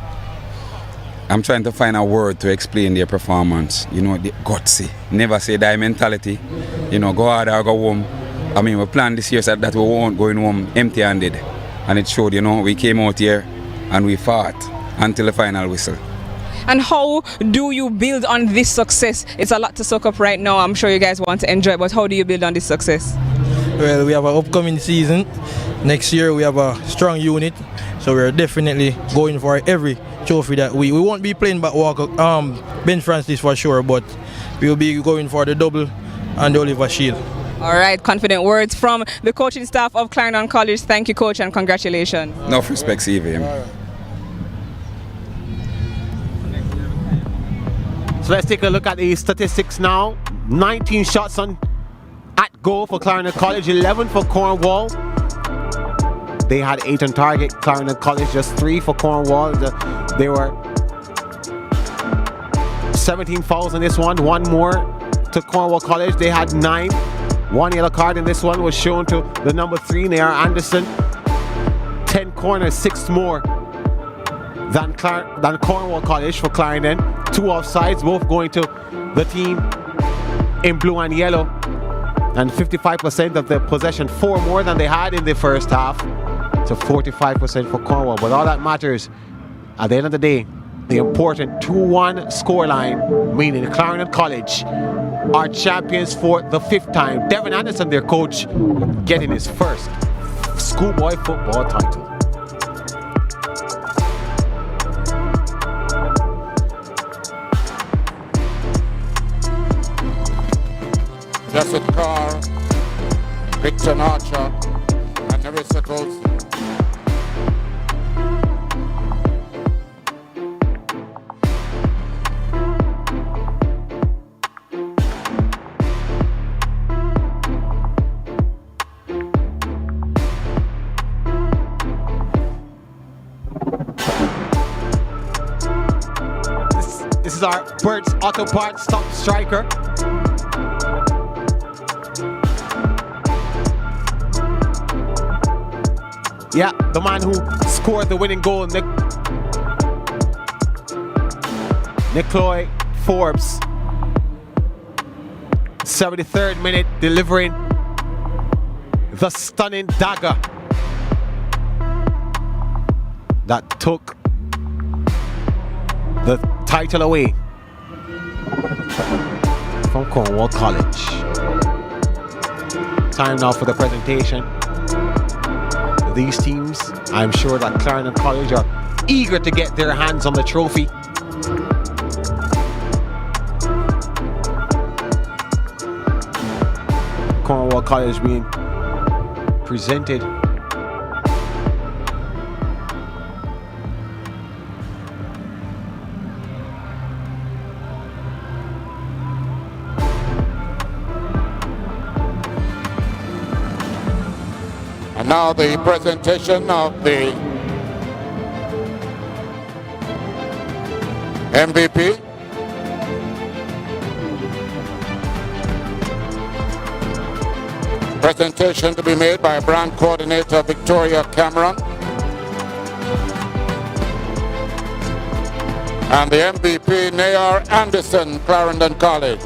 I'm trying to find a word to explain their performance. The gutsy, never say die mentality. Go hard or go home. I mean, we planned this year so that we won't going home empty-handed. And it showed, we came out here and we fought until the final whistle. And how do you build on this success? It's a lot to soak up right now. I'm sure you guys want to enjoy it, but how do you build on this success? Well, we have an upcoming season. Next year we have a strong unit. So we're definitely going for every trophy that we won't be playing back Ben Francis for sure, but we'll be going for the double and the Oliver Shield. All right, confident words from the coaching staff of Clarendon College. Thank you, Coach, and congratulations. Enough respect, Stevie. So let's take a look at the statistics now. 19 shots at goal for Clarendon College, 11 for Cornwall. They had 8 on target. Clarendon College just 3 for Cornwall. They were 17 fouls in this one. 1 more to Cornwall College. They had 9. 1 yellow card in this one was shown to the number 3, Nair Anderson. 10 corners, 6 more than Cornwall College for Clarendon. 2 offsides, both going to the team in blue and yellow. And 55% of the possession, 4 more than they had in the first half. So 45% for Cornwall. But all that matters at the end of the day, the important 2-1 scoreline, meaning Clarendon College are champions for the 5th time. Devin Anderson, their coach, getting his first schoolboy football title. Joseph Carr, Victor Archer, and Nerissa Goldston. This is our Bert's Auto Parts top striker. Yeah, the man who scored the winning goal, Nicoy Forbes. 73rd minute, delivering the stunning dagger that took the title away from Cornwall College. Time now for the presentation. These teams, I'm sure that Clarendon College are eager to get their hands on the trophy. Cornwall College being presented. And now the presentation of the MVP. Presentation to be made by brand coordinator Victoria Cameron. And the MVP, Nayar Anderson, Clarendon College.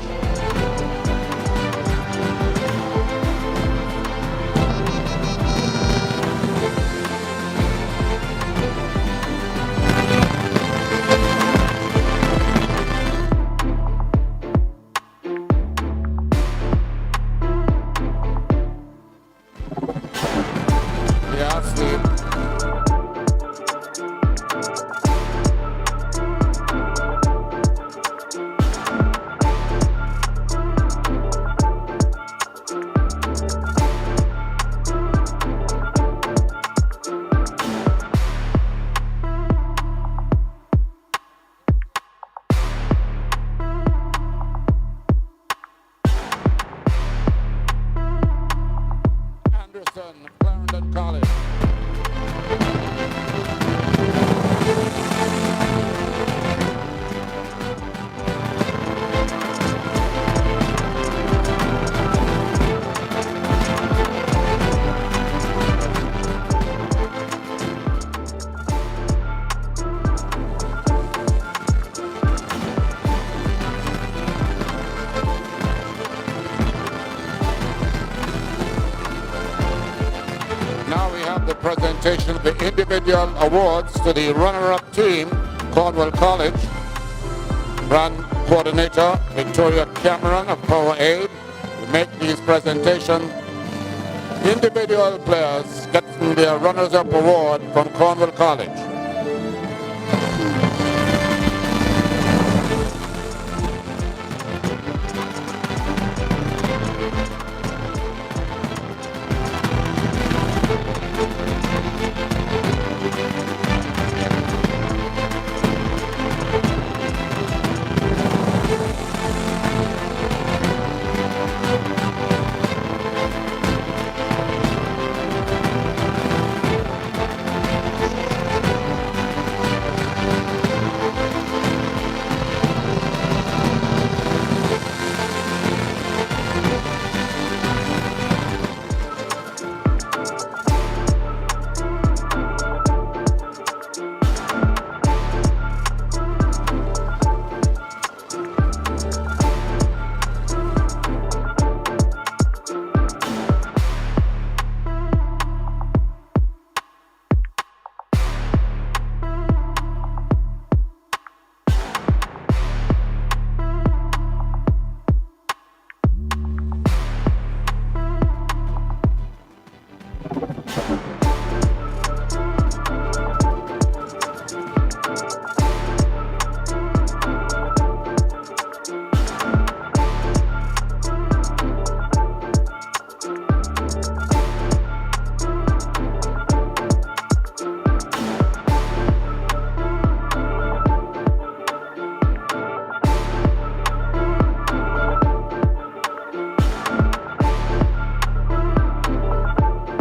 Clarendon College. Presentation of the individual awards to the runner-up team, Cornwall College. Brand coordinator Victoria Cameron of Power Aid will make these presentations. Individual players getting their runners-up award from Cornwall College.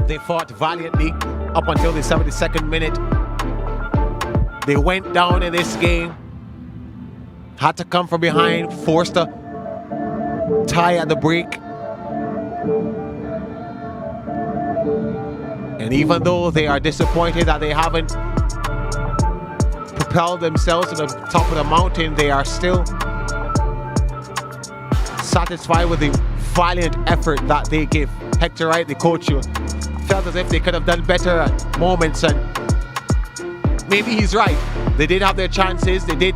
They fought valiantly up until the 72nd minute. They went down in this game. Had to come from behind, forced a tie at the break. And even though they are disappointed that they haven't propelled themselves to the top of the mountain, they are still satisfied with the valiant effort that they give. Hector Wright, the coach, felt as if they could have done better at moments, and maybe he's right. They did have their chances, they did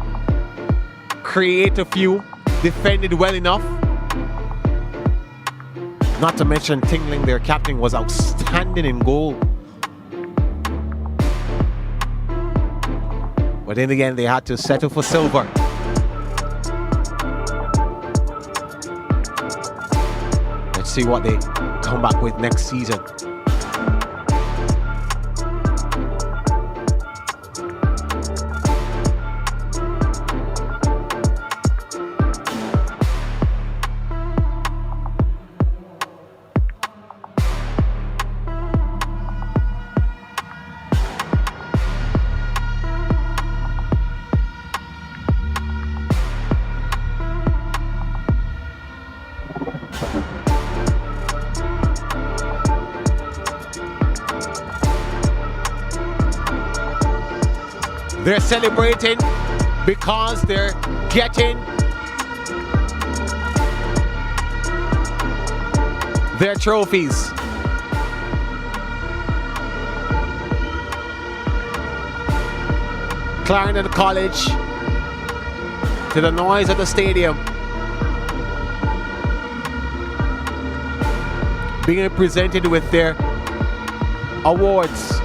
create a few, defended well enough. Not to mention Tingling, their captain, was outstanding in goal. But in the end, they had to settle for silver. Let's see what they come back with next season. They're celebrating because they're getting their trophies. Clarendon College, to the noise of the stadium, being presented with their awards.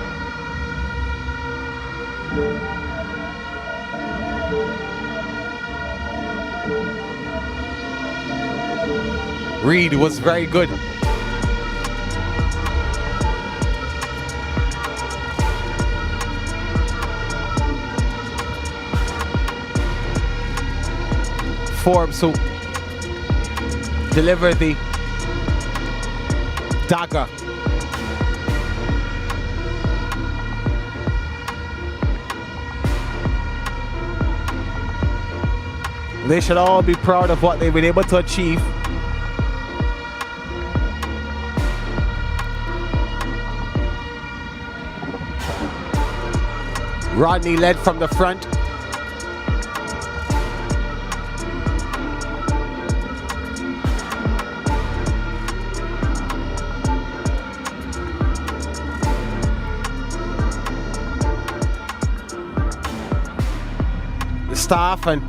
Reed was very good. Forbes, who delivered the dagger. They should all be proud of what they've been able to achieve. Rodney led from the front. The staff and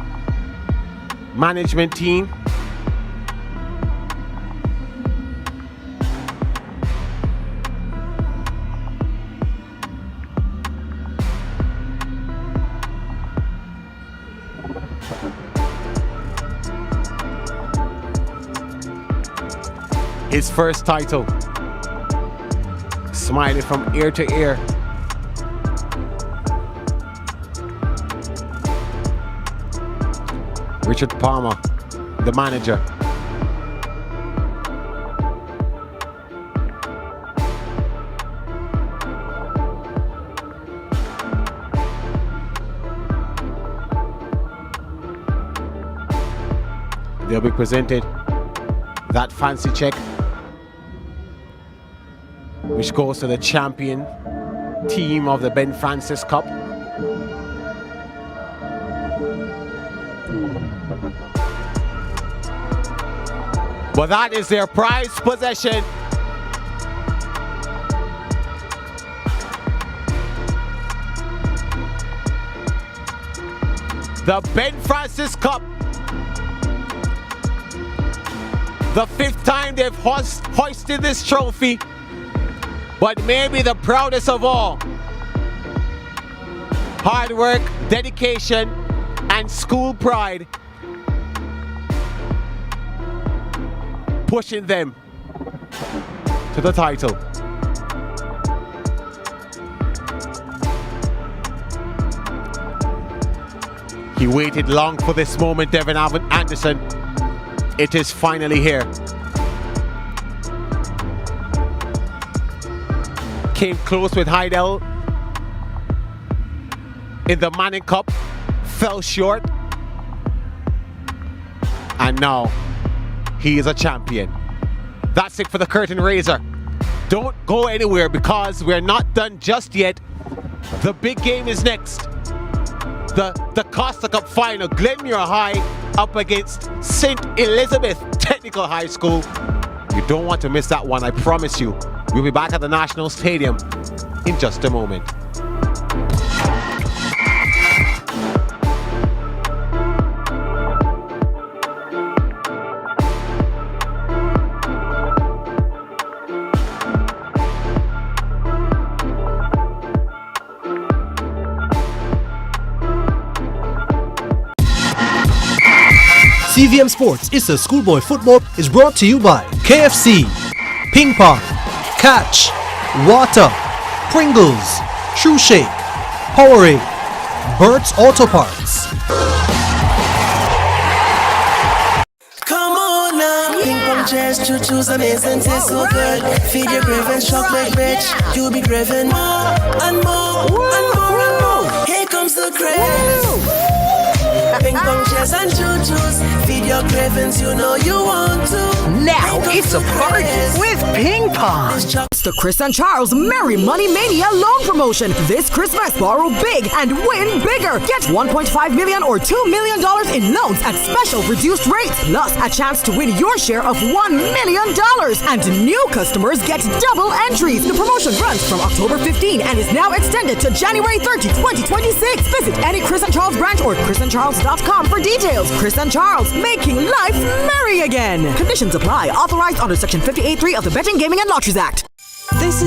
management team his first title, smiling from ear to ear. Richard Palmer, the manager. They'll be presented that fancy check, which goes to the champion team of the Ben Francis Cup. But that is their prized possession. The Ben Francis Cup. The 5th time they've hoisted this trophy, but maybe the proudest of all. Hard work, dedication, and school pride pushing them to the title. He waited long for this moment, Devin Anderson. It is finally here. came close with Heidel in the Manning Cup, fell short, and now he is a champion. That's it for the Curtain Raiser. Don't go anywhere because we're not done just yet. The big game is next. The Costa Cup final, Glenmuir High up against St. Elizabeth Technical High School. You don't want to miss that one, I promise you. We'll be back at the National Stadium in just a moment. CVM Sports is a schoolboy football is brought to you by KFC, Ping Pong, Catch, Water, Pringles, Shoe Shake, Powerade, Burt's Auto Parts. Come on now, ping pong chairs, choo-choos, amazing, taste so good. Feed your cravings, chocolate rich, you'll be craving more and more and more and more. Here comes the craze. Ping pong chairs and choo-choos, feed your cravings, you know you want to. Now it's a party with ping pong. It's the Chris and Charles Merry Money Mania loan promotion. This Christmas, borrow big and win bigger. Get $1.5 million or $2 million in loans at special reduced rates, plus a chance to win your share of $1 million. And new customers get double entries. The promotion runs from October 15 and is now extended to January 30, 2026. Visit any Chris and Charles branch or chrisandcharles.com for details. Chris and Charles, making life merry again. Conditions apply. Authorized under Section 58.3 of the Betting, Gaming and Lotteries Act. This is